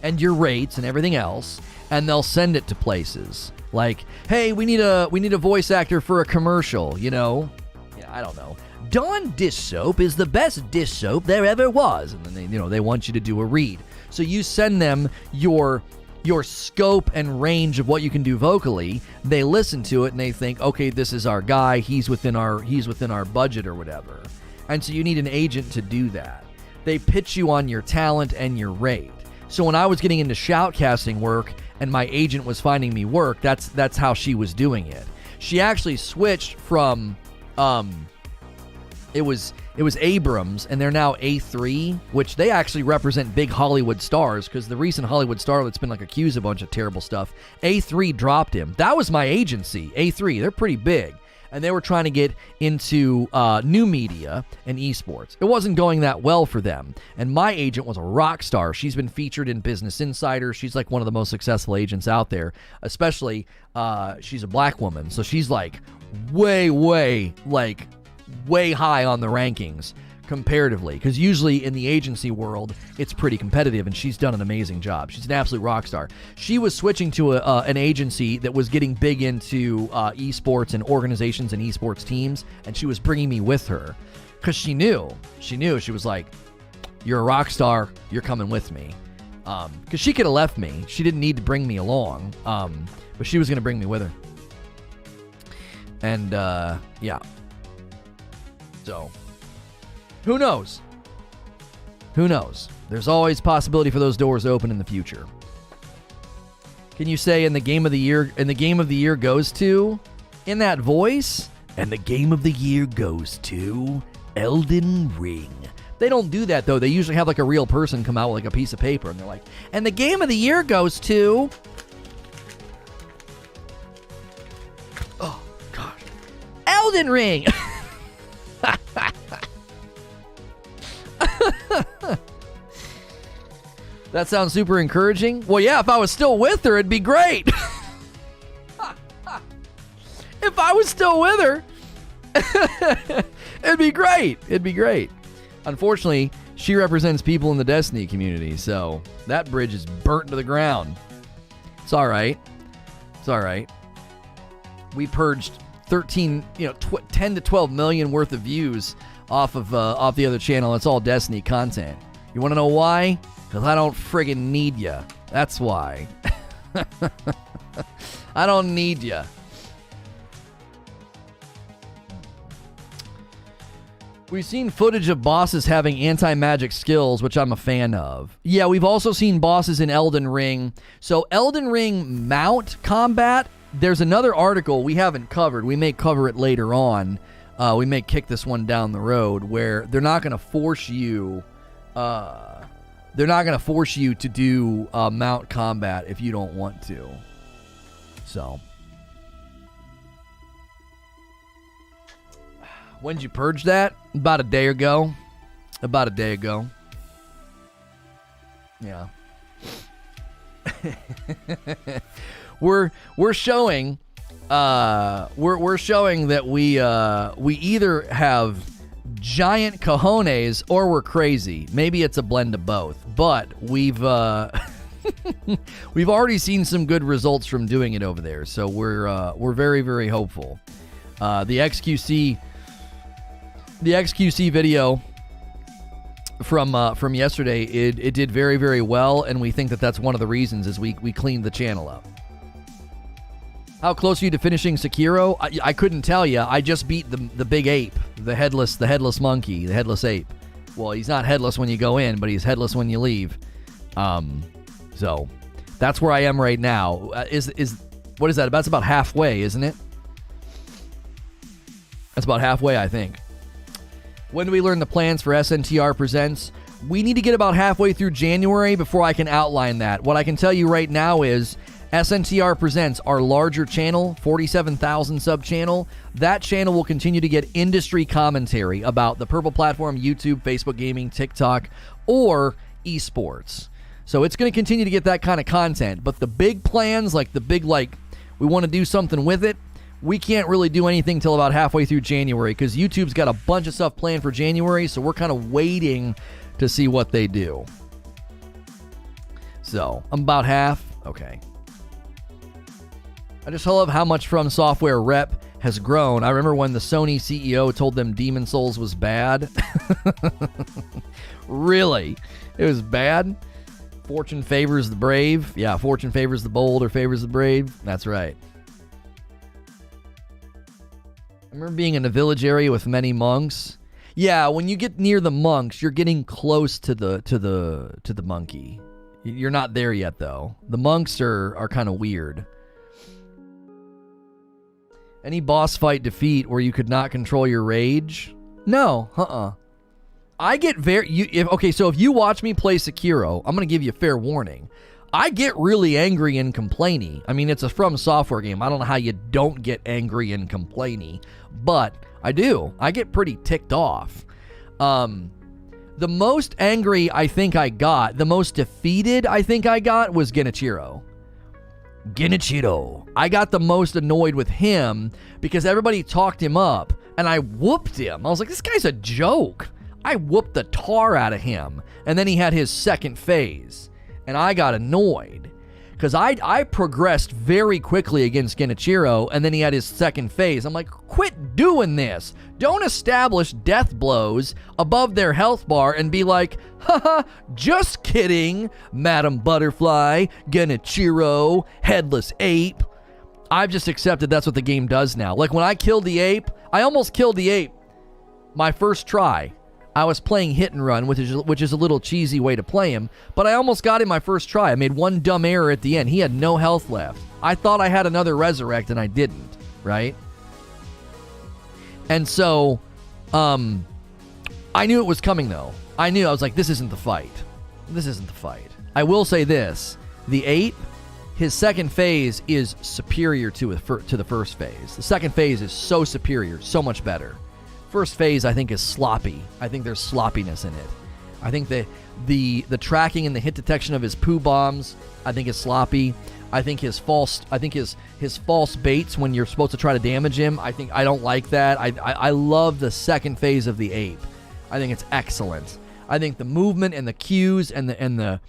and your rates and everything else, and they'll send it to places. Like, hey, we need a voice actor for a commercial, you know? Yeah, I don't know. Dawn dish soap is the best dish soap there ever was. And then they want you to do a read. So you send them your scope and range of what you can do vocally. They listen to it and they think, okay, this is our guy. He's within our budget or whatever. And so you need an agent to do that. They pitch you on your talent and your rate. So when I was getting into shoutcasting work and my agent was finding me work, that's how she was doing it. She actually switched from it was Abrams, and they're now A3, which they actually represent big Hollywood stars, because the recent Hollywood star that's been like accused of a bunch of terrible stuff, A3 dropped him. That was my agency, A3. They're pretty big, and they were trying to get into new media and esports. It wasn't going that well for them, and my agent was a rock star. She's been featured in Business Insider. She's like one of the most successful agents out there, especially she's a black woman, so she's like way high on the rankings comparatively, because usually in the agency world it's pretty competitive, and she's done an amazing job. She's an absolute rock star. She was switching to an agency that was getting big into esports and organizations and esports teams, and she was bringing me with her because she knew she was like, you're a rock star, you're coming with me, because she could have left me. She didn't need to bring me along, but she was going to bring me with her. And yeah. So, who knows? Who knows? There's always possibility for those doors to open in the future. Can you say in the game of the year goes to, in that voice, and the game of the year goes to Elden Ring? They don't do that, though. They usually have like a real person come out with like a piece of paper, and they're like, and the game of the year goes to... Oh, gosh. Elden Ring! That sounds super encouraging. Well, yeah, if I was still with her, it'd be great. If I was still with her, it'd be great. It'd be great. Unfortunately, she represents people in the Destiny community, so that bridge is burnt to the ground. It's all right. It's all right. We purged 10 to 12 million worth of views off the other channel. It's all Destiny content. You want to know why? Because I don't friggin' need ya. That's why. I don't need ya. We've seen footage of bosses having anti-magic skills, which I'm a fan of. Yeah, we've also seen bosses in Elden Ring. So Elden Ring mount combat, there's another article we haven't covered. We may cover it later on. We may kick this one down the road, where they're not going to force you. They're not going to force you to do mount combat if you don't want to. So, when did you purge that? About a day ago. Yeah. We're showing. We're showing that we either have giant cojones or we're crazy. Maybe it's a blend of both. But we've we've already seen some good results from doing it over there. So we're very, very hopeful. The XQC video from yesterday, it did very, very well, and we think that that's one of the reasons is we cleaned the channel up. How close are you to finishing Sekiro? I couldn't tell you. I just beat the big ape, the headless monkey, the headless ape. Well, he's not headless when you go in, but he's headless when you leave. So that's where I am right now. What is that? That's about halfway, isn't it? That's about halfway, I think. When do we learn the plans for SNTR Presents? We need to get about halfway through January before I can outline that. What I can tell you right now is SNTR Presents, our larger channel, 47,000 sub channel. That channel will continue to get industry commentary about the Purple platform, YouTube, Facebook gaming, TikTok, or esports. So it's going to continue to get that kind of content. But the big plans, like the big, we want to do something with it, we can't really do anything till about halfway through January because YouTube's got a bunch of stuff planned for January, so we're kind of waiting to see what they do. So, I'm about half. Okay. I just love how much From Software rep has grown. I remember when the Sony CEO told them Demon Souls was bad. Really? It was bad? Fortune favors the brave. Yeah, fortune favors the bold or favors the brave. That's right. I remember being in a village area with many monks. Yeah, when you get near the monks, you're getting close to the monkey. You're not there yet, though. The monks are kind of weird. Any boss fight defeat where you could not control your rage? No, I get so if you watch me play Sekiro, I'm going to give you a fair warning. I get really angry and complainy. I mean, it's a From Software game. I don't know how you don't get angry and complainy, but I do. I get pretty ticked off. The most angry I think I got, the most defeated I think I got was Genichiro. I got the most annoyed with him because everybody talked him up and I whooped him. I was like, this guy's a joke. I whooped the tar out of him. And then he had his second phase. And I got annoyed because I progressed very quickly against Genichiro, and then he had his second phase. I'm like, quit doing this. Don't establish death blows above their health bar and be like, haha, just kidding, Madam Butterfly, Genichiro, Headless Ape. I've just accepted that's what the game does now. Like when I killed the ape, I almost killed the ape my first try. I was playing hit and run, which is a little cheesy way to play him, but I almost got him my first try. I made one dumb error at the end. He had no health left. I thought I had another resurrect, and I didn't, right? And so, I knew it was coming, though. I was like, this isn't the fight. I will say this. The ape, his second phase is superior to the first phase. The second phase is so superior, so much better. First phase, I think, is sloppy. I think there's sloppiness in it. I think the tracking and the hit detection of his poo bombs, I think, is sloppy. I think his false baits when you're supposed to try to damage him, I don't like that. I love the second phase of the ape. I think it's excellent. I think the movement and the cues and the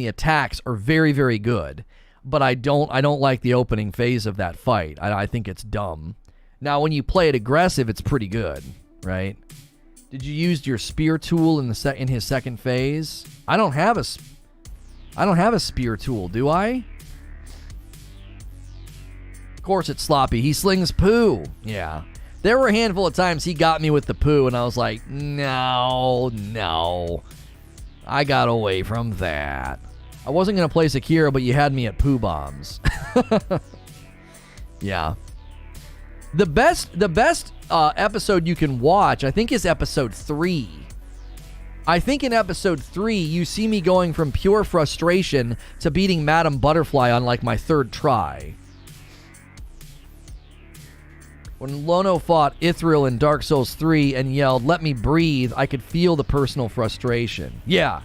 attacks are very, very good. But I don't like the opening phase of that fight. I think it's dumb. Now, when you play it aggressive, it's pretty good. Right? Did you use your spear tool in his second phase? I don't have a spear tool, do I? Of course it's sloppy. He slings poo. Yeah. There were a handful of times he got me with the poo and I was like, no. I got away from that. I wasn't going to play Sekiro, but you had me at poo bombs. Yeah. The best episode you can watch, I think, is episode 3. I think in episode 3, you see me going from pure frustration to beating Madam Butterfly on, like, my third try. When Lono fought Ithril in Dark Souls 3 and yelled, "Let me breathe," I could feel the personal frustration. Yeah.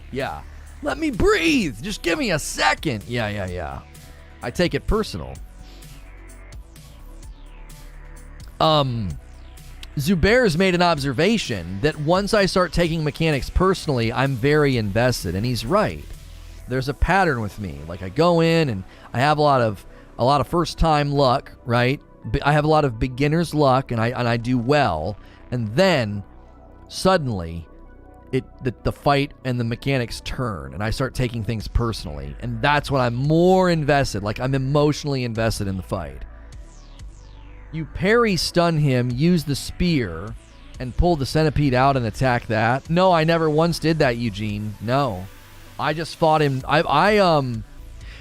Let me breathe! Just give me a second! Yeah. I take it personal. Zubair's made an observation that once I start taking mechanics personally, I'm very invested, and he's right. There's a pattern with me. Like, I go in and I have a lot of first time luck, right? I have a lot of beginner's luck, and I do well, and then suddenly the fight and the mechanics turn, and I start taking things personally, and that's when I'm more invested. Like, I'm emotionally invested in the fight. You parry stun him, use the spear, and pull the centipede out and attack that. No, I never once did that, Eugene. No. I just fought him.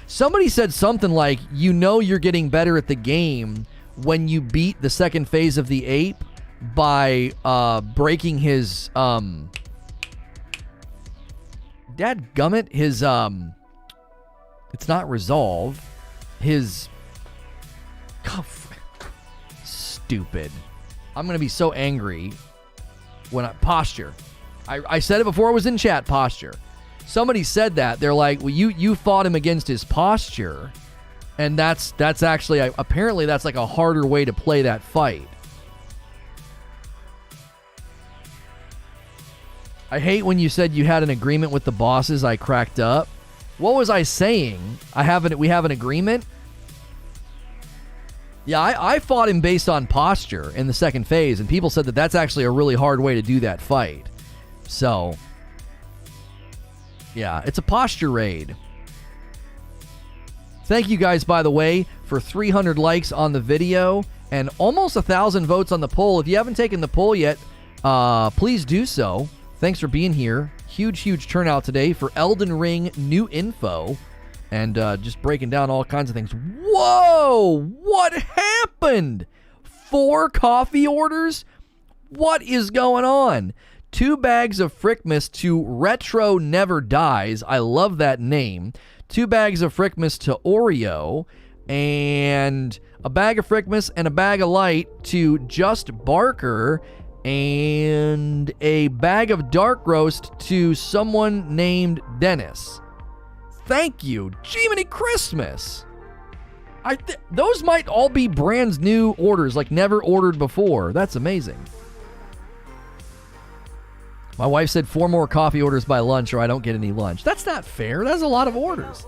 Somebody said something like, you're getting better at the game when you beat the second phase of the ape by breaking his dadgummit, his it's not resolve, his stupid. I'm gonna be so angry when posture. I said it before I was in chat. Posture. Somebody said that. They're like, well, you fought him against his posture, and that's actually apparently that's like a harder way to play that fight. I hate when you said you had an agreement with the bosses. I cracked up. What was I saying? We have an agreement? Yeah, I fought him based on posture in the second phase, and people said that that's actually a really hard way to do that fight. So, yeah, it's a posture raid. Thank you guys, by the way, for 300 likes on the video and almost 1,000 votes on the poll. If you haven't taken the poll yet, please do so. Thanks for being here. Huge turnout today for Elden Ring new info and just breaking down all kinds of things. Whoa! What happened? 4 coffee orders? What is going on? 2 bags of Frickmas to Retro Never Dies. I love that name. 2 bags of Frickmas to Oreo. And a bag of Frickmas and a bag of Light to Just Barker. And a bag of Dark Roast to someone named Dennis. Thank you. Jiminy Christmas. Those might all be brand new orders, like never ordered before. That's amazing. My wife said 4 more coffee orders by lunch or I don't get any lunch. That's not fair. That's a lot of orders.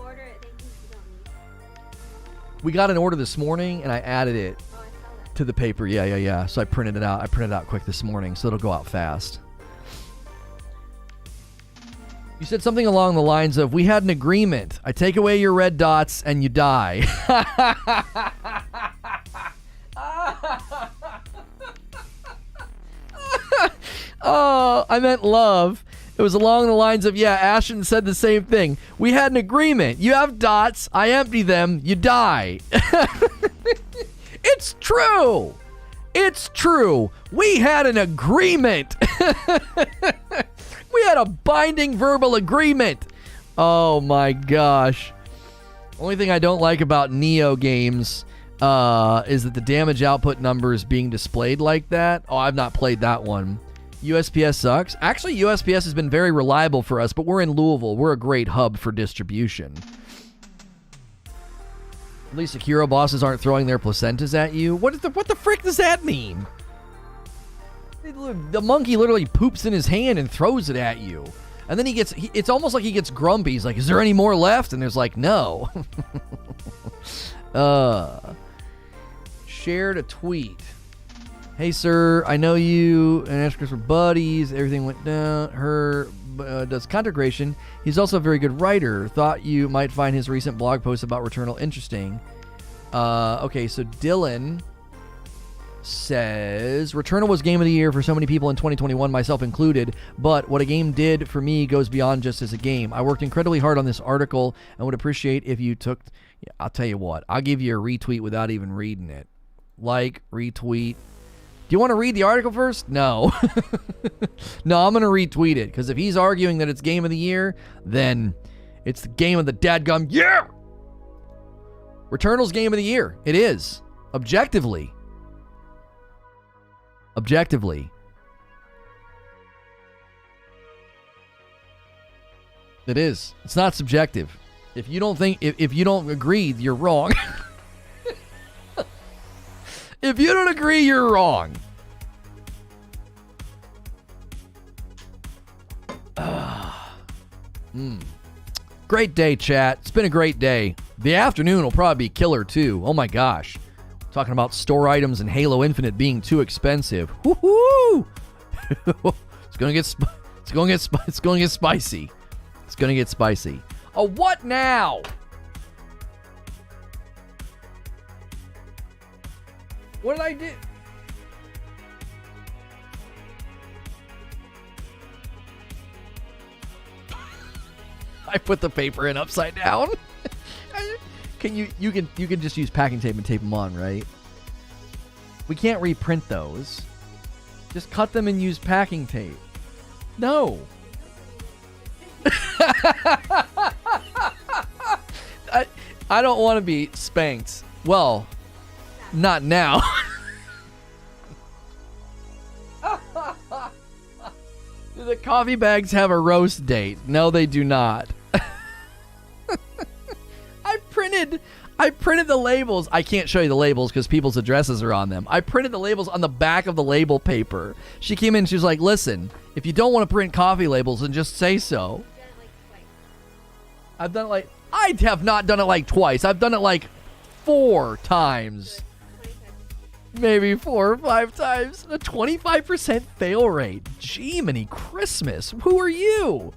We got an order this morning and I added it to the paper. Yeah. So I printed it out. I printed it out quick this morning, so it'll go out fast. You said something along the lines of, we had an agreement. I take away your red dots and you die. Oh, I meant love. It was along the lines of, yeah, Ashton said the same thing. We had an agreement. You have dots. I empty them. You die. It's true. It's true. We had an agreement. We had a binding verbal agreement. Oh my gosh. Only thing I don't like about Neo games is that the damage output number is being displayed like that. Oh, I've not played that one. USPS sucks. Actually, USPS has been very reliable for us, but we're in Louisville. We're a great hub for distribution. At least Sekiro bosses aren't throwing their placentas at you. What the frick does that mean? The monkey literally poops in his hand and throws it at you. And then it's almost like he gets grumpy. He's like, is there any more left? And there's like, no. Shared a tweet. Hey, sir, I know you and Ash Chris were buddies. Everything went down. Her does content creation. He's also a very good writer. Thought you might find his recent blog post about Returnal interesting. Okay, so Dylan says, Returnal was game of the year for so many people in 2021, myself included, but what a game did for me goes beyond just as a game. I worked incredibly hard on this article and would appreciate if you took... Yeah, I'll tell you what. I'll give you a retweet without even reading it. Like, retweet. Do you want to read the article first? No. No, I'm going to retweet it, because if he's arguing that it's game of the year, then it's the game of the dadgum year. Returnal's game of the year. It is. Objectively. It is. It's not subjective. If you don't think, if you don't agree, you're wrong. If you don't agree, you're wrong. Great day, chat. It's been a great day. The afternoon will probably be killer too. Oh my gosh. Talking about store items and Halo Infinite being too expensive. Woohoo! It's gonna get spicy. It's gonna get spicy. Oh, what now? What did I do? I put the paper in upside down. Can you can just use packing tape and tape them on, right? We can't reprint those. Just cut them and use packing tape. No. I don't want to be spanked. Well, not now. Do the coffee bags have a roast date? No, they do not. I printed the labels. I can't show you the labels because people's addresses are on them. I printed the labels on the back of the label paper. She came in and she was like, listen, if you don't want to print coffee labels, then just say so. I've done it like, I have not done it like twice. I've done it like 4 times. Maybe 4 or 5 times. A 25% fail rate. Jiminy Christmas. Who are you?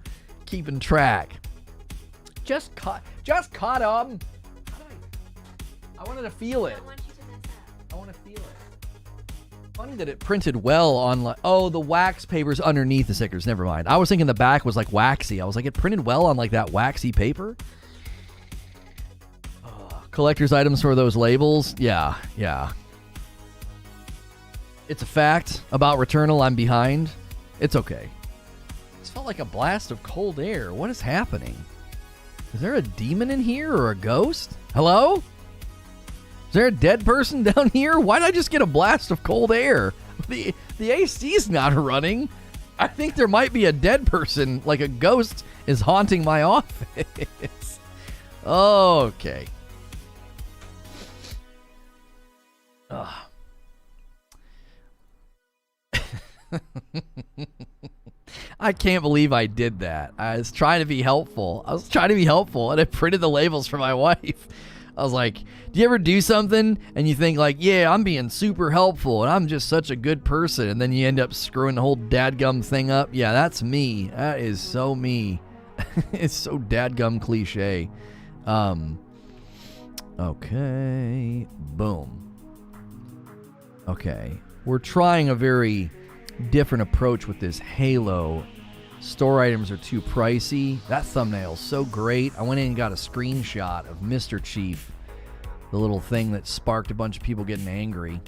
Keeping track. Just cut them. I wanted to feel it. I want to feel it. Funny that it printed well on, oh, the wax paper's underneath the stickers. Never mind. I was thinking the back was like waxy. I was like, it printed well on like that waxy paper. Collector's items for those labels. Yeah. It's a fact about Returnal. I'm behind. It's okay. This felt like a blast of cold air. What is happening? Is there a demon in here or a ghost? Hello? Is there a dead person down here? Why did I just get a blast of cold air? The AC's not running. I think there might be a dead person, like a ghost is haunting my office. Okay. I can't believe I did that. I was trying to be helpful. And I printed the labels for my wife. I was like, do you ever do something and you think like, yeah, I'm being super helpful and I'm just such a good person, and then you end up screwing the whole dadgum thing up? Yeah, that's me. That is so me. It's so dadgum cliche. Okay. Boom. Okay. We're trying a very different approach with this Halo. Store items are too pricey. That thumbnail's so great. I went in and got a screenshot of Mr. Chief, the little thing that sparked a bunch of people getting angry.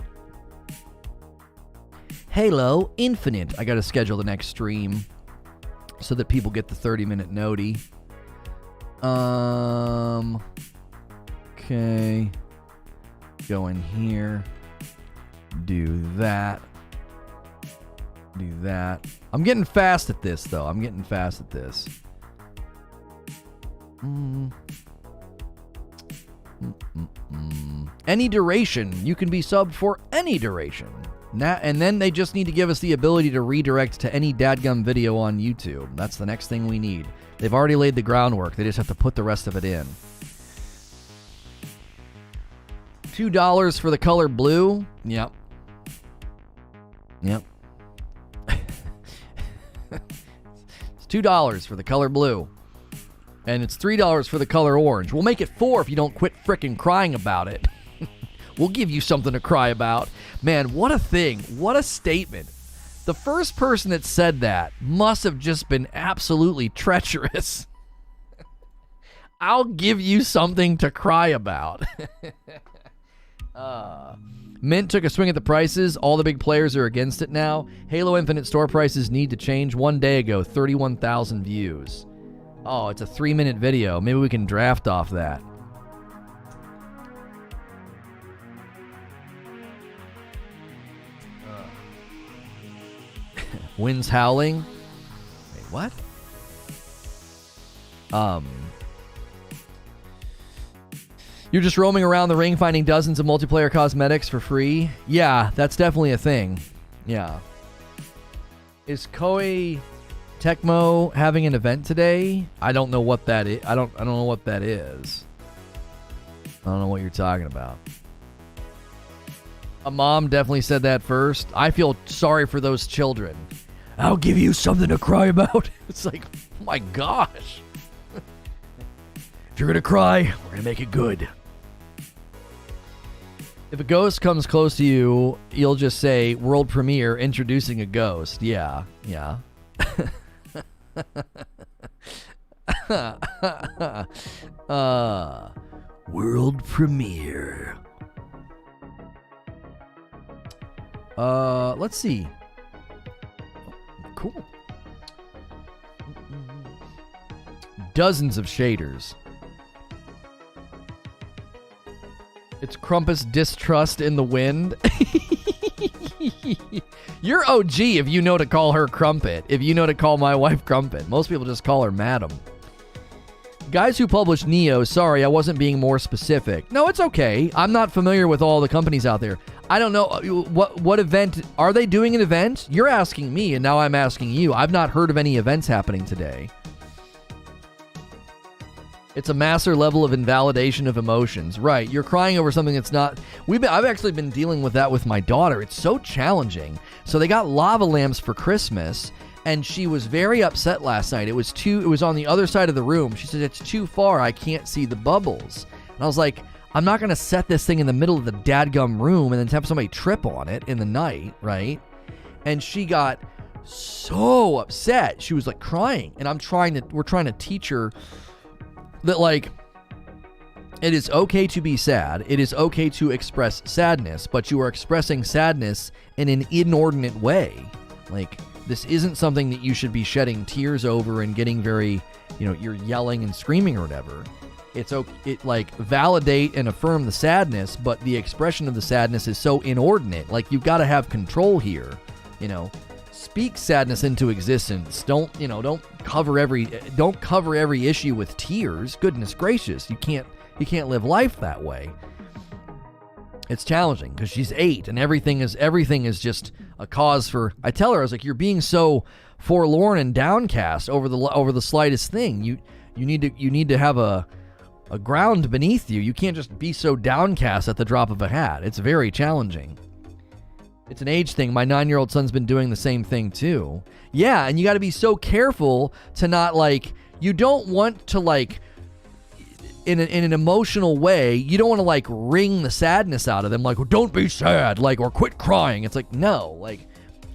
Halo Infinite. I got to schedule the next stream so that people get the 30-minute noti. Okay. Go in here. Do that. Do that. I'm getting fast at this, though. Any duration. You can be subbed for any duration. And then they just need to give us the ability to redirect to any dadgum video on YouTube. That's the next thing we need. They've already laid the groundwork. They just have to put the rest of it in. $2 for the color blue. Yep. It's $2 for the color blue. And it's $3 for the color orange. We'll make it $4 if you don't quit frickin' crying about it. We'll give you something to cry about. Man, what a thing. What a statement. The first person that said that must have just been absolutely treacherous. I'll give you something to cry about. Mint took a swing at the prices. All the big players are against it now. Halo Infinite store prices need to change. 1 day ago, 31,000 views. Oh, it's a 3-minute video. Maybe we can draft off that. Winds howling. Wait, what? You're just roaming around the ring finding dozens of multiplayer cosmetics for free? Yeah, that's definitely a thing. Yeah. Is Koei Tecmo having an event today? I don't know what that is. I don't know what that is. I don't know what you're talking about. A mom definitely said that first. I feel sorry for those children. I'll give you something to cry about. It's like, oh my gosh. If you're going to cry, we're going to make it good. If a ghost comes close to you, you'll just say, world premiere, introducing a ghost. Yeah. World premiere. Let's see. Cool. Dozens of shaders. It's Crumpus distrust in the wind. You're OG if you know to call her Crumpet. If you know to call my wife Crumpet. Most people just call her Madam. Guys who publish Neo, sorry, I wasn't being more specific. No, it's okay. I'm not familiar with all the companies out there. I don't know. What event? Are they doing an event? You're asking me, and now I'm asking you. I've not heard of any events happening today. It's a master level of invalidation of emotions. Right. You're crying over something that's not... I've actually been dealing with that with my daughter. It's so challenging. So they got lava lamps for Christmas, and she was very upset last night. It was on the other side of the room. She said, it's too far. I can't see the bubbles. And I was like, I'm not going to set this thing in the middle of the dadgum room and then have somebody trip on it in the night, right? And she got so upset. She was like crying. And we're trying to teach her that, like, it is okay to be sad. It is okay to express sadness, but you are expressing sadness in an inordinate way. Like, this isn't something that you should be shedding tears over and getting very, you're yelling and screaming or whatever. Validate and affirm the sadness, but the expression of the sadness is so inordinate. Like, you've got to have control here, Speak sadness into existence. Don't cover every issue with tears. Goodness gracious, you can't live life that way. It's challenging because she's 8 and everything is just a cause for... I tell her, I was like, you're being so forlorn and downcast over the slightest thing. You need to have a ground beneath you. You can't just be so downcast at the drop of a hat. It's very challenging. It's an age thing. My 9-year-old son's been doing the same thing too. Yeah, and you got to be so careful to not, you don't want to, in an emotional way, you don't want to, wring the sadness out of them, well, don't be sad, or quit crying. It's no,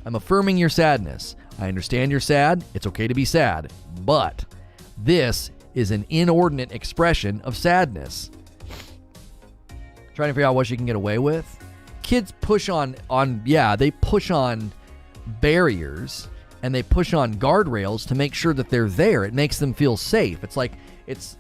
I'm affirming your sadness. I understand you're sad. It's okay to be sad. But this is an inordinate expression of sadness. Trying to figure out what she can get away with. Kids push on barriers and they push on guardrails to make sure that they're there. It makes them feel safe. It's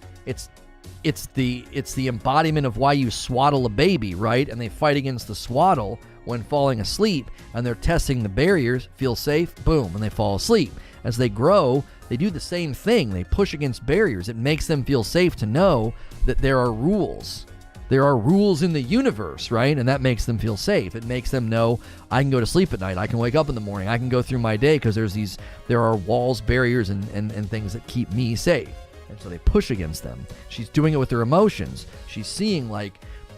the embodiment of why you swaddle a baby, right? And they fight against the swaddle when falling asleep, and they're testing the barriers, feel safe, boom, and they fall asleep. As they grow, they do the same thing. They push against barriers. It makes them feel safe to know that there are rules. There are rules in the universe, right? And that makes them feel safe. It makes them know, I can go to sleep at night. I can wake up in the morning. I can go through my day because there are walls, barriers, and things that keep me safe. And so they push against them. She's doing it with her emotions. She's seeing,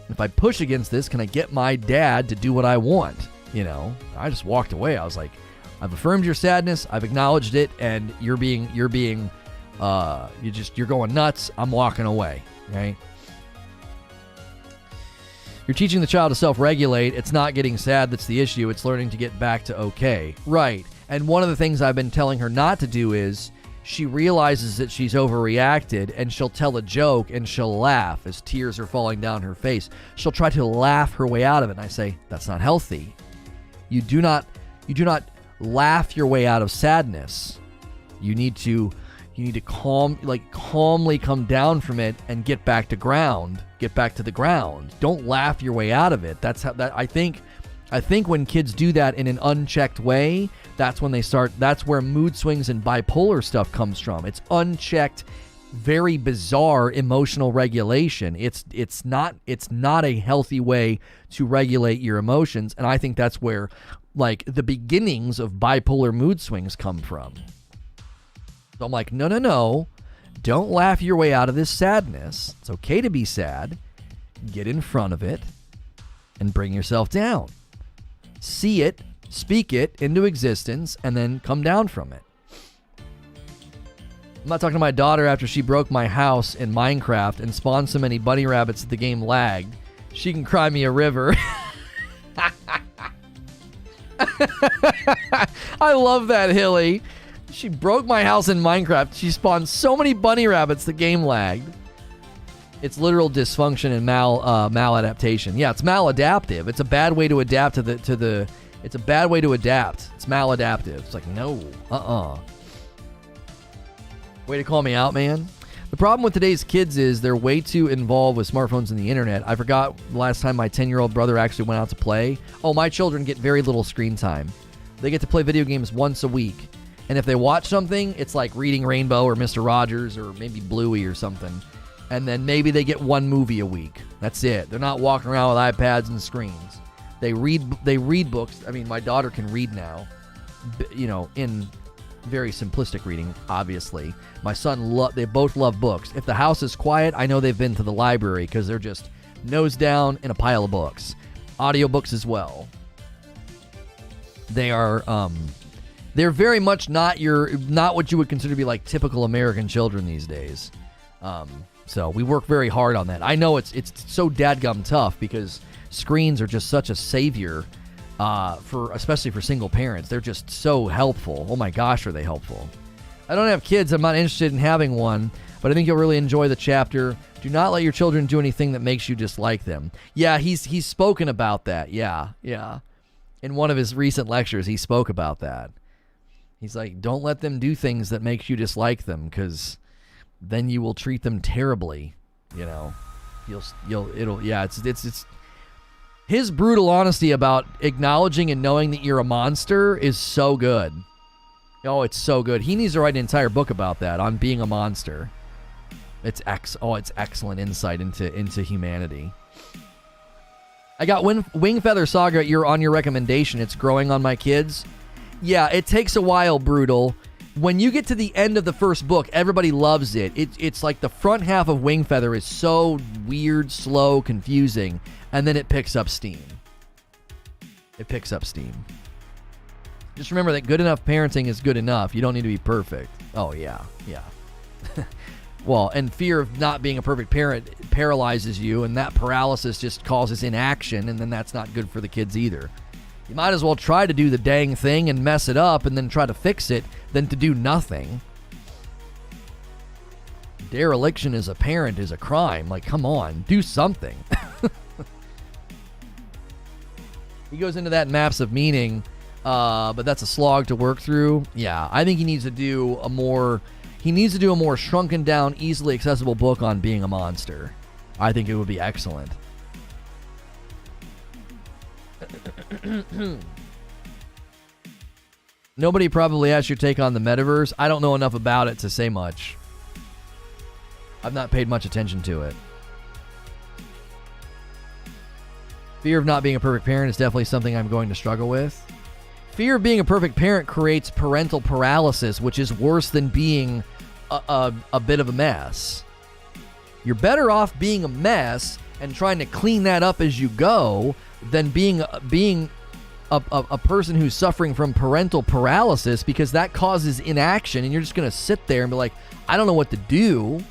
if I push against this, can I get my dad to do what I want? I just walked away. I was like, I've affirmed your sadness. I've acknowledged it. And you're going nuts. I'm walking away, right? You're teaching the child to self-regulate. It's not getting sad that's the issue. It's learning to get back to okay. Right. And one of the things I've been telling her not to do is she realizes that she's overreacted and she'll tell a joke and she'll laugh as tears are falling down her face. She'll try to laugh her way out of it. And I say, that's not healthy. You do not laugh your way out of sadness. You need to calmly come down from it and get back to the ground. Don't laugh your way out of it. That's how I think when kids do that in an unchecked way, that's where mood swings and bipolar stuff comes from. It's unchecked, very bizarre emotional regulation. It's not a healthy way to regulate your emotions, and I think that's where the beginnings of bipolar mood swings come from. So I'm like, no, don't laugh your way out of this sadness. It's okay to be sad. Get in front of it and bring yourself down. See it, speak it into existence, and then come down from it. I'm not talking to my daughter after she broke my house in Minecraft and spawned so many bunny rabbits that the game lagged. She can cry me a river. I love that, Hilly. She broke my house in Minecraft. She spawned so many bunny rabbits the game lagged. It's literal dysfunction and maladaptation. Yeah, it's maladaptive. It's a bad way to adapt it's a bad way to adapt It's maladaptive. It's like, no, Way to call me out, man. The problem with today's kids is they're way too involved with smartphones and the internet. I forgot the last time my 10-year-old brother actually went out to play. Oh, my children get very little screen time. They get to play video games once a week. And if they watch something, it's like Reading Rainbow or Mr. Rogers or maybe Bluey or something. And then maybe they get one movie a week. That's it. They're not walking around with iPads and screens. They read books. I mean, my daughter can read now, in very simplistic reading, obviously. My son, they both love books. If the house is quiet, I know they've been to the library because they're just nose down in a pile of books. Audiobooks as well. They are, they're very much not what you would consider to be like typical American children these days. So we work very hard on that. I know it's so dadgum tough because screens are just such a savior especially for single parents. They're just so helpful. Oh my gosh, are they helpful. I don't have kids. I'm not interested in having one, but I think you'll really enjoy the chapter. Do not let your children do anything that makes you dislike them. Yeah, he's spoken about that. Yeah. In one of his recent lectures, he spoke about that. He's like, don't let them do things that makes you dislike them, because then you will treat them terribly. It's his brutal honesty about acknowledging and knowing that you're a monster is so good. Oh, it's so good. He needs to write an entire book about that, on being a monster. It's excellent insight into humanity. I got Wing Feather Saga on your recommendation. It's growing on my kids. Yeah, it takes a while, Brutal. When you get to the end of the first book, everybody loves it. It's like the front half of Wing Feather is so weird, slow, confusing, and then it picks up steam. Just remember that good enough parenting is good enough. You don't need to be perfect. Oh, yeah. Well, and fear of not being a perfect parent paralyzes you, and that paralysis just causes inaction, and then that's not good for the kids either. You might as well try to do the dang thing and mess it up and then try to fix it than to do nothing. Dereliction as a parent is a crime. Like, come on, do something. He goes into that in Maps of Meaning, but that's a slog to work through. Yeah, I think he needs to do a more shrunken down, easily accessible book on being a monster. I think it would be excellent. Nobody probably asked your take on the metaverse. I don't know enough about it to say much. I've not paid much attention to it. Fear of not being a perfect parent is definitely something I'm going to struggle with. Fear of being a perfect parent creates parental paralysis, which is worse than being a bit of a mess. You're better off being a mess and trying to clean that up as you go than being a person who's suffering from parental paralysis, because that causes inaction and you're just going to sit there and be like, I don't know what to do.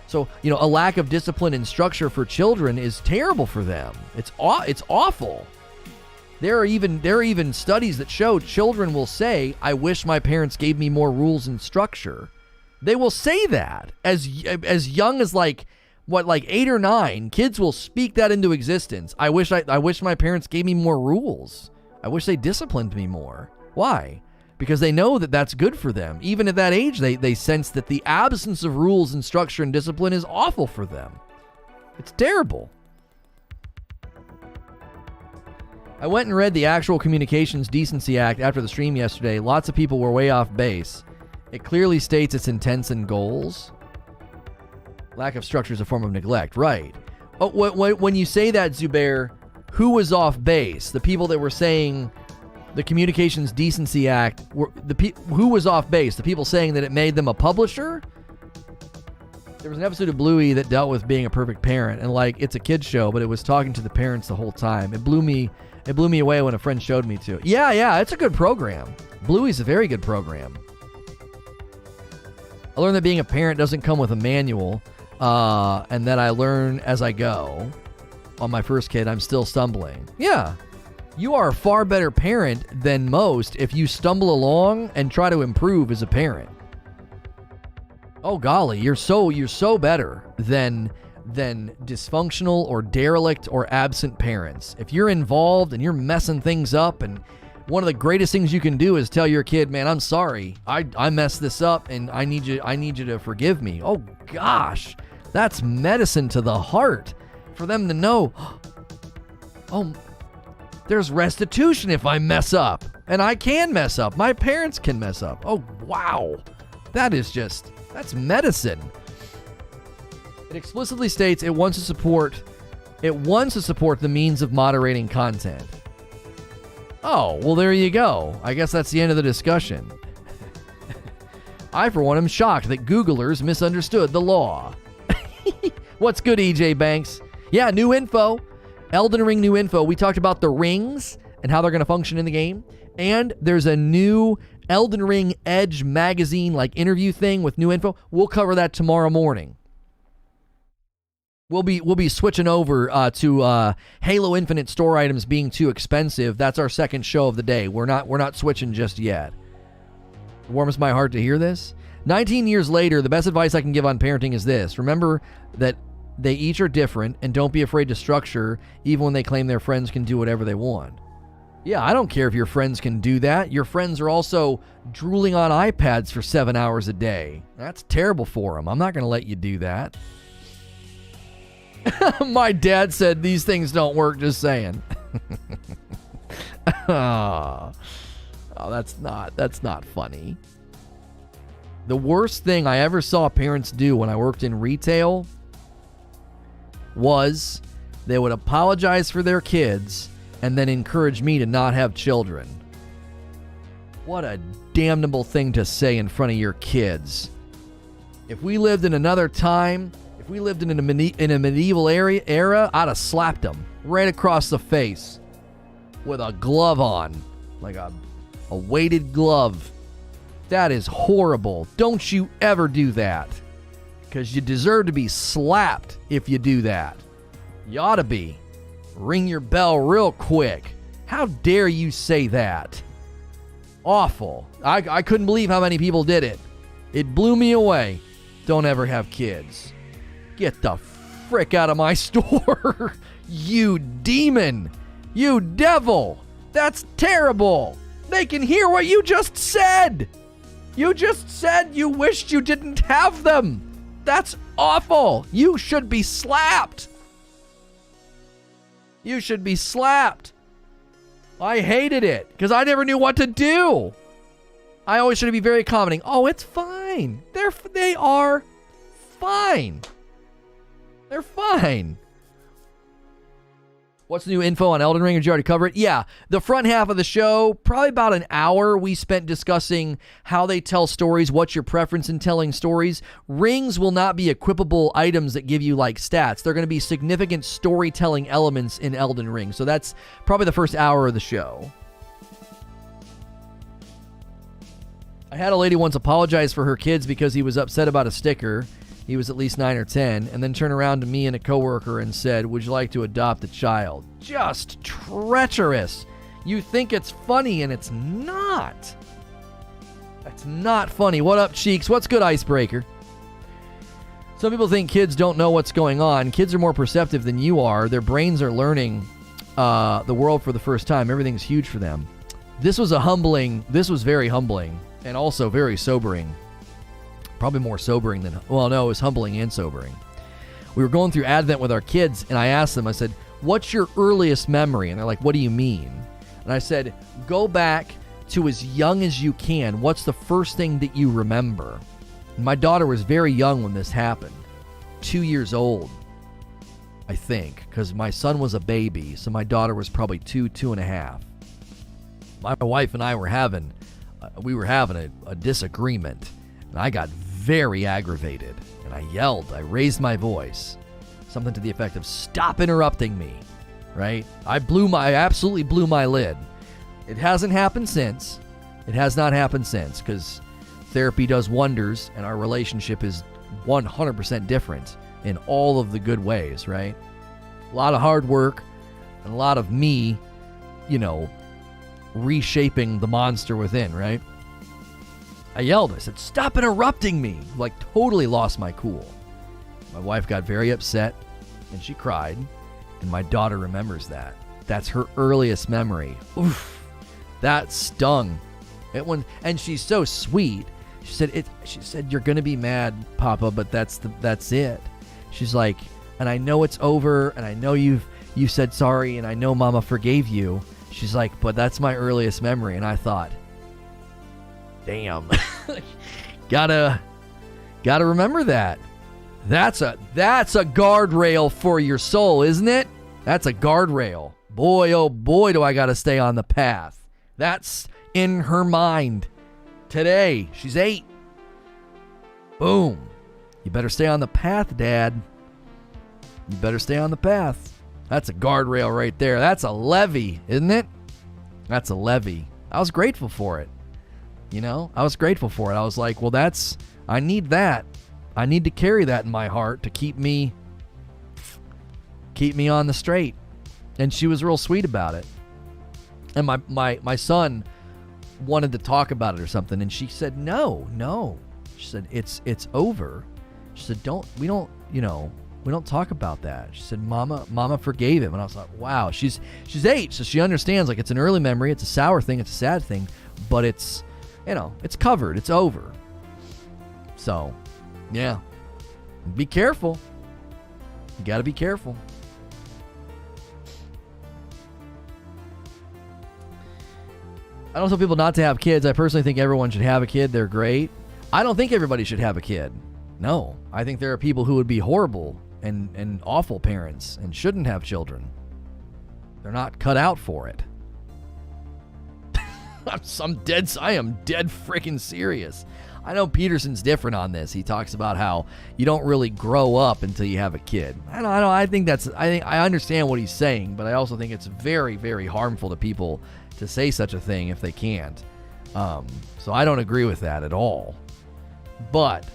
So, a lack of discipline and structure for children is terrible for them. It's awful. There are even studies that show children will say, I wish my parents gave me more rules and structure. They will say that as young as like 8 or 9. Kids will speak that into existence. I wish my parents gave me more rules. I wish they disciplined me more. Why? Because they know that that's good for them. Even at that age, they sense that the absence of rules and structure and discipline is awful for them. It's terrible. I went and read the actual Communications Decency Act after the stream yesterday. Lots of people were way off base. It clearly states its intents and goals. Lack of structure is a form of neglect. Right. Oh, when you say that, Zubair, who was off base? The people that were saying the Communications Decency Act, who was off base? The people saying that it made them a publisher? There was an episode of Bluey that dealt with being a perfect parent, and it's a kid's show, but it was talking to the parents the whole time. It blew me away when a friend showed me to. Yeah, it's a good program. Bluey's a very good program. I learned that being a parent doesn't come with a manual, and that I learn as I go. On my first kid, I'm still stumbling. Yeah. You are a far better parent than most if you stumble along and try to improve as a parent. Oh golly, you're so better than dysfunctional or derelict or absent parents. If you're involved and you're messing things up and one of the greatest things you can do is tell your kid, man, I'm sorry. I messed this up and I need you to forgive me. Oh gosh, that's medicine to the heart for them to know, oh, there's restitution if I mess up. And I can mess up. My parents can mess up. Oh, wow. That's medicine. It explicitly states it wants to support the means of moderating content. Oh, well, there you go. I guess that's the end of the discussion. I, for one, am shocked that Googlers misunderstood the law. What's good, EJ Banks? Yeah, new info. Elden Ring new info. We talked about the rings and how they're going to function in the game. And there's a new Elden Ring Edge magazine like interview thing with new info. We'll cover that tomorrow morning. We'll be switching over to Halo Infinite store items being too expensive. That's our second show of the day. We're not switching just yet. It warms my heart to hear this. 19 years later, the best advice I can give on parenting is this. Remember that they each are different, and don't be afraid to structure even when they claim their friends can do whatever they want. Yeah, I don't care if your friends can do that. Your friends are also drooling on iPads for 7 hours a day. That's terrible for them. I'm not going to let you do that. My dad said these things don't work, just saying. Oh, that's not funny. The worst thing I ever saw parents do when I worked in retail was they would apologize for their kids and then encourage me to not have children. What a damnable thing to say in front of your kids. If we lived in another time, if we lived in a medieval era, I'd have slapped them right across the face with a glove on, like a weighted glove. That is horrible. Don't you ever do that, because you deserve to be slapped if you do that. You ought to be. Ring your bell real quick. How dare you say that? Awful. I couldn't believe how many people did it. It blew me away. Don't ever have kids. Get the frick out of my store. You demon. You devil. That's terrible. They can hear what you just said. You just said you wished you didn't have them. That's awful. You should be slapped. You should be slapped. I hated it because I never knew what to do. I always try to be very accommodating. Oh, it's fine. They are fine. They're fine. What's the new info on Elden Ring? Did you already cover it? Yeah, the front half of the show, probably about an hour, we spent discussing how they tell stories, what's your preference in telling stories. Rings will not be equipable items that give you like stats. They're going to be significant storytelling elements in Elden Ring. So that's probably the first hour of the show. I had a lady once apologize for her kids because he was upset about a sticker. He was at least 9 or 10, and then turned around to me and a coworker and said, "Would you like to adopt a child?" Just treacherous. You think it's funny, and it's not. That's not funny. What up, Cheeks? What's good, Icebreaker? Some people think kids don't know what's going on. Kids are more perceptive than you are. Their brains are learning the world for the first time. Everything's huge for them. This was very humbling, and also very sobering. Probably more sobering than, well, no, it was humbling and sobering. We were going through Advent with our kids, and I asked them, I said, "What's your earliest memory?" And they're like, "What do you mean?" And I said, "Go back to as young as you can. What's the first thing that you remember?" And my daughter was very young when this happened. 2 years old, I think, because my son was a baby, so my daughter was probably 2.5. My wife and I were having a disagreement, and I got very aggravated, and I yelled. I raised my voice, something to the effect of, "Stop interrupting me," right? I absolutely blew my lid. It hasn't happened since. It has not happened since, because therapy does wonders, and our relationship is 100% different in all of the good ways, right? A lot of hard work, and a lot of me, reshaping the monster within, right? I yelled. I said, "Stop interrupting me." Like, totally lost my cool. My wife got very upset, and she cried, and my daughter remembers that. That's her earliest memory. Oof. That stung. And she's so sweet. She said, "You're gonna be mad, Papa, but that's it." She's like, "And I know it's over, and I know you said sorry, and I know Mama forgave you." She's like, "But that's my earliest memory." And I thought, damn, gotta remember that. That's a guardrail for your soul, isn't it? That's a guardrail. Boy, oh boy, do I gotta stay on the path. That's in her mind. Today, she's 8. Boom. You better stay on the path, Dad. You better stay on the path. That's a guardrail right there. That's a levee, isn't it? That's a levee. I was grateful for it. I was grateful for it. I was like, well, I need that. I need to carry that in my heart to keep me on the straight. And she was real sweet about it. And my son wanted to talk about it or something, and she said, no. She said, it's over. She said, we don't talk about that. She said, Mama forgave him. And I was like, wow, she's 8, so she understands, like, it's an early memory, it's a sour thing, it's a sad thing, but it's, it's covered, it's over. So, yeah. Be careful. You gotta be careful. I don't tell people not to have kids. I personally think everyone should have a kid. They're great. I don't think everybody should have a kid. No. I think there are people who would be horrible and awful parents and shouldn't have children. They're not cut out for it. I am dead freaking serious. I know Peterson's different on this. He talks about how you don't really grow up until you have a kid. I think I understand what he's saying, but I also think it's very, very harmful to people to say such a thing if they can't. So I don't agree with that at all. But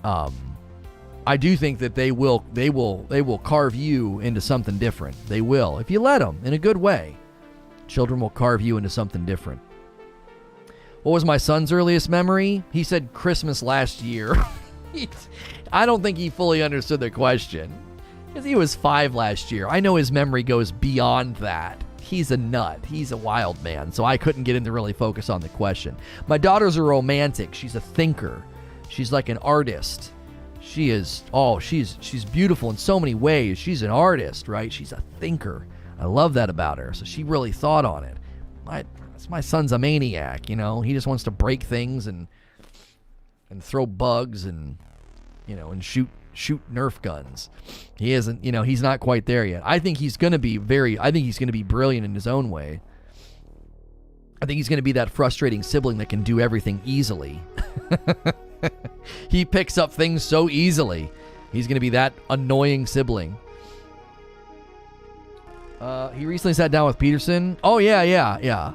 I do think that they will carve you into something different. They will, if you let them, in a good way. Children will carve you into something different. What was my son's earliest memory? He said Christmas last year. I don't think he fully understood the question, because he was 5 last year. I know his memory goes beyond that. He's a nut. He's a wild man, so I couldn't get him to really focus on the question. My daughter's a romantic. She's a thinker. She's like an artist. She's beautiful in so many ways. She's an artist, right? She's a thinker. I love that about her. So she really thought on it. My son's a maniac, He just wants to break things and throw bugs and shoot Nerf guns. He isn't, he's not quite there yet. I think he's going to be brilliant in his own way. I think he's going to be that frustrating sibling that can do everything easily. He picks up things so easily. He's going to be that annoying sibling. He recently sat down with Peterson. Oh, yeah.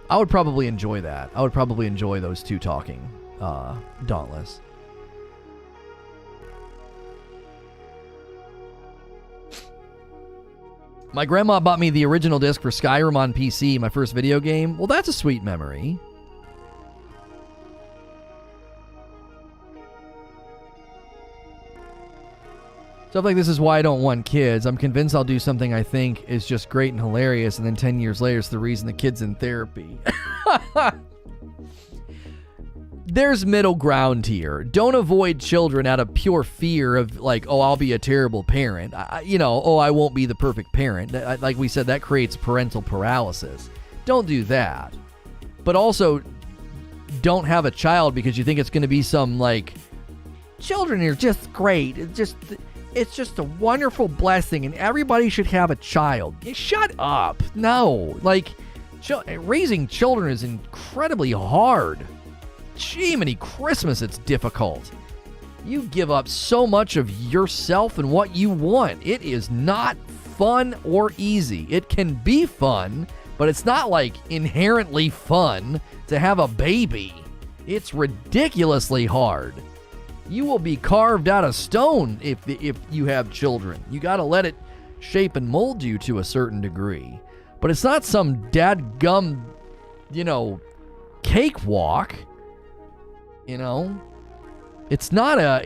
I would probably enjoy that. I would probably enjoy those two talking. Dauntless. My grandma bought me the original disc for Skyrim on PC, my first video game. Well, that's a sweet memory. Stuff like this is why I don't want kids. I'm convinced I'll do something I think is just great and hilarious, and then 10 years later it's the reason the kid's in therapy. There's middle ground here. Don't avoid children out of pure fear of, like, oh, I'll be a terrible parent. I won't be the perfect parent. Like we said, that creates parental paralysis. Don't do that. But also, don't have a child because you think it's going to be some, like, children are just great. It's just a wonderful blessing, and everybody should have a child. Shut up. No. Like, raising children is incredibly hard. Jiminy Christmas, it's difficult. You give up so much of yourself and what you want. It is not fun or easy. It can be fun, but it's not like inherently fun to have a baby. It's ridiculously hard. You will be carved out of stone if you have children. You got to let it shape and mold you to a certain degree. But it's not some dadgum, cakewalk. It's not a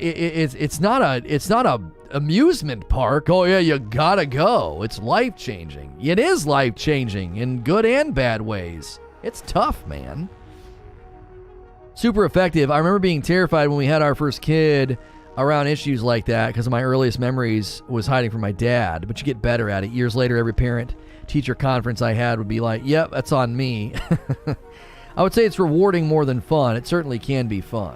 amusement park. Oh yeah, you gotta go. It's life-changing. It is life-changing in good and bad ways. It's tough, man. Super effective. I remember being terrified when we had our first kid around issues like that because my earliest memories was hiding from my dad, but you get better at it. Years later, every parent-teacher conference I had would be like, yep, that's on me. I would say it's rewarding more than fun. It certainly can be fun.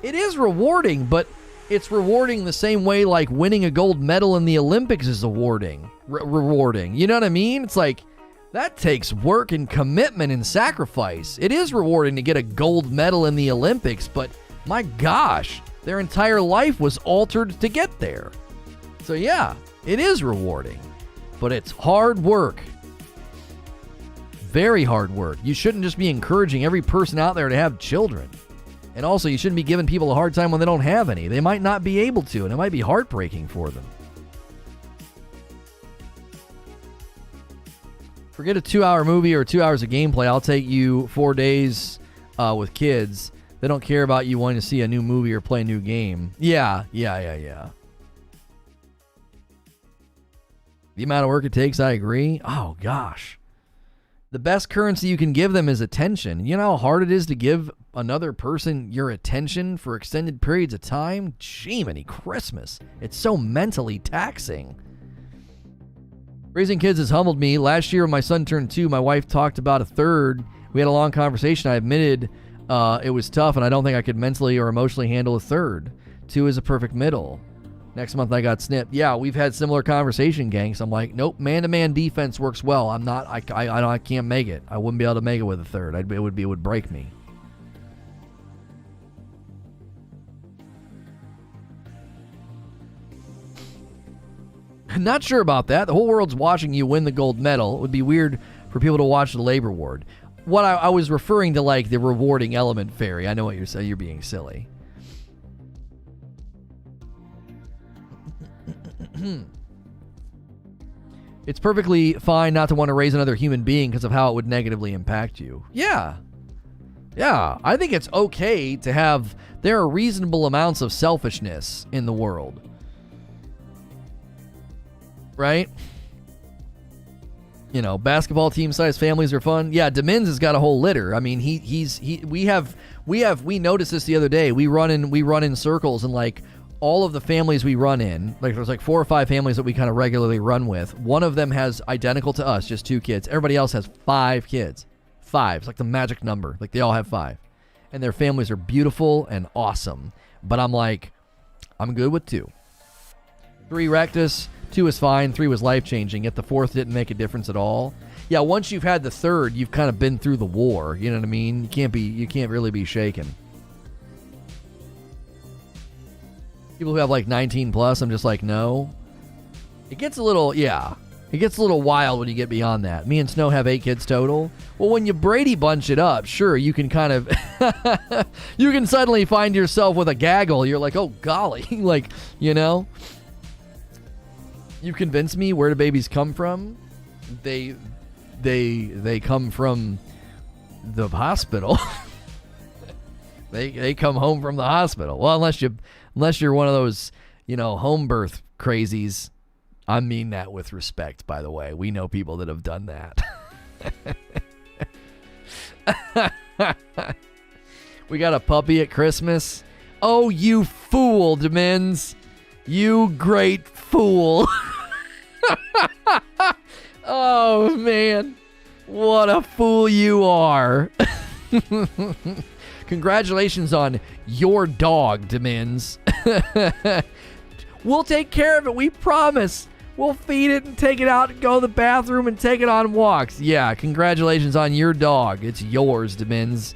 It is rewarding, but it's rewarding the same way like winning a gold medal in the Olympics is rewarding. You know what I mean? It's like, that takes work and commitment and sacrifice. It is rewarding to get a gold medal in the Olympics, but my gosh, their entire life was altered to get there. So yeah, it is rewarding, but it's hard work. Very hard work. You shouldn't just be encouraging every person out there to have children. And also, you shouldn't be giving people a hard time when they don't have any. They might not be able to, and it might be heartbreaking for them. Forget a 2-hour movie or 2 hours of gameplay. I'll take you 4 days with kids. They don't care about you wanting to see a new movie or play a new game. Yeah. The amount of work it takes, I agree. Oh, gosh. The best currency you can give them is attention. You know how hard it is to give another person your attention for extended periods of time? Jiminy Christmas. It's so mentally taxing. Raising kids has humbled me. Last year when my son turned 2, my wife talked about a third. We had a long conversation. I admitted it was tough, and I don't think I could mentally or emotionally handle a third. 2 is a perfect middle. Next month I got snipped. Yeah, we've had similar conversation, gangs. I'm like, nope, man-to-man defense works well. I can't make it. I wouldn't be able to make it with a third. It would break me. Not sure about that. The whole world's watching you win the gold medal. It would be weird for people to watch the labor award. What I was referring to, like the rewarding element, Fairy. I know what you're saying. You're being silly. It's perfectly fine not to want to raise another human being because of how it would negatively impact you. Yeah. I think it's okay to have... There are reasonable amounts of selfishness in the world. Right? You know, basketball team-sized families are fun. Yeah, Demins has got a whole litter. I mean, we noticed this the other day. We run in circles, and like all of the families we run in, like there's like 4 or 5 families that we kind of regularly run with. One of them has identical to us, just 2 kids. Everybody else has 5 kids. 5. It's like the magic number. Like they all have 5. And their families are beautiful and awesome. But I'm like, I'm good with 2. 3 rectus. 2 was fine, 3 was life-changing, yet the 4th didn't make a difference at all. Yeah, once you've had the 3rd, you've kind of been through the war, you know what I mean? You can't really be shaken. People who have like 19 plus, I'm just like, no. It gets a little wild when you get beyond that. Me and Snow have 8 kids total. Well, when you Brady bunch it up, sure, you can kind of, you can suddenly find yourself with a gaggle. You're like, oh golly, like, you know? You convinced me. Where do babies come from? They come from the hospital. they come home from the hospital. Well, unless you're one of those, you know, home birth crazies. I mean that with respect, by the way. We know people that have done that. We got a puppy at Christmas. Oh, you fool, Demins. You great fool. Oh, man. What a fool you are. Congratulations on your dog, Demins. We'll take care of it. We promise. We'll feed it and take it out and go to the bathroom and take it on walks. Yeah, congratulations on your dog. It's yours, Demins.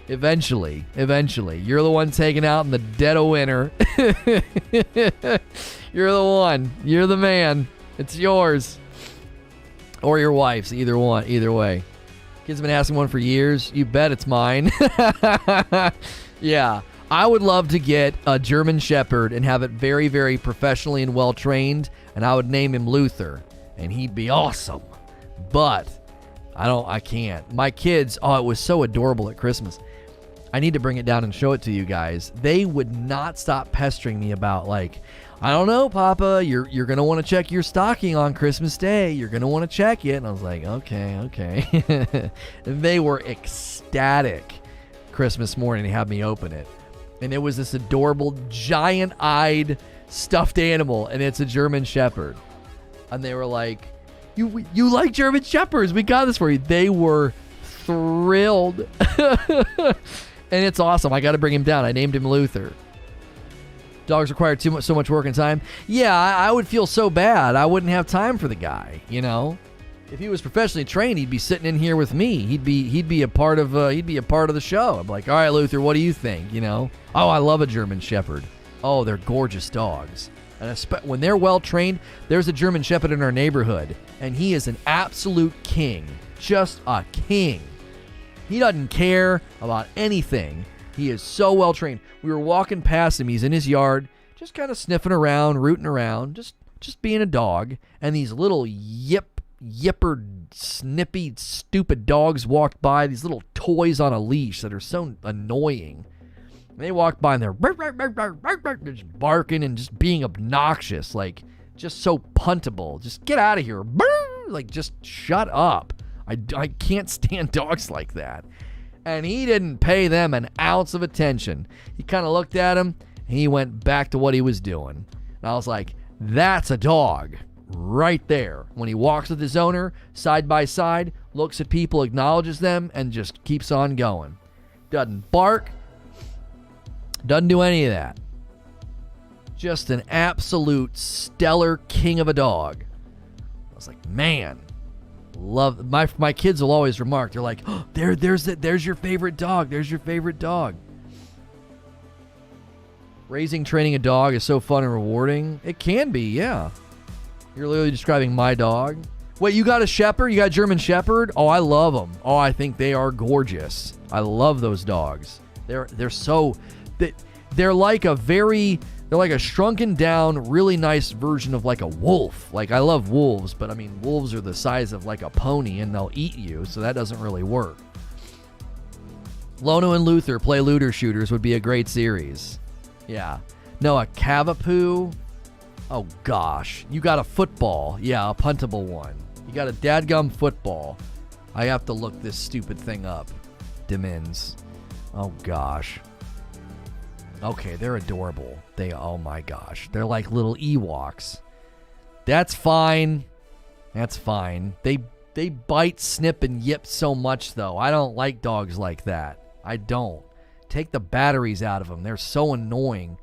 Eventually. You're the one taken out in the dead of winter. You're the one. You're the man. It's yours. Or your wife's. Either way. Kids have been asking one for years. You bet it's mine. Yeah. I would love to get a German Shepherd and have it very, very professionally and well trained, and I would name him Luther, and he'd be awesome. But I can't. My kids, it was so adorable at Christmas. I need to bring it down and show it to you guys. They would not stop pestering me about, like, I don't know, Papa. You're going to want to check your stocking on Christmas Day. You're going to want to check it. And I was like, okay. And they were ecstatic Christmas morning to have me open it. And it was this adorable, giant-eyed stuffed animal, and it's a German Shepherd. And they were like, you like German Shepherds? We got this for you. They were thrilled. And it's awesome. I got to bring him down. I named him Luther. Dogs require so much work and time. Yeah, I would feel so bad. I wouldn't have time for the guy, you know? If he was professionally trained, he'd be sitting in here with me. He'd be a part of the show. I'm like, all right, Luther, what do you think? You know? Oh, I love a German Shepherd. Oh, they're gorgeous dogs. And when they're well trained, there's a German Shepherd in our neighborhood, and he is an absolute king, just a king. He doesn't care about anything. He is so well trained. We were walking past him. He's in his yard, just kind of sniffing around, rooting around, just being a dog. And these little yipper, snippy, stupid dogs walked by, these little toys on a leash that are so annoying. And they walked by and they're just barking and just being obnoxious, like just so puntable. Just get out of here. Like, just shut up. I can't stand dogs like that. And he didn't pay them an ounce of attention. He kind of looked at him and he went back to what he was doing. And I was like, that's a dog. Right there. When he walks with his owner, side by side, looks at people, acknowledges them, and just keeps on going. Doesn't bark. Doesn't do any of that. Just an absolute stellar king of a dog. I was like, man, love. My kids will always remark. They're like, oh, there's your favorite dog. There's your favorite dog. Training a dog is so fun and rewarding. It can be, yeah. You're literally describing my dog. Wait, you got a Shepherd? You got a German Shepherd? Oh, I love them. Oh, I think they are gorgeous. I love those dogs. They're like a shrunken down, really nice version of like a wolf. Like, I love wolves, but I mean, wolves are the size of like a pony and they'll eat you, so that doesn't really work. Lono and Luther play looter shooters would be a great series. Yeah. No, a Cavapoo. Oh, gosh. You got a football. Yeah, a puntable one. You got a dadgum football. I have to look this stupid thing up. Demins. Oh, gosh. Okay, they're adorable. Oh, my gosh. They're like little Ewoks. That's fine. That's fine. They bite, snip, and yip so much, though. I don't like dogs like that. I don't. Take the batteries out of them. They're so annoying.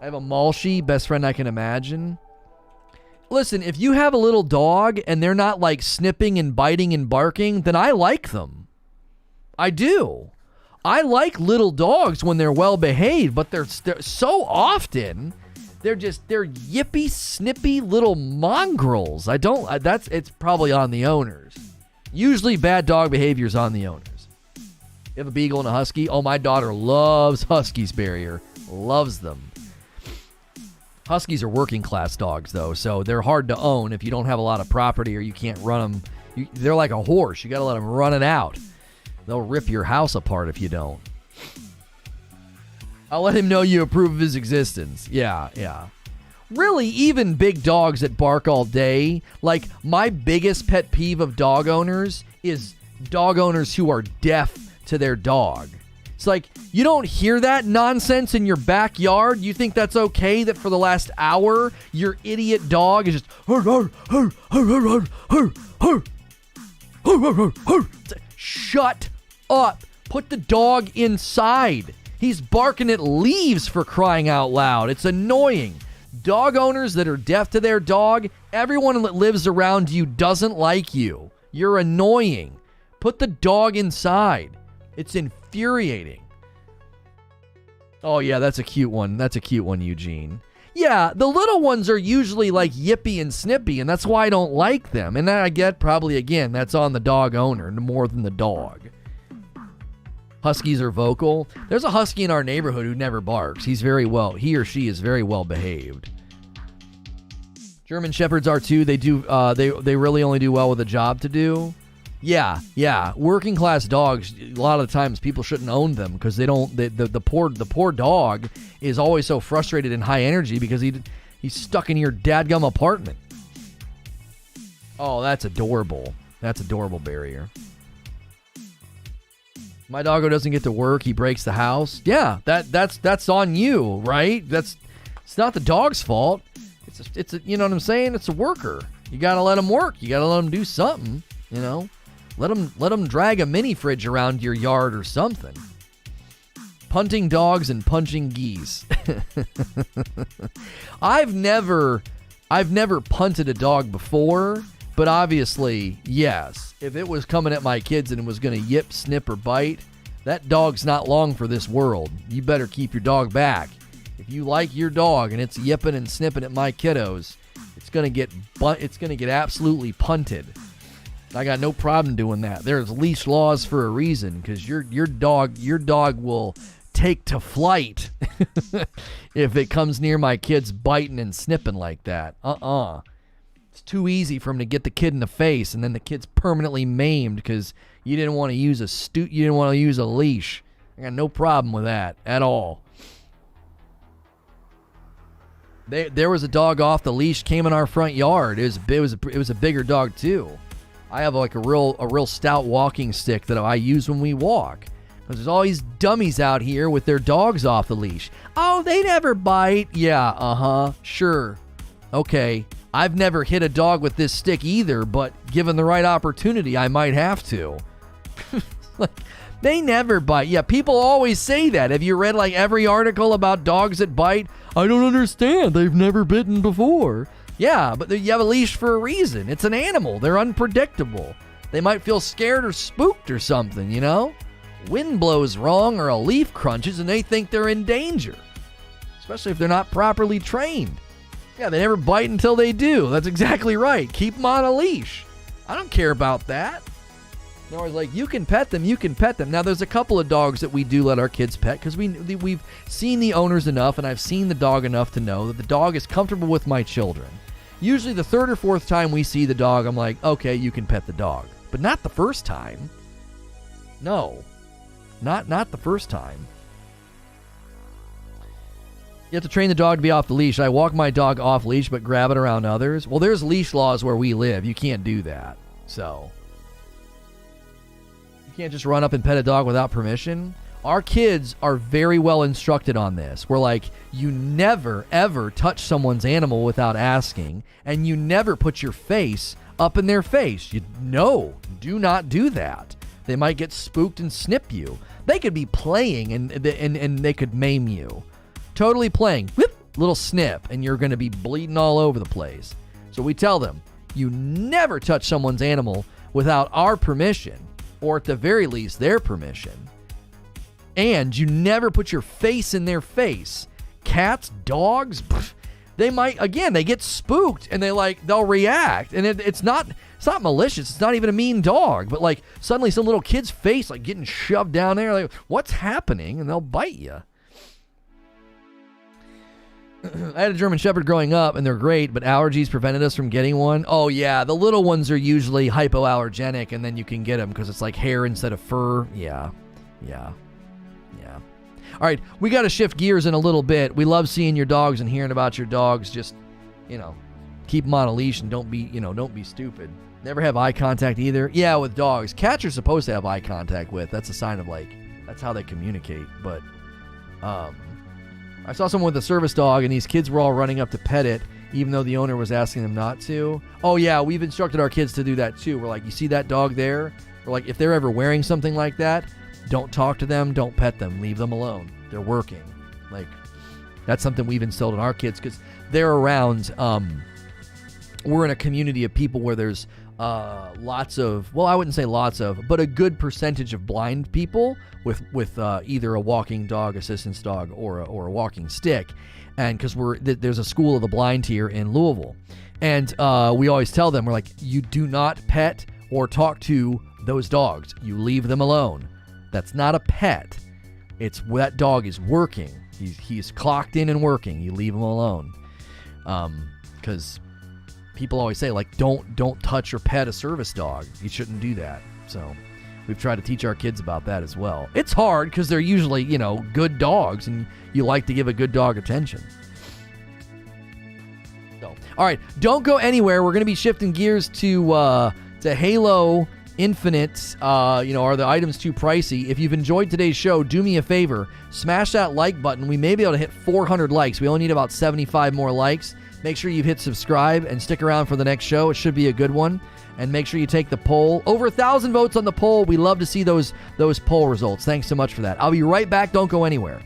I have a Malshi, best friend I can imagine. Listen, if you have a little dog and they're not like snipping and biting and barking, then I like them. I do. I like little dogs when they're well behaved, but they're so often they're yippy, snippy little mongrels. It's probably on the owners. Usually bad dog behavior is on the owners. You have a Beagle and a Husky? Oh, my daughter loves Huskies, Barrier. Loves them. Huskies are working class dogs, though, so they're hard to own if you don't have a lot of property or you can't run them. They're like a horse. You got to let them run it out. They'll rip your house apart if you don't. I'll let him know you approve of his existence. Yeah. Really, even big dogs that bark all day. Like, my biggest pet peeve of dog owners is dog owners who are deaf to their dog. It's like, you don't hear that nonsense in your backyard? You think that's okay that for the last hour, your idiot dog is just... Shut up. Put the dog inside. He's barking at leaves, for crying out loud. It's annoying. Dog owners that are deaf to their dog, everyone that lives around you doesn't like you. You're annoying. Put the dog inside. It's infuriating. Oh, yeah, that's a cute one. That's a cute one, Eugene. Yeah, the little ones are usually like yippy and snippy, and that's why I don't like them. And I get probably, again, that's on the dog owner more than the dog. Huskies are vocal. There's a husky in our neighborhood who never barks. He or she is very well behaved. German Shepherds are too. They really only do well with a job to do. Yeah. Working class dogs, a lot of the times people shouldn't own them because they don't. The poor dog is always so frustrated and high energy because he's stuck in your dadgum apartment. Oh, that's adorable. That's adorable, Barrier. My doggo doesn't get to work. He breaks the house. Yeah, that's on you, right? It's not the dog's fault. It's you know what I'm saying? It's a worker. You gotta let him work. You gotta let him do something. You know, let him drag a mini fridge around your yard or something. Punting dogs and punching geese. I've never punted a dog before, but obviously, yes. If it was coming at my kids and it was gonna yip, snip, or bite, that dog's not long for this world. You better keep your dog back. If you like your dog and it's yipping and snipping at my kiddos, it's gonna get absolutely punted. I got no problem doing that. There's leash laws for a reason, because your dog will take to flight if it comes near my kids biting and snipping like that. It's too easy for him to get the kid in the face, and then the kid's permanently maimed because you didn't want to use a leash. I got no problem with that at all. There was a dog off the leash, came in our front yard. It was a bigger dog too. I have like a real stout walking stick that I use when we walk. Because there's all these dummies out here with their dogs off the leash. Oh, they never bite. Yeah, sure. Okay. I've never hit a dog with this stick either, but given the right opportunity, I might have to. Like, they never bite. Yeah, people always say that. Have you read like every article about dogs that bite? I don't understand. They've never bitten before. Yeah, but you have a leash for a reason. It's an animal. They're unpredictable. They might feel scared or spooked or something, you know? Wind blows wrong or a leaf crunches and they think they're in danger. Especially if they're not properly trained. Yeah, they never bite until they do. That's exactly right. Keep them on a leash. I don't care about that. They're always like, you can pet them. Now, there's a couple of dogs that we do let our kids pet because we've seen the owners enough and I've seen the dog enough to know that the dog is comfortable with my children. Usually the third or fourth time we see the dog, I'm like, okay, you can pet the dog. But not the first time. No. Not the first time. You have to train the dog to be off the leash. I walk my dog off leash but grab it around others. Well, there's leash laws where we live. You can't do that. So you can't just run up and pet a dog without permission. Our kids are very well instructed on this. We're like, you never, ever touch someone's animal without asking, and you never put your face up in their face. Do not do that. They might get spooked and snip you. They could be playing and they could maim you. Totally playing. Whip, little snip, and you're going to be bleeding all over the place. So we tell them, you never touch someone's animal without our permission, or at the very least, their permission. And you never put your face in their face. Cats, dogs, they get spooked and they'll react. And it's not malicious. It's not even a mean dog. But like suddenly some little kid's face like getting shoved down there. Like, what's happening? And they'll bite you. I had a German Shepherd growing up and they're great, but allergies prevented us from getting one. Oh yeah, the little ones are usually hypoallergenic and then you can get them because it's like hair instead of fur. Yeah. All right, we got to shift gears in a little bit. We love seeing your dogs and hearing about your dogs. Just, keep them on a leash and don't be stupid. Never have eye contact either. Yeah, with dogs. Cats are supposed to have eye contact with. That's a sign of that's how they communicate. But I saw someone with a service dog and these kids were all running up to pet it even though the owner was asking them not to. Oh yeah, we've instructed our kids to do that too. We're like, you see that dog there? We're like, if they're ever wearing something like that, don't talk to them, don't pet them, leave them alone. They're working. Like, that's something we've instilled in our kids because they're around. We're in a community of people where there's lots of, well, I wouldn't say lots of, but a good percentage of blind people with either a walking dog, assistance dog, or a walking stick. And because there's a school of the blind here in Louisville. And we always tell them, we're like, you do not pet or talk to those dogs. You leave them alone. That's not a pet. It's that dog is working. He's clocked in and working. You leave him alone. Because people always say, like, don't touch or pet a service dog. You shouldn't do that. So we've tried to teach our kids about that as well. It's hard because they're usually, good dogs, and you like to give a good dog attention. So, all right, don't go anywhere. We're going to be shifting gears to Halo Infinite. Are the items too pricey? If you've enjoyed today's show, do me a favor. Smash that like button. We may be able to hit 400 likes. We only need about 75 more likes. Make sure you've hit subscribe and stick around for the next show. It should be a good one. And make sure you take the poll. Over 1,000 votes on the poll. We love to see those poll results. Thanks so much for that. I'll be right back. Don't go anywhere.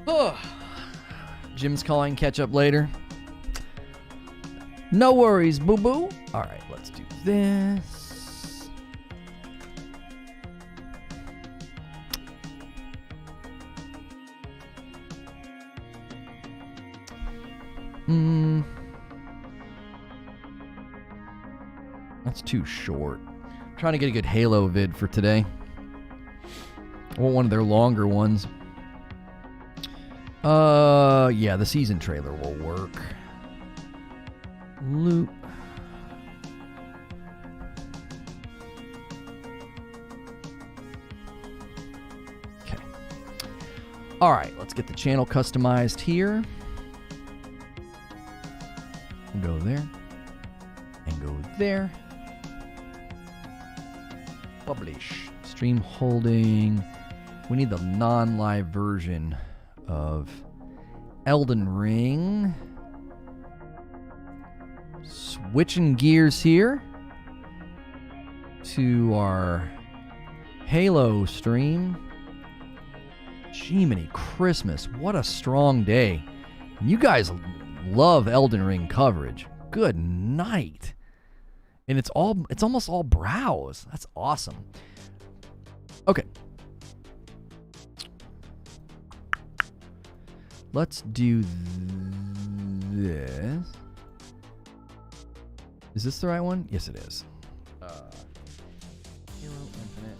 Oh. Jim's calling. Catch up later. No worries, boo-boo. All right, let's do this. That's too short. I'm trying to get a good Halo vid for today. I want one of their longer ones. Yeah, the season trailer will work. Loop. Okay. All right, let's get the channel customized here. And go there. And go there. Publish. Stream holding. We need the non-live version of Elden Ring. Switching gears here to our Halo stream. Jiminy Christmas, what a strong day. You guys love Elden Ring coverage. Good night. And it's almost all browse. That's awesome. Okay. Let's do this. Is this the right one? Yes, it is. Halo Infinite.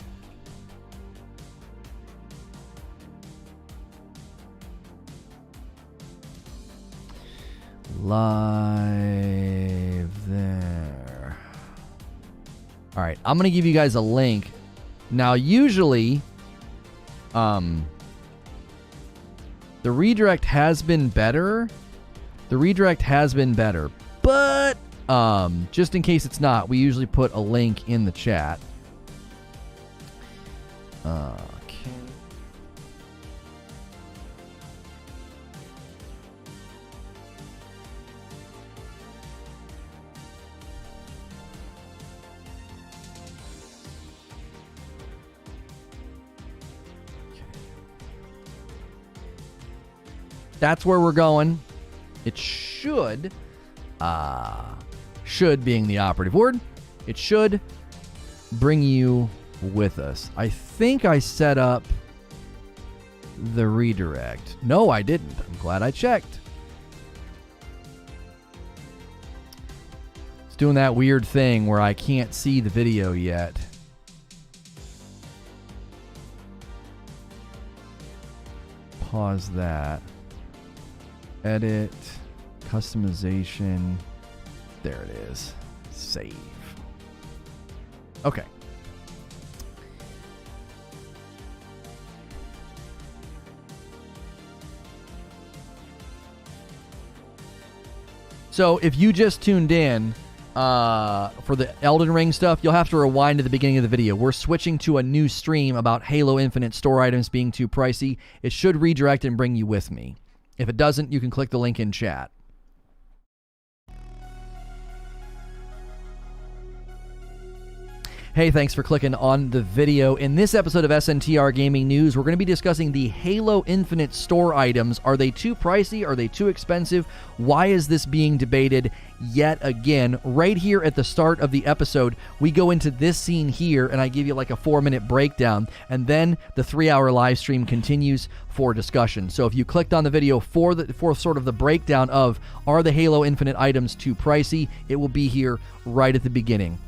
Live there. All right, I'm gonna give you guys a link. Now, usually, the redirect has been better. But just in case it's not, we usually put a link in the chat. Okay. That's where we're going. It should being the operative word, it should bring you with us. I think I set up the redirect. No, I didn't. I'm glad I checked. It's doing that weird thing where I can't see the video yet. Pause that. Edit, customization. There it is. Save. Okay. So if you just tuned in for the Elden Ring stuff, you'll have to rewind to the beginning of the video. We're switching to a new stream about Halo Infinite store items being too pricey. It should redirect and bring you with me. If it doesn't, you can click the link in chat. Hey, thanks for clicking on the video. In this episode of SNTR Gaming News, we're going to be discussing the Halo Infinite store items. Are they too pricey? Are they too expensive? Why is this being debated yet again? Right here at the start of the episode, we go into this scene here, and I give you like a 4-minute breakdown, and then the 3-hour live stream continues for discussion. So if you clicked on the video for sort of the breakdown of are the Halo Infinite items too pricey, it will be here right at the beginning.